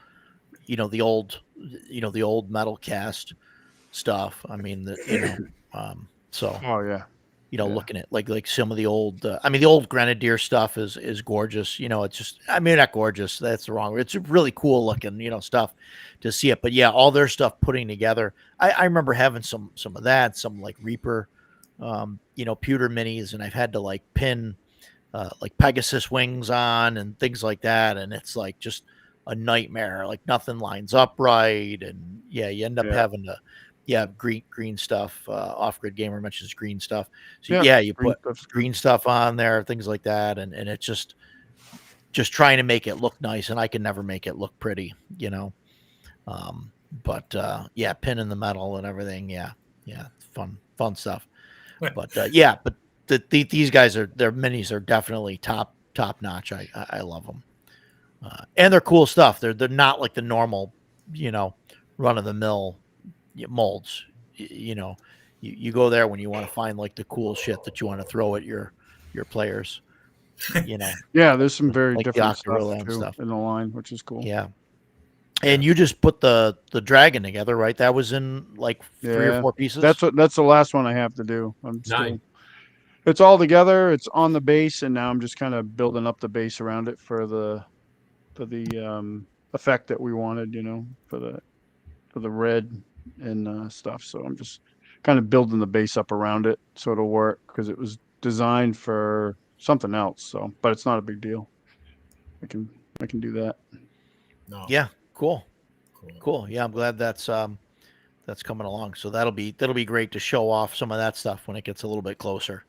the old metal cast stuff. I mean, so. Oh yeah. Looking at like some of the old, the old Grenadier stuff is gorgeous. It's just, not gorgeous. That's the wrong word. It's really cool looking, stuff to see it. But yeah, all their stuff putting together. I remember having some of that, some like Reaper, pewter minis, and I've had to like pin, like Pegasus wings on and things like that. And it's like just a nightmare. Like nothing lines up right. And yeah, you end up having to, green stuff. Off-Grid Gamer mentions green stuff. So you put green stuff on there, things like that, and it's just trying to make it look nice, and I can never make it look pretty, But pinning the metal and everything, fun stuff. But these guys their minis are definitely top notch. I love them, and they're cool stuff. They're not like the normal, run of the mill molds. You go there when you want to find like the cool shit that you want to throw at your players. Yeah, there's some very like different stuff in the line, which is cool. Yeah. And you just put the dragon together, right? That was in like 3 or 4 pieces. That's the last one I have to do. It's all together. It's on the base, and now I'm just kind of building up the base around it for the effect that we wanted. For the red and stuff. So I'm just kind of building the base up around it so it'll work because it was designed for something else. So, but it's not a big deal. I can do that. No. Yeah. Cool. Yeah. I'm glad that's coming along. So that'll be great to show off some of that stuff when it gets a little bit closer.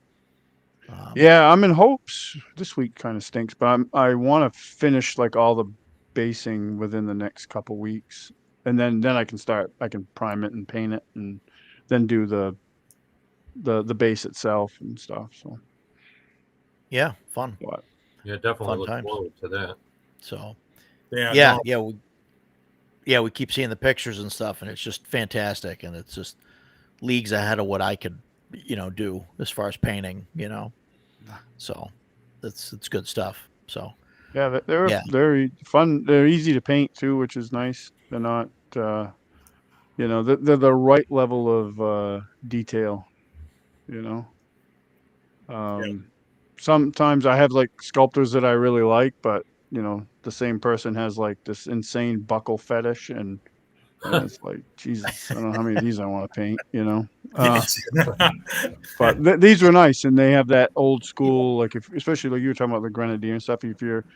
I'm in hopes. This week kind of stinks, but I want to finish like all the basing within the next couple weeks. And then I can prime it and paint it and then do the base itself and stuff. So yeah, fun. What? Yeah, definitely look forward to that. So we keep seeing the pictures and stuff, and it's just fantastic, and it's just leagues ahead of what I could do as far as painting. So it's good stuff. So yeah, they're very fun. They're easy to paint too, which is nice. They're not, they're the right level of detail, Sometimes I have like sculptors that I really like, but the same person has like this insane buckle fetish, and it's like, Jesus, I don't know how many of these I want to paint, But these were nice, and they have that old school, like especially like you were talking about the Grenadier and stuff. If you're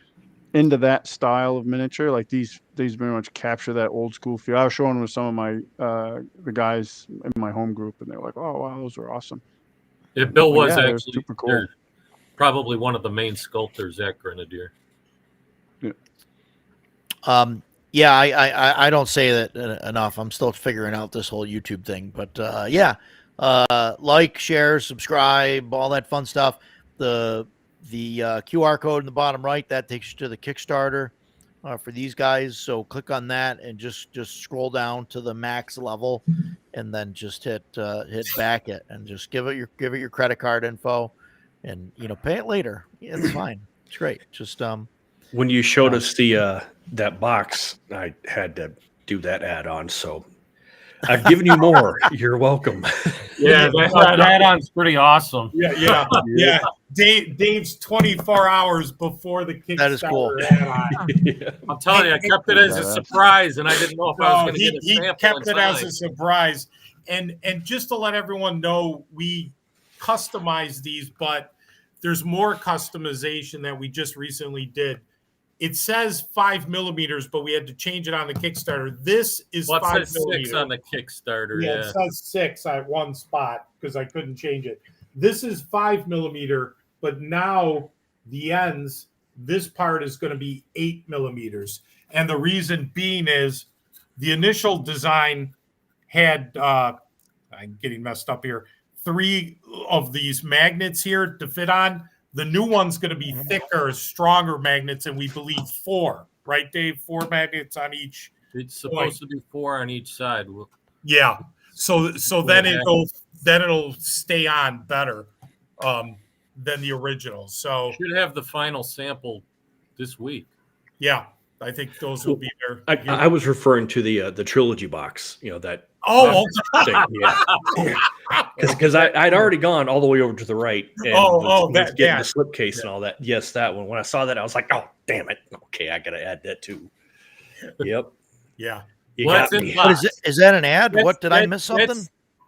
into that style of miniature, like these very much capture that old school feel. I was showing with some of my the guys in my home group, and they're like, "Oh wow, those are awesome." Yeah, Bill was actually super cool. Probably one of the main sculptors at Grenadier. Yeah. I don't say that enough. I'm still figuring out this whole YouTube thing, but like, share, subscribe, all that fun stuff. The QR code in the bottom right, that takes you to the Kickstarter. for these guys. So click on that and just scroll down to the max level, and then just hit back it and just give it your credit card info, and pay it later. It's fine. It's great. Just when you showed us the that box, I had to do that add-on. So I've given you more. You're welcome. Yeah, that add-on's pretty awesome. Yeah. Dave's 24 hours before the Kickstarter. That is cool. Yeah. I'm telling you, I kept it as a surprise, and I didn't know if I was going to get a sample. He kept it as a surprise, and just to let everyone know, we customize these, but there's more customization that we just recently did. It says 5 millimeters, but we had to change it on the Kickstarter. This is 5 millimeters. 6 on the Kickstarter. Yeah, it says 6 at one spot because I couldn't change it. This is 5 millimeter, but now the ends, this part is going to be 8 millimeters. And the reason being is the initial design had, I'm getting messed up here, 3 of these magnets here to fit on. The new one's going to be thicker, stronger magnets, and we believe 4, right, Dave? 4 magnets on each. It's supposed to be 4 on each side. Yeah. So then it'll stay on better than the original. So should have the final sample this week. Yeah, I think those will be there. I was referring to the Trilogy box. That. Oh, thing, yeah. Because I'd already gone all the way over to the right and getting the slipcase and all that. Yes, that one. When I saw that, I was like, "Oh, damn it! Okay, I gotta add that too." Yep. Yeah. What is that an ad? What did I miss something?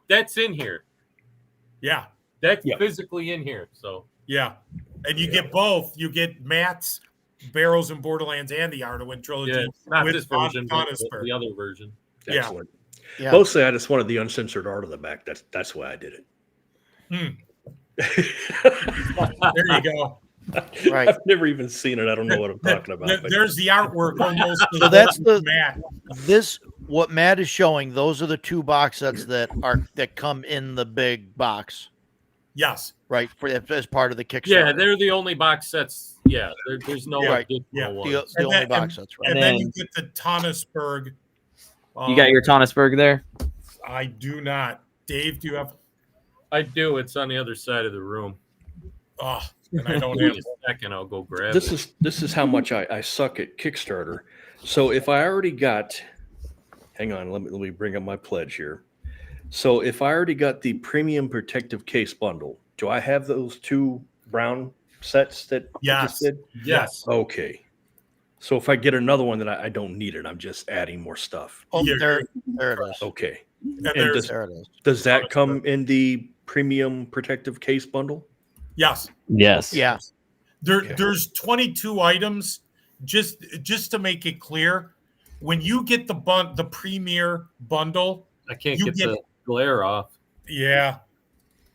That's in here. Yeah. That's physically in here. So yeah, and you get both. You get Matt's Barrows and Borderlands and the Arduin Trilogy. Yeah, not this version, but Tonisborg. the other version. Excellent. Yeah. Mostly, I just wanted the uncensored art of the back. That's why I did it. There you go. Right. I've never even seen it. I don't know what I'm talking about. There's the artwork almost. So that's Matt. What Matt is showing. Those are the 2 box sets that come in the big box. Yes. Right, as part of the Kickstarter. Yeah, they're the only box sets. Yeah, there's no additional ones. The only box sets. Right. And then you get the Tonisborg. You got your Tonisborg there? I do not. Dave, do you have? I do. It's on the other side of the room. Oh, and I don't have. A second, I'll go grab This it. is how much I suck at Kickstarter. So if I already got, hang on, let me bring up my pledge here. So if I already got the premium protective case bundle, do I have those 2 brown sets that you just did? Yes. Okay. So if I get another one that I don't need it, I'm just adding more stuff. Oh, there it is. Okay. And there it is. Does that come in the premium protective case bundle? Yes. Yes. Yeah. There's 22 items. Just to make it clear, when you get the premier bundle, I can't get the glare off. Yeah,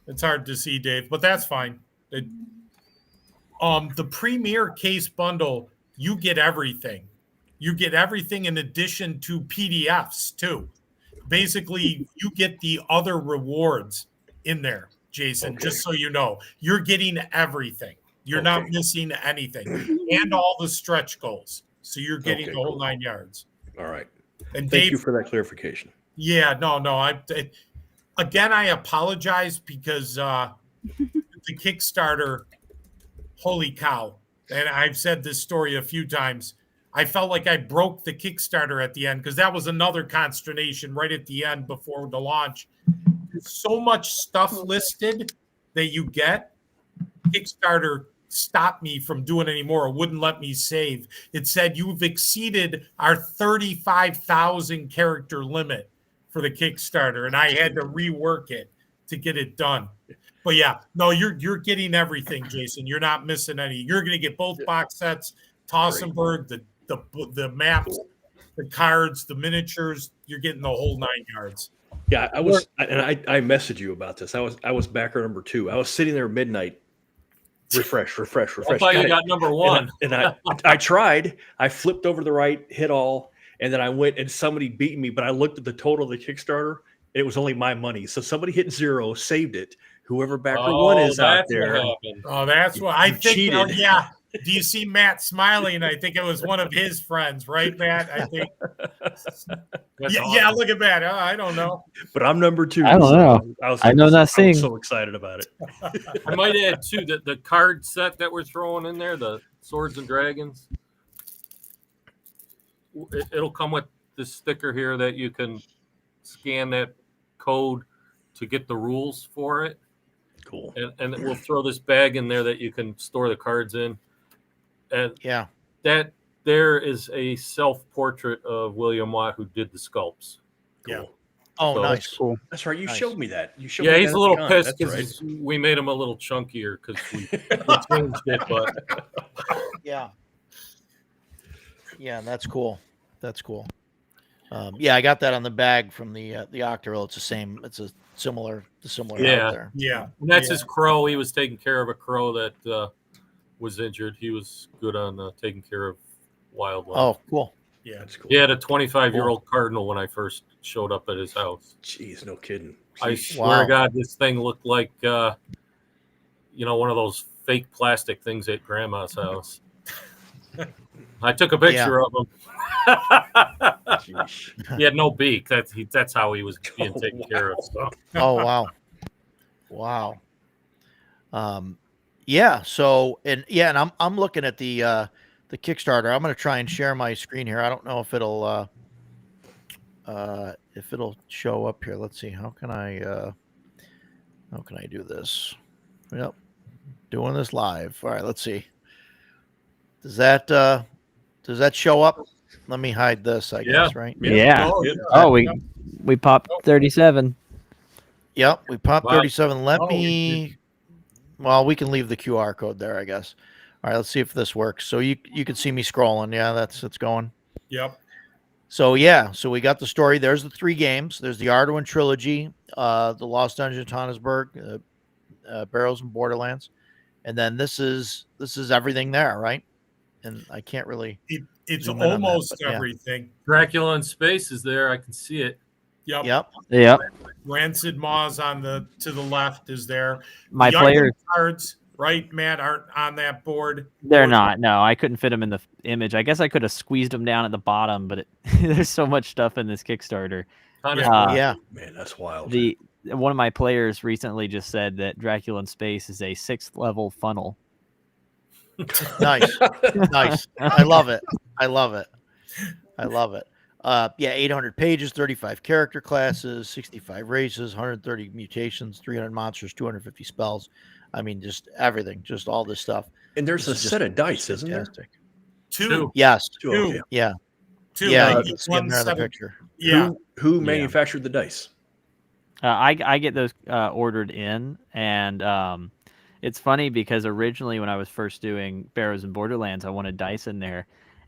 it's hard to see, Dave, but that's fine. The premier case bundle, you get everything. You get everything in addition to PDFs too. Basically, you get the other rewards in there, Jason. Okay. Just so you know, you're getting everything. You're not missing anything, and all the stretch goals. So you're getting the whole 9 yards. All right. And thank you for that clarification. Yeah, no. Again, I apologize because the Kickstarter, holy cow. And I've said this story a few times. I felt like I broke the Kickstarter at the end because that was another consternation right at the end before the launch. So much stuff listed that you get. Kickstarter stopped me from doing anymore. It wouldn't let me save. It said you've exceeded our 35,000 character limit for the Kickstarter, and I had to rework it to get it done. But yeah, no, you're getting everything, Jason. You're not missing any. You're going to get both box sets, Tonisborg, the maps, the cards, the miniatures. You're getting the whole 9 yards. Yeah, I was, and I messaged you about this. I was backer number 2. I was sitting there at midnight. Refresh. I thought you got number 1. And I tried. I flipped over to the right, hit all, and then I went and somebody beat me. But I looked at the total of the Kickstarter. It was only my money. So somebody hit 0, saved it. Whoever backer 1 is out there. Oh, that's what I think. Cheated. Do you see Matt smiling? I think it was one of his friends, right, Matt? I think. Yeah, look at Matt. I don't know. But I'm number 2. I don't know. I know nothing. I was so excited about it. I might add too that the card set that we're throwing in there, the Swords and Dragons, it'll come with this sticker here that you can scan that code to get the rules for it. Cool. And we'll throw this bag in there that you can store the cards in. And Yeah. that there is a self-portrait of William Watt who did the sculpts. Cool. Yeah. Oh, So nice. That's cool. That's right. You Nice. showed me that. You showed Yeah, me he's that a little at the con. pissed That's because right. we made him a little chunkier because we changed it. But Yeah. Yeah, that's cool. That's cool. Yeah, I got that on the bag from the Octoril. It's the same. It's a similar Yeah. out there. Yeah. and that's his crow. He was taking care of a crow that was injured. He was good on taking care of wildlife. Oh, cool. Yeah. That's cool. He had a 25-year-old cardinal when I first showed up at his house. Jeez, no kidding. I Jeez. swear Wow. to God, this thing looked like, one of those fake plastic things at Grandma's house. I took a picture of him. Jeez. He had no beak. That's how he was being taken care of. So. Oh, wow. Wow. Yeah. So, and I'm looking at the Kickstarter. I'm going to try and share my screen here. I don't know if it'll show up here. Let's see. How can I do this? Yep. Doing this live. All right. Let's see. Does that show up? Let me hide this, I guess, right? Yeah. Oh, yeah. Oh, we popped 37. Yep, we popped Wow. 37. Let Oh, we me. Well, we can leave the QR code there, I guess. All right, let's see if this works. So you can see me scrolling. Yeah, it's going. Yep. So yeah, so we got the story. There's the 3 games. There's the Arduin Trilogy, the Lost Dungeon, Tonisborg, Barrows, and Borderlands, and then this is everything there, right? And I can't really. It's Zoom in on that, almost but yeah. everything. Dracula in Space is there. I can see it. Yep. Yep. Yep. Rancid Maws to the left is there. My The players, item cards, right, Matt, aren't on that board. they're not. No, I couldn't fit them in the image. I guess I could have squeezed them down at the bottom, but there's so much stuff in this Kickstarter. Yeah. Man, that's wild. One of my players recently just said that Dracula in Space is a 6th level funnel. Nice. Nice. I love it. Yeah, 800 pages, 35 character classes, 65 races, 130 mutations, 300 monsters, 250 spells. I mean, just everything, just all this stuff. And there's a set of dice, isn't there? Fantastic. Two. Yes. Two, okay. Yeah. Two. Yeah. Each You can see one them there in the set of- picture. Yeah. Who manufactured the dice? I get those ordered in, and it's funny because originally when I was first doing Barrows and Borderlands, I wanted dice in there,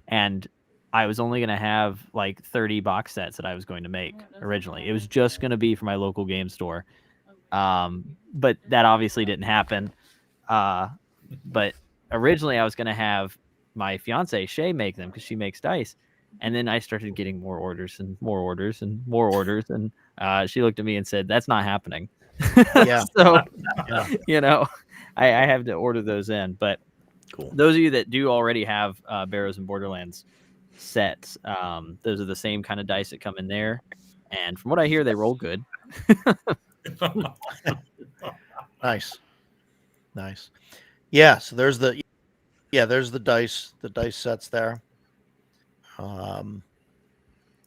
and I was only going to have like 30 box sets that I was going to make originally. It was just going to be for my local game store, but that obviously didn't happen. But originally I was going to have my fiance Shay make them because she makes dice. And then I started getting more orders and more orders and more orders. And she looked at me and said, "That's not happening." Yeah. So, Yeah. I have to order those in. But Cool. those of you that do already have Barrows and Borderlands sets, those are the same kind of dice that come in there. And from what I hear, they roll good. Nice. Yeah. So there's the dice sets there.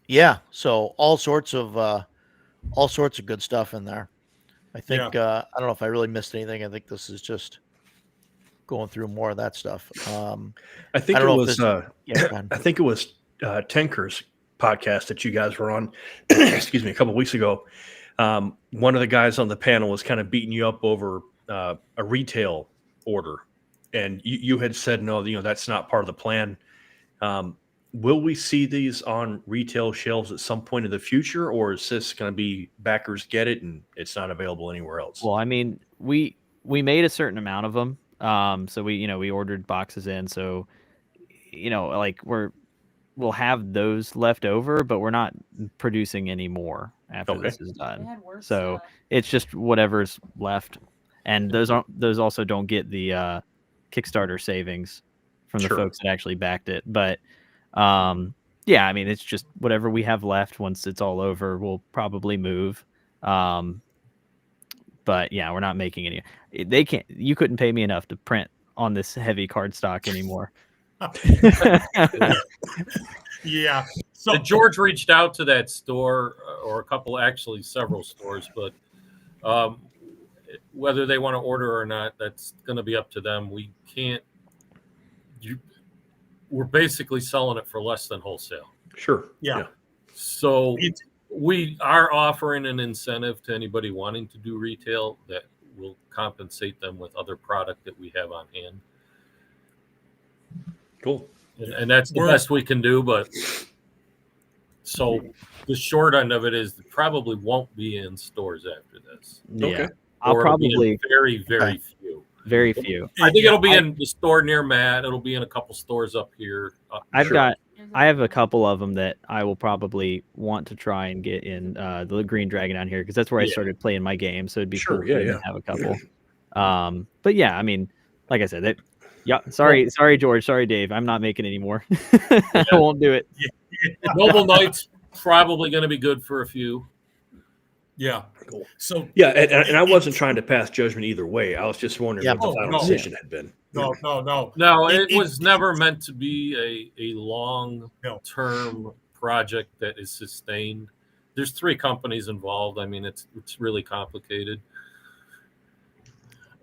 Yeah. So all sorts of good stuff in there. I think, I don't know if I really missed anything. I think this is just going through more of that stuff. I think I it don't know if was. this- go ahead. I think it was Tinker's podcast that you guys were on. Excuse me, a couple of weeks ago. One of the guys on the panel was kind of beating you up over a retail order, and you had said no. That's not part of the plan. Will we see these on retail shelves at some point in the future, or is this going to be backers get it and it's not available anywhere else? Well, I mean, we made a certain amount of them. So we ordered boxes in. So, like we'll have those left over, but we're not producing any more after this is done. So it's just whatever's left. And those also don't get the Kickstarter savings from the folks that actually backed it. But yeah, I mean, it's just whatever we have left. Once it's all over, we'll probably move. But yeah, we're not making any. You couldn't pay me enough to print on this heavy cardstock anymore. Yeah. So George reached out to that store, or several stores, but whether they want to order or not, that's going to be up to them. We can't. We're basically selling it for less than wholesale. Sure. Yeah. So we are offering an incentive to anybody wanting to do retail that will compensate them with other product that we have on hand. Cool. And that's the best we can do. But so the short end of it is probably won't be in stores after this. Yeah. Okay. I'll probably very few. Very few. I think it'll be in the store near Matt. It'll be in a couple stores up here. I have a couple of them that I will probably want to try and get in the Green Dragon down here, because that's where I started playing my game. So it'd be cool to have a couple. But yeah, I mean, like I said, sorry, George, sorry, Dave, I'm not making any more. I won't do it. Noble Knight's probably going to be good for a few. Yeah. Cool. So and I wasn't trying to pass judgment either way. I was just wondering what the final decision had been. No. It was never meant to be a long-term project that is sustained. There's 3 companies involved. I mean, it's really complicated.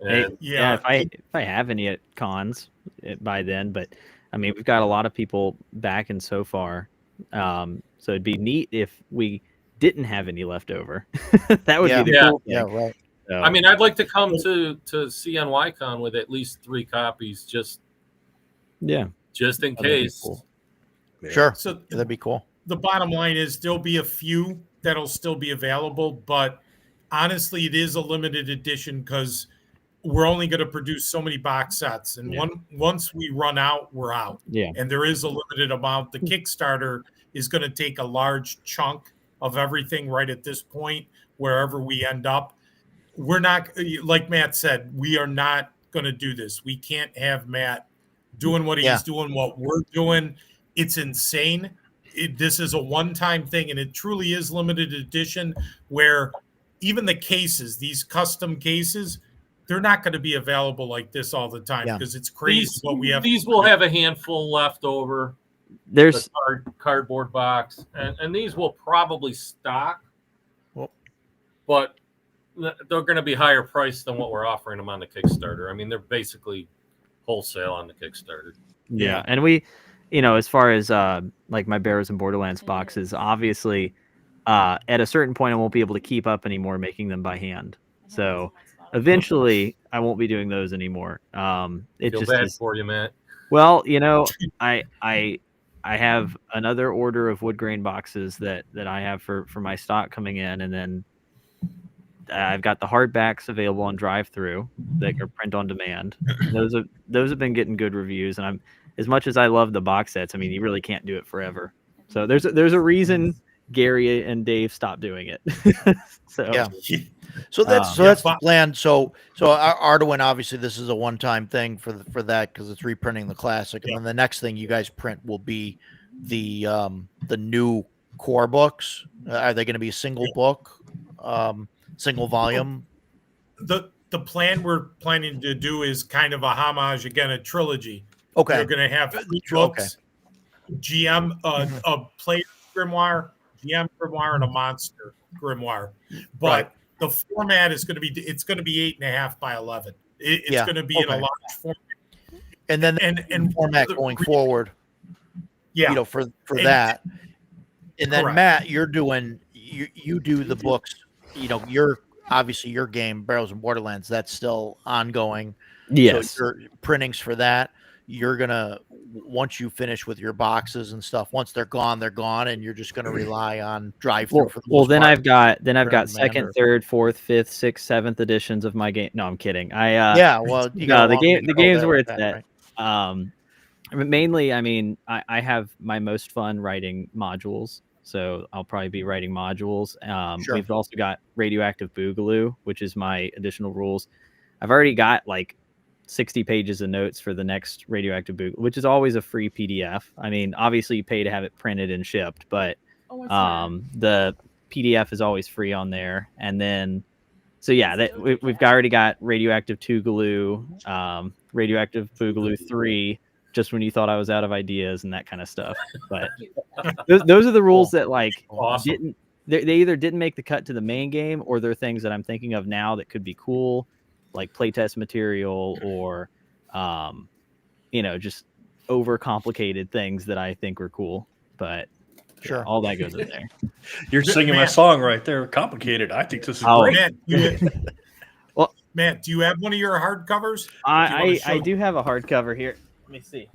And if I have any at cons by then, but I mean, we've got a lot of people backing so far. So it'd be neat if we didn't have any left over. That would be the cool thing. Yeah, right. So, I mean, I'd like to come to CNYCon with at least 3 copies, just in case. Cool. Sure. So That'd be cool. The bottom line is there'll be a few that'll still be available, but honestly, it is a limited edition because we're only going to produce so many box sets, and once we run out, we're out. Yeah. And there is a limited amount. The Kickstarter is going to take a large chunk of everything right at this point, wherever we end up. We're not, like Matt said, we are not going to do this. We can't have Matt doing what he's doing, what we're doing. It's insane. This is a one-time thing, and it truly is limited edition, where even the cases, these custom cases, they're not going to be available like this all the time, because it's crazy what we have. These will have a handful left over. There's the cardboard box, and these will probably stock, but they're going to be higher priced than what we're offering them on the Kickstarter. I mean, they're basically wholesale on the Kickstarter. Yeah, and we, as far as like my Barrows and Borderlands boxes, obviously, at a certain point, I won't be able to keep up anymore making them by hand. So eventually, I won't be doing those anymore. It Feel bad for you, Matt. Well, I have another order of wood grain boxes that I have for my stock coming in, and then I've got the hardbacks available on drive-through that are print on demand. Those have been getting good reviews, and as much as I love the box sets, I mean, you really can't do it forever. So there's a reason Gary and Dave stopped doing it. So that's the plan. So Arduin, obviously, this is a one-time thing for that, because it's reprinting the classic, and then the next thing you guys print will be the new core books. Are they going to be a single book, single volume? The plan we're planning to do is kind of a homage, again, a trilogy. Okay, they're going to have 3 books: GM, a player grimoire, GM grimoire, and a monster grimoire, but the format is going to be, it's going to be 8.5 by 11. It's going to be in a large format. And then and format going forward. Yeah. For that. And then correct. Matt, you're doing, you do the books, you're obviously your game, Barrows and Borderlands, that's still ongoing. Yes. So your printings for that, you're going to, once you finish with your boxes and stuff, once they're gone, and you're just going to rely on drive-through. Then I've got second, third, fourth, fifth, sixth, seventh editions of my game. No, I'm kidding. The game's where it's at. Right? Mainly, I mean, I have my most fun writing modules, so I'll probably be writing modules. Sure. We've also got Radioactive Boogaloo, which is my additional rules. I've already got like 60 pages of notes for the next Radioactive Boogaloo, which is always a free PDF. I mean, obviously you pay to have it printed and shipped, but the PDF is always free on there. And then, so yeah, we've already got Radioactive Tougaloo, Radioactive Boogaloo 3, just when you thought I was out of ideas and that kind of stuff. But those are the rules that like Awesome. they either didn't make the cut to the main game, or they're things that I'm thinking of now that could be cool, like playtest material, or just overcomplicated things that I think were cool. But Sure, all that goes in there. You're singing my song right there. Complicated. I think this is great. Matt, do you have one of your hardcovers? I do have a hardcover here. Let me see.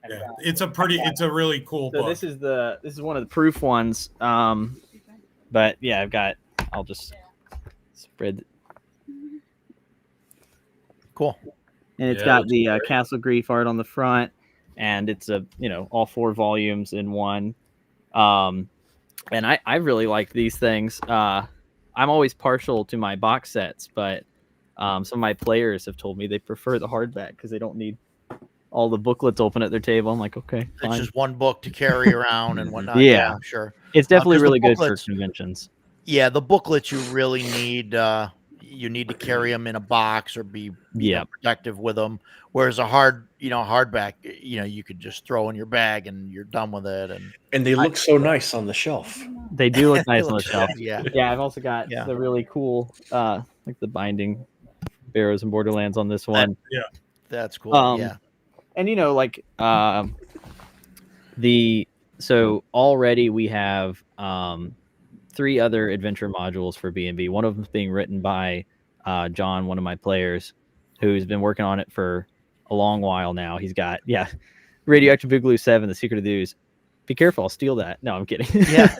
Yeah, it's a really cool book. This is one of the proof ones. But yeah, I'll just spread. Cool. And it's got the Castle Grief art on the front, and it's all 4 volumes in one. And I really like these things. I'm always partial to my box sets, but some of my players have told me they prefer the hardback because they don't need all the booklets open at their table. I'm like, okay, fine. It's just one book to carry around and whatnot. Yeah, sure. It's definitely really good for conventions. Yeah, the booklets you really need. You need to carry them in a box or be protective with them. Whereas a hardback, you could just throw in your bag and you're done with it. And they look so nice on the shelf. They do look nice on the shelf. Yeah. Yeah. I've also got the really cool, like the binding Barrows and Borderlands on this one. That's cool. Yeah. And so already we have 3 other adventure modules for B&B. One of them is being written by John, one of my players, who's been working on it for a long while now. He's got Radioactive Boogaloo 7, The Secret of the Ooze. Be careful, I'll steal that. No, I'm kidding. Yeah.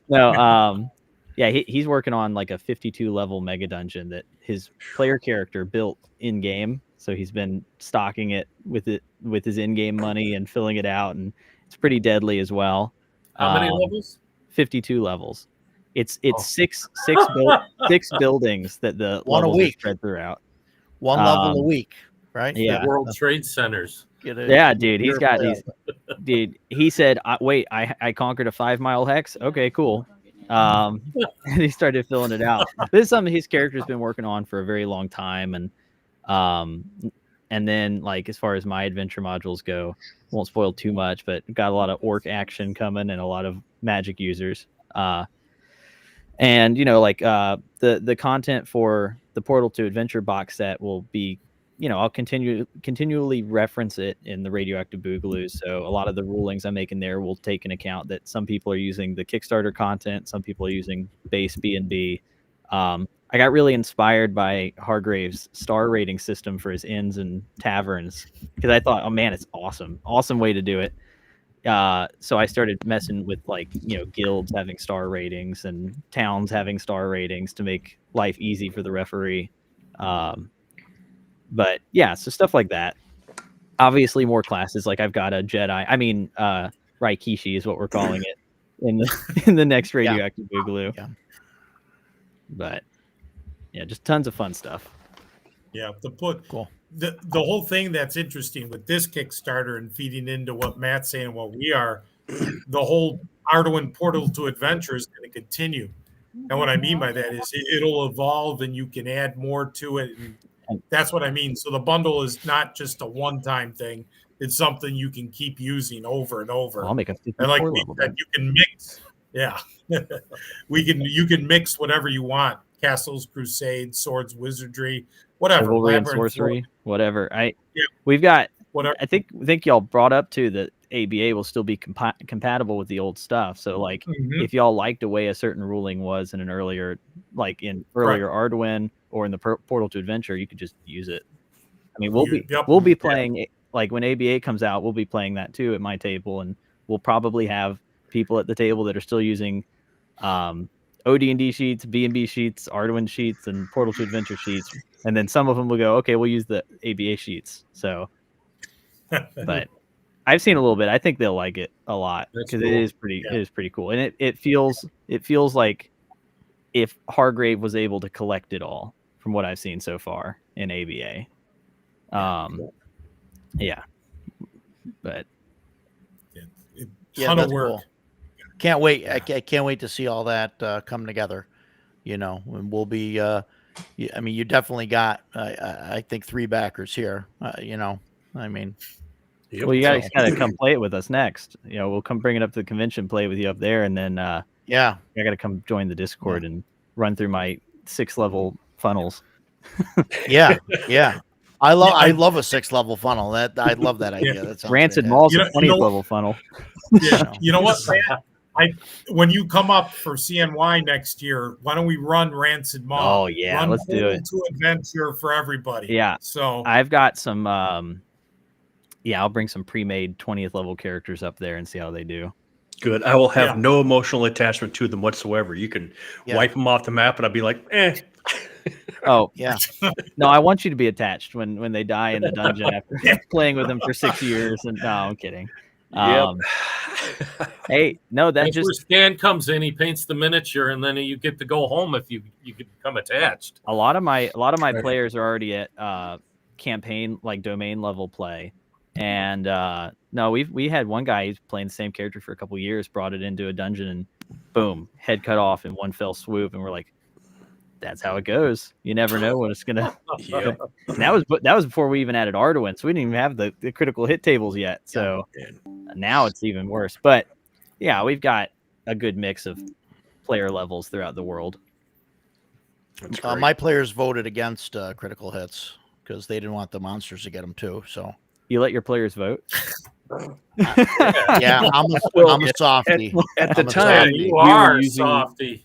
No, he's working on like a 52 level mega dungeon that his player character built in game. So he's been stocking it with his in-game money and filling it out, and it's pretty deadly as well. How many levels? 52 levels. It's six buildings that the levels are spread throughout. One level a week, right? Yeah. The World Trade Centers. Yeah, dude. He's got these. Dude, he said, "Wait, I conquered a 5-mile hex. Okay, cool." And he started filling it out. This is something his character's been working on for a very long time, and then like as far as my adventure modules go, won't spoil too much, but got a lot of orc action coming and a lot of magic users. And the content for the Portal to Adventure box set will be, I'll continually reference it in the Radioactive Boogaloo. So a lot of the rulings I'm making there will take into account that some people are using the Kickstarter content, some people are using base B&B. I got really inspired by Hargrave's star rating system for his inns and taverns because I thought, oh man, it's awesome way to do it. So I started messing with guilds having star ratings and towns having star ratings to make life easy for the referee. But yeah, so stuff like that. Obviously more classes. Like I've got a Jedi. Raikishi is what we're calling it in the next Radioactive Boogaloo. Yeah. But yeah, just tons of fun stuff. Yeah, cool. The whole thing that's interesting with this Kickstarter and feeding into what Matt's saying and what we are, the whole Arduin Portal to Adventure is going to continue. And what I mean by that is it'll evolve and you can add more to it. And that's what I mean. So the bundle is not just a one-time thing. It's something you can keep using over and over. I'll make a 54 and like level. you can mix. Yeah. You can mix whatever you want. Castles, crusades, swords, wizardry, whatever. Chivalry and sorcery, whatever. We've got whatever. I think y'all brought up too that ABA will still be compatible with the old stuff. So like if y'all liked the way a certain ruling was in an earlier Arduin or in the Portal to Adventure, you could just use it. I mean, we'll be playing like when ABA comes out, we'll be playing that too at my table, and we'll probably have people at the table that are still using OD&D sheets, B&B sheets, Arduin sheets, and Portal to Adventure sheets. And then some of them will go, okay, we'll use the ABA sheets. So, but I've seen a little bit. I think they'll like it a lot because cool. It is pretty cool. And it feels like if Hargrave was able to collect it all from what I've seen so far in ABA. Yeah, but ton of work. Cool. Can't wait. I can't wait to see all that come together. And we'll be. I mean, you definitely got. I think 3 backers here. I mean. Yep. Well, you guys got to come play it with us next. We'll come bring it up to the convention, play with you up there, and then I got to come join the Discord and run through my 6-level funnels. Yeah. I love a 6-level funnel. I love that idea. That sounds Rancid fantastic. Mall's a 20th level funnel. Yeah, you know what? When you come up for CNY next year, why don't we run Rancid Mall? Oh yeah, let's do it. To adventure for everybody. Yeah. So I've got some. I'll bring some pre-made 20th level characters up there and see how they do. Good. I will have no emotional attachment to them whatsoever. You can wipe them off the map, and I'll be like, eh. Oh yeah. No, I want you to be attached when they die in the dungeon after playing with them for 6 years. And no, I'm kidding. Hey, no, that's where Stan comes in. He paints the miniature, and then you get to go home if you could become attached. A lot of my players are already at campaign, like domain level play, and no, we had one guy who's playing the same character for a couple years, brought it into a dungeon, and boom, head cut off in one fell swoop, and we're like, that's how it goes. You never know when it's gonna. And that was before we even added Arduin, so we didn't even have the critical hit tables yet. So now it's even worse. But yeah, we've got a good mix of player levels throughout the world. My players voted against critical hits because they didn't want the monsters to get them too. So you let your players vote. Yeah, I'm a softie. At the time,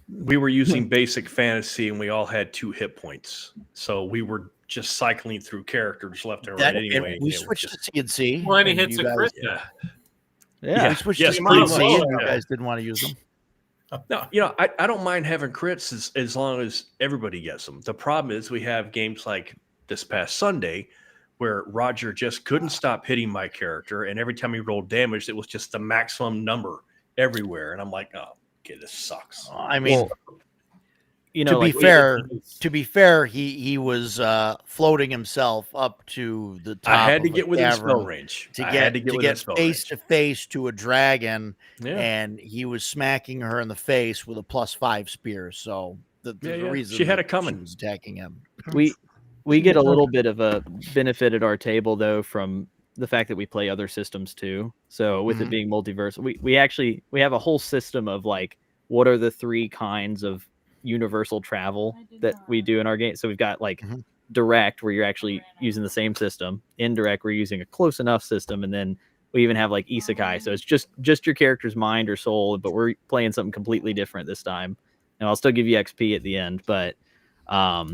we were using basic fantasy, and we all had 2 hit points, so we were just cycling through characters left and right. Anyway, we switched to CNC. Well, any hits a crit. We switched to CNC, and you guys didn't want to use them. No, I don't mind having crits as long as everybody gets them. The problem is we have games like this past Sunday, where Roger just couldn't stop hitting my character, and every time he rolled damage, it was just the maximum number everywhere. And I'm like, oh, okay, this sucks. I mean, to be fair, he was floating himself up to the top. I had to get within spell range to get face to face to a dragon, and he was smacking her in the face with a +5 spear. So the reason she had it coming, she was attacking him. We get a little bit of a benefit at our table, though, from the fact that we play other systems too. So with it being multiverse, we have a whole system of like, what are the 3 kinds of universal travel that we do in our game. So we've got like direct, where you're actually using the same system. Indirect, we're using a close enough system. And then we even have like isekai. So it's just your character's mind or soul, but we're playing something completely different this time. And I'll still give you XP at the end, but now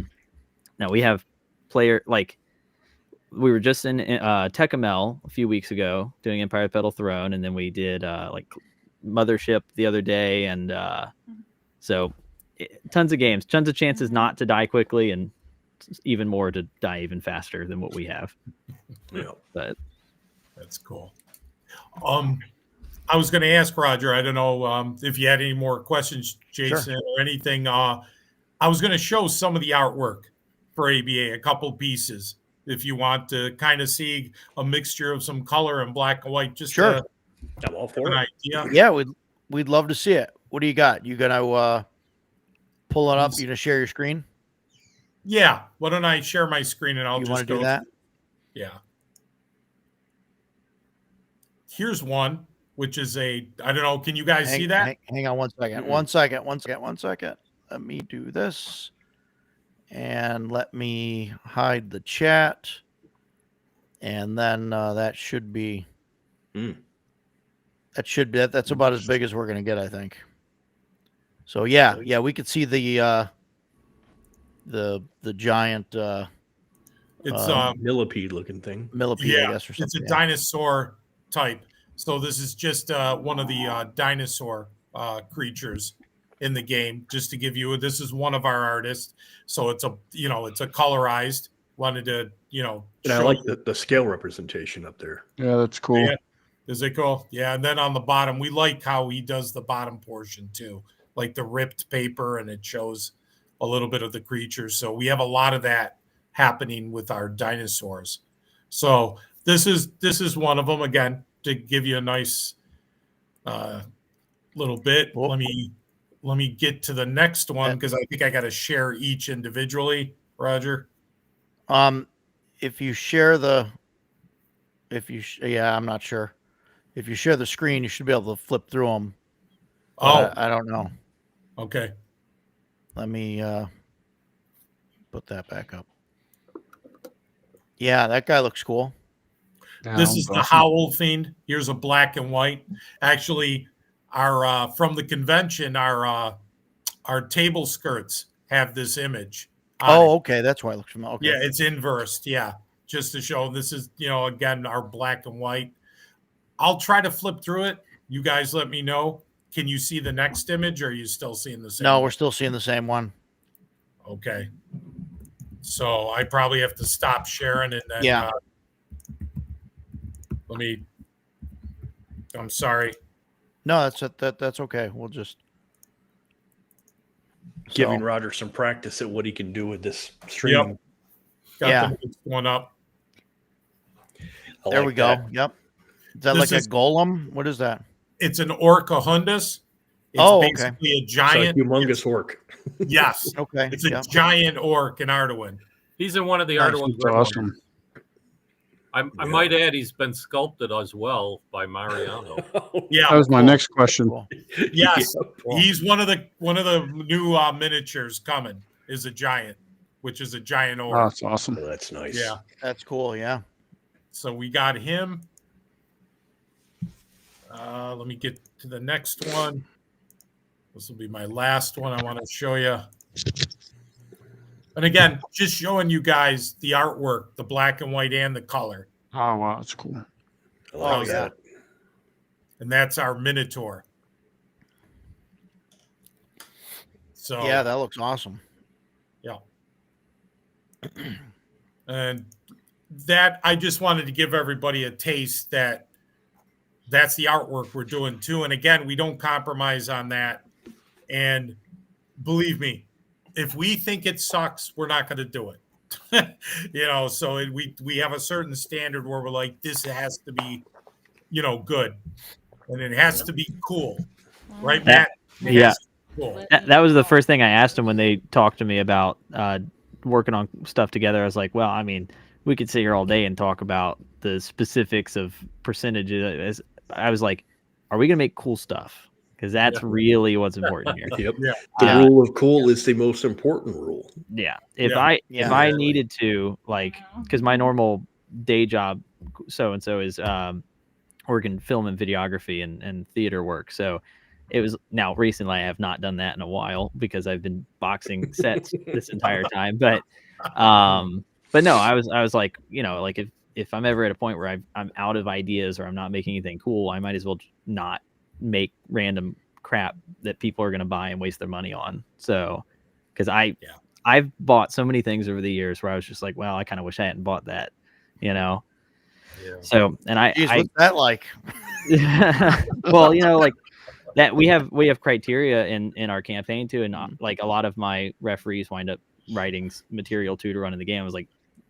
we have player, like we were just in Tecumel a few weeks ago doing Empire Petal Throne, and then we did like Mothership the other day, and so tons of games, tons of chances not to die quickly, and even more to die even faster than what we have. But that's cool. I was going to ask Roger, I don't know if you had any more questions, Jason, or anything. I was going to show some of the artwork for ABA, a couple pieces, if you want to kind of see a mixture of some color and black and white. Just I'm all for an it. idea. Yeah, we'd love to see it. What do you got? You gonna pull it up? You gonna share your screen? Yeah. Why don't I share my screen and I'll just do that? Yeah. Here's one, which is I don't know. Can you guys see that? Hang on 1 second. 1 second. 1 second. 1 second. Let me do this. And let me hide the chat. And then that should be that's about as big as we're gonna get, I think. So yeah, we could see the giant it's millipede looking thing. Millipede, I guess, or something. It's a dinosaur type. So this is just one of the dinosaur creatures in the game, just to give you, this is one of our artists. So it's a colorized, wanted to, and I like the scale representation up there. Yeah, that's cool. Yeah. Is it cool? Yeah. And then on the bottom, we like how he does the bottom portion too, like the ripped paper, and it shows a little bit of the creature. So we have a lot of that happening with our dinosaurs. So this is one of them, again, to give you a nice little bit. Cool. Let me get to the next one because I think I got to share each individually, Roger. If you share the, I'm not sure. If you share the screen, you should be able to flip through them. Oh, I don't know. okay. Let me put that back up. Yeah, that guy looks cool. This is the Howl Fiend. Here's a black and white. Actually, our from the convention, our table skirts have this image. Oh, okay. That's why it looks familiar. Okay. Yeah, it's inversed. Yeah, just to show this is, again, our black and white. I'll try to flip through it. You guys let me know. Can you see the next image, or are you still seeing the same? No, one? we're still seeing the same one. Okay. So I probably have to stop sharing and then Yeah. I'm sorry. No, that's okay. We'll just Giving Roger some practice at what he can do with this stream. Yep. Got the next one up. There we go. Yep. Is that like a golem? What is that? It's an Orca Hundus. It's basically a giant, humongous orc. Yes. Okay. It's a giant orc in Arduin. He's in one of the Arduin. Awesome. I might add, he's been sculpted as well by Mariano. Yeah, that was my next question. Cool. Yes, he's one of the new miniatures coming. Is a giant, which is a giant orc. Oh, that's awesome. Oh, that's nice. Yeah, that's cool. Yeah. So we got him. Let me get to the next one. This will be my last one I want to show you. And again, just showing you guys the artwork, the black and white and the color. Oh, wow. That's cool. I like that. And that's our Minotaur. So yeah, that looks awesome. Yeah. And that, I just wanted to give everybody a taste that that's the artwork we're doing too. And again, we don't compromise on that. And believe me, if we think it sucks, we're not going to do it. So we have a certain standard where we're like, this has to be, good. And it has to be cool. Right, Matt? Yeah. Cool. That was the first thing I asked them when they talked to me about working on stuff together. I was like, well, I mean, we could sit here all day and talk about the specifics of percentages. I was like, are we going to make cool stuff? Because that's really what's important here. Yep. Yeah. The rule of cool is the most important rule. Yeah. If I needed to, like, because my normal day job, so-and-so is working film and videography and theater work. So it was, now recently I have not done that in a while because I've been boxing sets this entire time. But no, I was like, like if I'm ever at a point where I'm out of ideas or I'm not making anything cool, I might as well not make random crap that people are going to buy and waste their money on. So, because I've bought so many things over the years where I was just like, well, I kind of wish I hadn't bought that, Yeah. So, and what's that like? Well, like that we have criteria in our campaign too, and like a lot of my referees wind up writing material to run in the game. I was like,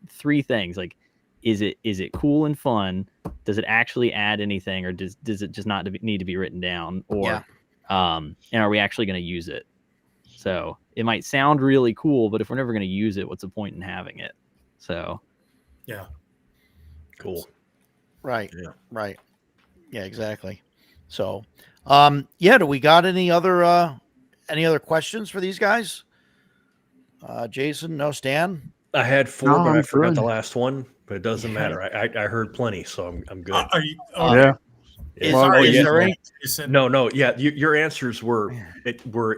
3 things: like, is it cool and fun? Does it actually add anything, or does it just not need to be written down? Or and are we actually going to use it? So it might sound really cool, but if we're never going to use it, what's the point in having it? So cool. Right. Yeah. Right. Yeah, exactly. So do we got any other questions for these guys? Jason, no, Stan? I had 4, but I forgot the last one. But it doesn't matter. I heard plenty, so I'm good. Are you? Yeah. No. Yeah, your answers were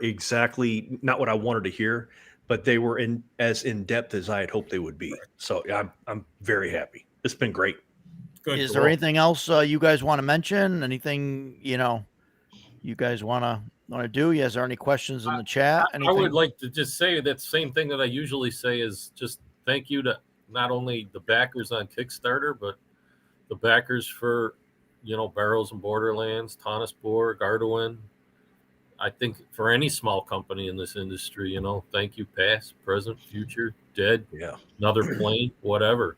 exactly not what I wanted to hear, but they were as in depth as I had hoped they would be. So I'm very happy. It's been great. Good. Is there anything else you guys want to mention? Anything you guys want to do? Is there any questions in the chat? I would like to just say that same thing that I usually say is just thank you to not only the backers on Kickstarter, but the backers for, Barrows and Borderlands, Tonisborg, Arduin. I think for any small company in this industry, thank you, past, present, future, dead, another plane, whatever.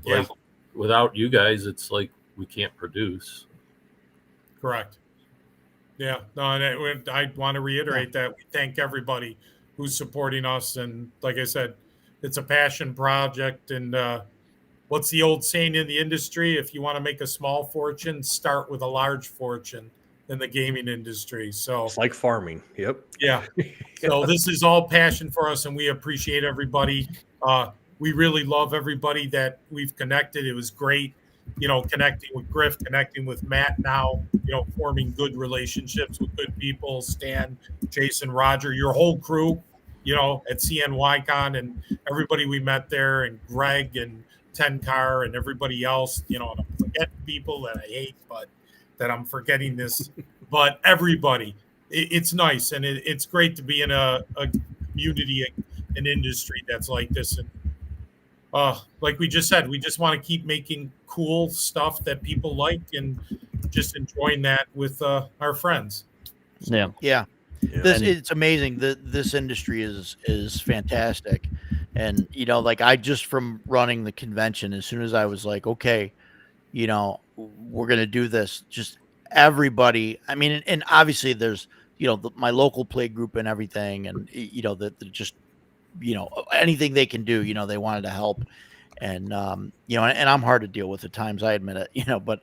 Like, without you guys, it's like we can't produce. Correct. Yeah. No, and I want to reiterate that we thank everybody who's supporting us. And like I said, it's a passion project. And what's the old saying in the industry? If you want to make a small fortune, start with a large fortune in the gaming industry. So it's like farming. Yep. Yeah. So this is all passion for us, and we appreciate everybody. We really love everybody that we've connected. It was great, connecting with Griff, connecting with Matt now, forming good relationships with good people, Stan, Jason, Roger, your whole crew, at CNYCon, and everybody we met there, and Greg and Tenkar and everybody else, and I'm forgetting people that I hate, but that I'm forgetting this, but everybody. It's nice, and it's great to be in a community, an industry that's like this. And like we just said, we just want to keep making cool stuff that people like and just enjoying that with our friends. Yeah. It's amazing. This industry is fantastic. And, like I just from running the convention, as soon as I was like, okay, we're going to do this, just everybody. I mean, and obviously there's, my local play group and everything, and that just, anything they can do, they wanted to help, and and I'm hard to deal with at times, I admit it, but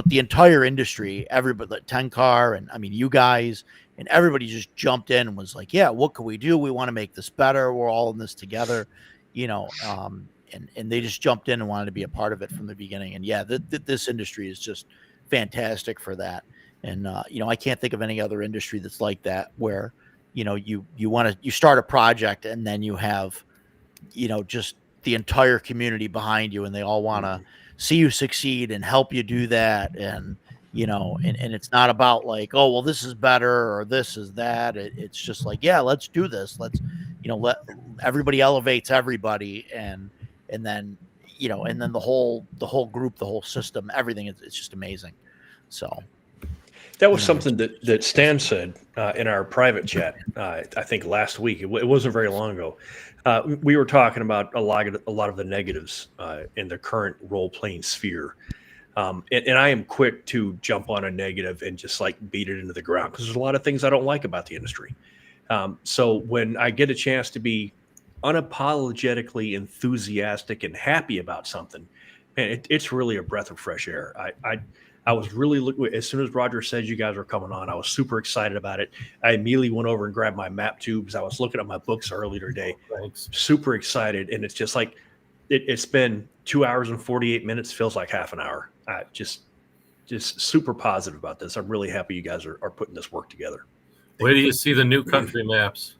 the entire industry, everybody, like Tenkar, and I mean you guys, and everybody just jumped in and was like, yeah, what can we do? We want to make this better. We're all in this together, and they just jumped in and wanted to be a part of it from the beginning. And yeah, this industry is just fantastic for that. And I can't think of any other industry that's like that, where you start a project and then you have just the entire community behind you, and they all want to see you succeed and help you do that. And and it's not about like, oh well, this is better or this is that. It's just like, yeah, let's do this. Let's let everybody elevates everybody, and then and then the whole group, the whole system, everything. It's just amazing. So. That was something that Stan said in our private chat, I think last week. It wasn't very long ago. We were talking about a lot of the negatives in the current role-playing sphere. And I am quick to jump on a negative and just like beat it into the ground, because there's a lot of things I don't like about the industry. So when I get a chance to be unapologetically enthusiastic and happy about something, man, it's really a breath of fresh air. I was really, as soon as Roger said you guys were coming on, I was super excited about it. I immediately went over and grabbed my map tubes. I was looking at my books earlier today. Super excited. And it's just like, it's been 2 hours and 48 minutes, feels like half an hour. Just super positive about this. I'm really happy you guys are putting this work together. Wait till you see the new country maps.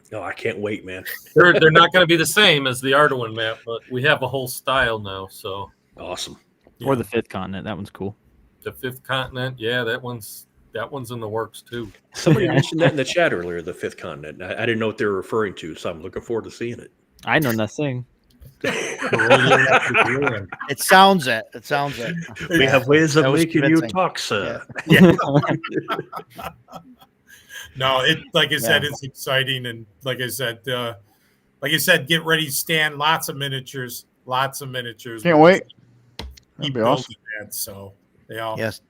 No, I can't wait, man. They're not going to be the same as the Arduin map, but we have a whole style now. So awesome. Or the fifth continent. That one's cool. The fifth continent. Yeah, that one's in the works too. Somebody mentioned that in the chat earlier, the fifth continent. I didn't know what they were referring to, so I'm looking forward to seeing it. I know nothing. It sounds it. We have ways of making you talk, sir. Yeah. No, like I said, it's exciting, and like I said, get ready, Stan. Lots of miniatures. Can't wait. Keep be awesome. that. So yeah. Yes.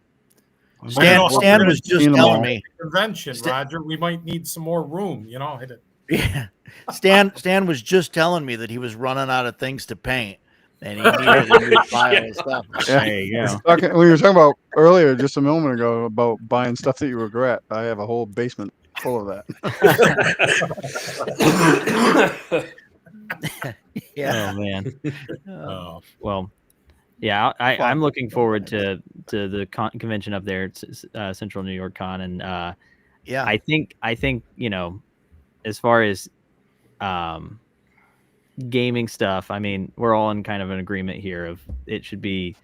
Stan was just telling me convention, Roger. We might need some more room. Yeah. Stan was just telling me that he was running out of things to paint, and he needed a new file and stuff. Yeah. There you go. We were talking about earlier, just a moment ago, about buying stuff that you regret. I have a whole basement full of that. Yeah. Oh man. Well, yeah, I'm looking forward to the convention up there at Central New York Con, and yeah, I think as far as gaming stuff, I mean, we're all in kind of an agreement here of it should be.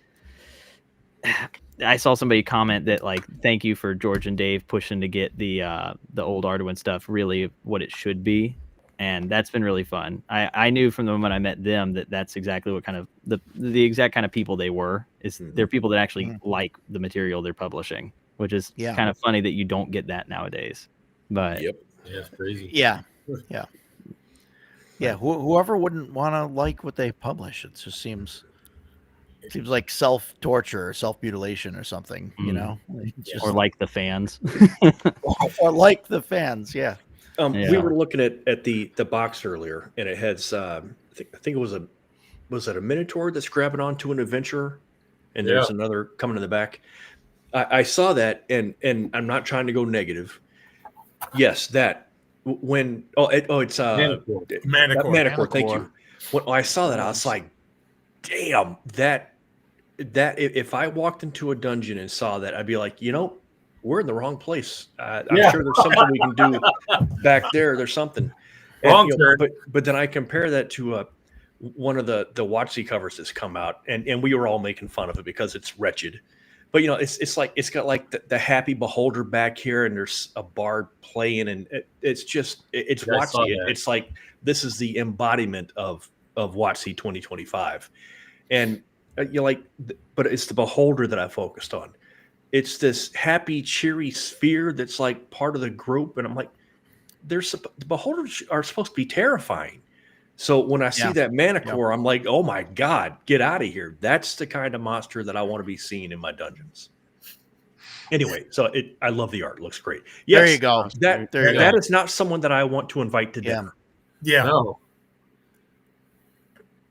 I saw somebody comment that like, thank you for George and Dave pushing to get the old Arduin stuff really what it should be. And that's been really fun. I knew from the moment I met them that that's exactly what kind of the exact kind of people they were. They're people that actually like the material they're publishing, which is kind of funny that you don't get that nowadays. But yeah, it's crazy. Yeah. Yeah, whoever wouldn't want to like what they publish, it just seems like self torture or self mutilation or something, you know, or like the fans, or like the fans. Yeah. We were looking at the box earlier, and it has I think it was it a Minotaur that's grabbing onto an adventurer, and there's another coming in the back. I saw that, and I'm not trying to go negative. Yes, that when it's Manticore. Thank you. When I saw that, I was like, damn, that if I walked into a dungeon and saw that, I'd be like, we're in the wrong place. I'm sure there's something we can do back there. There's something. Wrong turn. But then I compare that to one of the WotC covers that's come out, and we were all making fun of it because it's wretched. But it's like it's got like the happy beholder back here, and there's a bard playing, and it's WotC. It's like this is the embodiment of WotC 2025, and but it's the beholder that I focused on. It's this happy, cheery sphere that's like part of the group, and I'm like, the beholders are supposed to be terrifying. So when I see that Manticore, I'm like, oh my God, get out of here. That's the kind of monster that I want to be seeing in my dungeons. Anyway, so I love the art. It looks great. Yes, there you go. That is not someone that I want to invite to dinner. Yeah. No.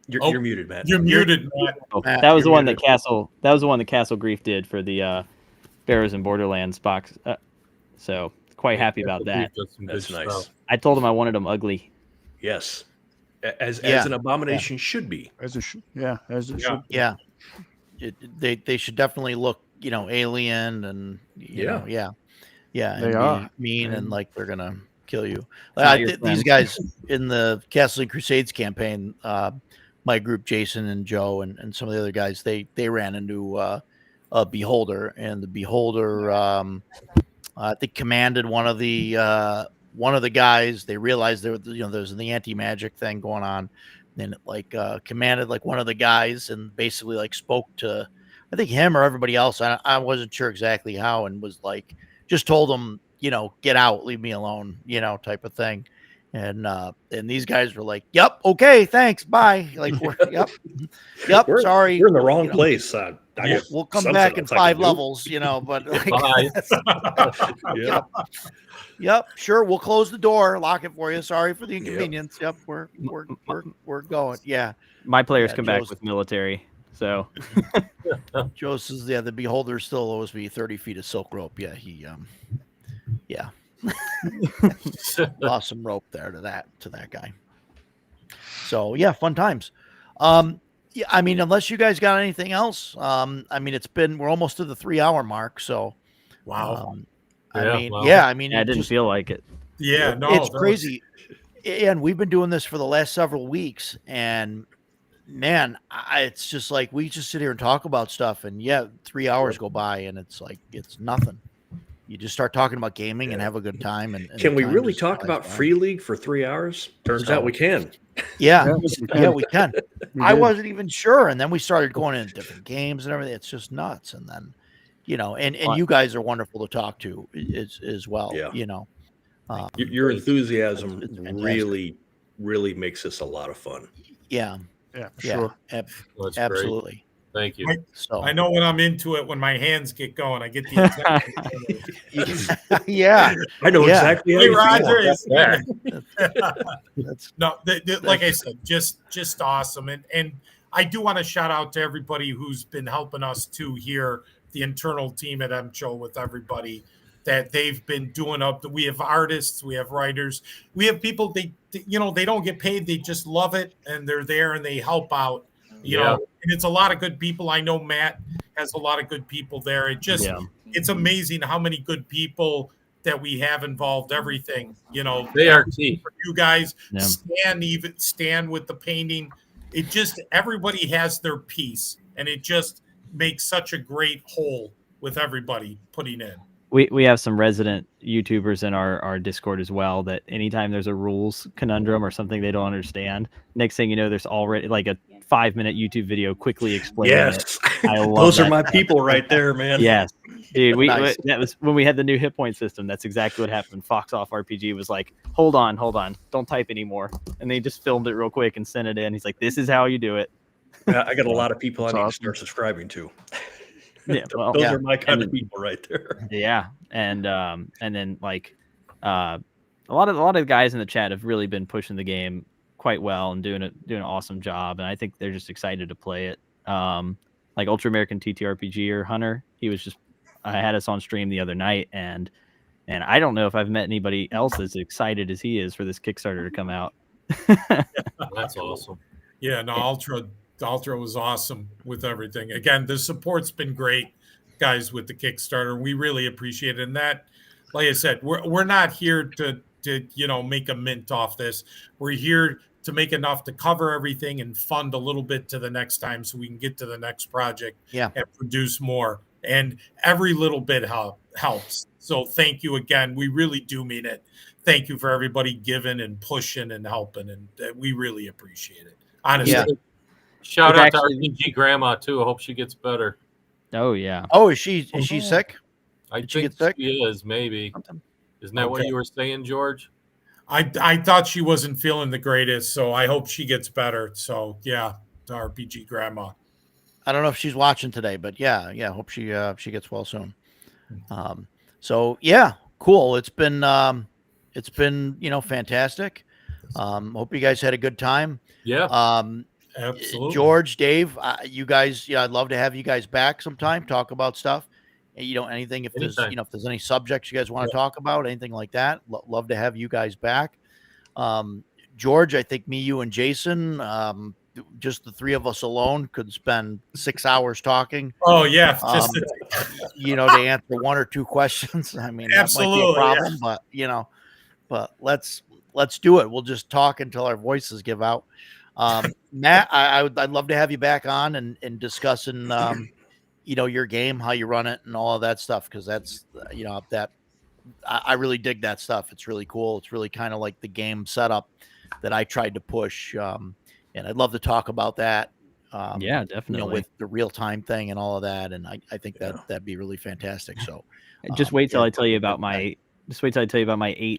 You're muted, Matt. You're muted, Matt. That was the one that Castle Grief did for the Barrows and Borderlands box. So quite happy about that. That's nice. I told him I wanted them ugly. Yes. As an abomination should be. As it should. Yeah. They should definitely look, alien and you know, and they are mean and like they're gonna kill you. These guys in the Castle Crusades campaign, my group, Jason and Joe and some of the other guys, they ran into a beholder, and the beholder I think commanded one of the guys. They realized there was the anti-magic thing going on, and it commanded one of the guys and basically spoke to, I think, him or everybody else. I wasn't sure exactly how, and was just told them, get out, leave me alone, type of thing. And these guys were like, yep, okay, thanks, bye. Yep, sorry, we're in the wrong place. We'll come back in 5 levels, but yep, sure, we'll close the door, lock it for you. Sorry for the inconvenience. Yep, we're going. Yeah, my players come back with military. So Joe says, the beholder still owes me 30 feet of silk rope. Yeah, he lost some rope there to that guy. So yeah, fun times. Yeah, I mean, unless you guys got anything else, I mean, we're almost to the 3-hour mark. So wow. I didn't feel like it. Yeah, no, it's crazy. And we've been doing this for the last several weeks, and man, it's just we just sit here and talk about stuff, and 3 hours go by, and it's nothing. You just start talking about gaming and have a good time. And can we really talk about Free League for 3 hours? Turns out we can. Yeah, we can. I wasn't even sure, and then we started going into different games and everything. It's just nuts. And then, and you guys are wonderful to talk to as well. Yeah. Your enthusiasm really, really makes this a lot of fun. Yeah. Yeah, for sure. Absolutely. Great. Thank you. I know when I'm into it, when my hands get going, I get the attention. Yeah. I know exactly how you feel. No, like I said, just awesome. And I do want to shout out to everybody who's been helping us too here, the internal team at MCHO, with everybody that they've been doing up. We have artists, we have writers, we have people, they don't get paid. They just love it, and they're there and they help out. You know, and it's a lot of good people. I know Matt has a lot of good people there. It's amazing how many good people that we have involved. Everything, they are key. You guys stand with the painting. It just, everybody has their piece, and it just makes such a great whole with everybody putting in. We have some resident YouTubers in our Discord as well, that anytime there's a rules conundrum or something they don't understand, next thing you know, there's already a 5-minute YouTube video quickly explaining it. I love Those that. are my people right there, man. Yes, dude. Nice. That was when we had the new hit point system. That's exactly what happened. Fox Off RPG was like, hold on, don't type anymore, and they just filmed it real quick and sent it in. He's like, this is how you do it. Yeah, I got a lot of people I That's need to awesome. start subscribing to. Yeah, well, Those yeah. are my kind of And- people right there. Yeah, and then like a lot of the guys in the chat have really been pushing the game quite well and doing an awesome job, and I think they're just excited to play it. Like Ultra American TTRPG or Hunter, I had us on stream the other night, and I don't know if I've met anybody else as excited as he is for this Kickstarter to come out. That's awesome. Yeah, no, Ultra was awesome with everything. Again, the support's been great, guys, with the Kickstarter. We really appreciate it. And that, like I said, we're not here to make a mint off this. We're here to make enough to cover everything and fund a little bit to the next time so we can get to the next project and produce more. And every little bit helps. So thank you again. We really do mean it. Thank you for everybody giving and pushing and helping. And we really appreciate it. Honestly. Yeah. Shout It's out actually- to RPG Grandma too. I hope she gets better. Oh yeah. Oh, is she sick? I Did she think get sick? she is, maybe. Isn't that what Okay. you were saying, George? I thought she wasn't feeling the greatest, so I hope she gets better. So yeah, to RPG Grandma. I don't know if she's watching today, but yeah. Hope she gets well soon. So yeah, cool. It's been fantastic. Hope you guys had a good time. Yeah. Absolutely. George, Dave, you guys, I'd love to have you guys back sometime, talk about stuff. Anything, if there's, Anytime. if there's any subjects you guys want to talk about, anything like that, love to have you guys back. George, I think me, you, and Jason, just the three of us alone could spend 6 hours talking. Oh yeah, just to answer one or two questions. I mean, Absolutely, that might be a problem, but let's do it. We'll just talk until our voices give out. Matt, I'd love to have you back on and discussing, your game, how you run it, and all of that stuff, because that's, I really dig that stuff. It's really cool. It's really kind of like the game setup that I tried to push, and I'd love to talk about that. Yeah, definitely. With the real time thing and all of that, and I think that'd be really fantastic. So, just wait till I tell you about my 8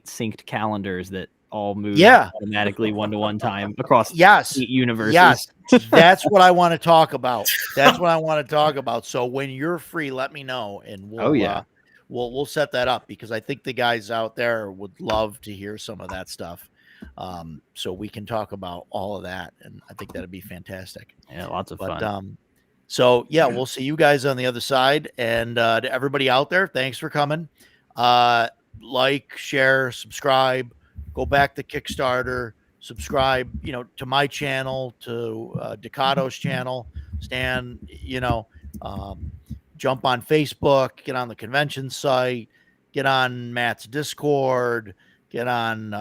synced calendars that all move automatically 1-to-1 time across 8 universes. Yes, that's what I want to talk about. So when you're free, let me know, and we'll set that up, because I think the guys out there would love to hear some of that stuff. So we can talk about all of that, and I think that'd be fantastic. Yeah, lots of fun. So we'll see you guys on the other side, and to everybody out there, thanks for coming. Like, share, subscribe, go back to Kickstarter, subscribe, to my channel, to Decato's channel, Stan, jump on Facebook, get on the convention site, get on Matt's Discord, get on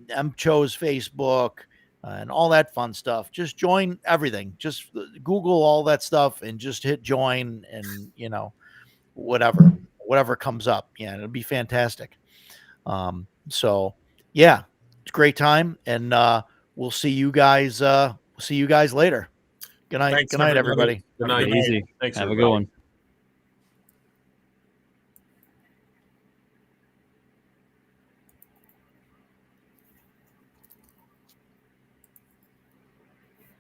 MCHO's Facebook, and all that fun stuff. Just join everything. Just Google all that stuff and just hit join, and whatever comes up. Yeah, it'll be fantastic. So yeah, it's a great time, and we'll see you guys later. Good night. Thanks, Good night, everybody. Good night. Easy. Thanks, Have a everybody. good one.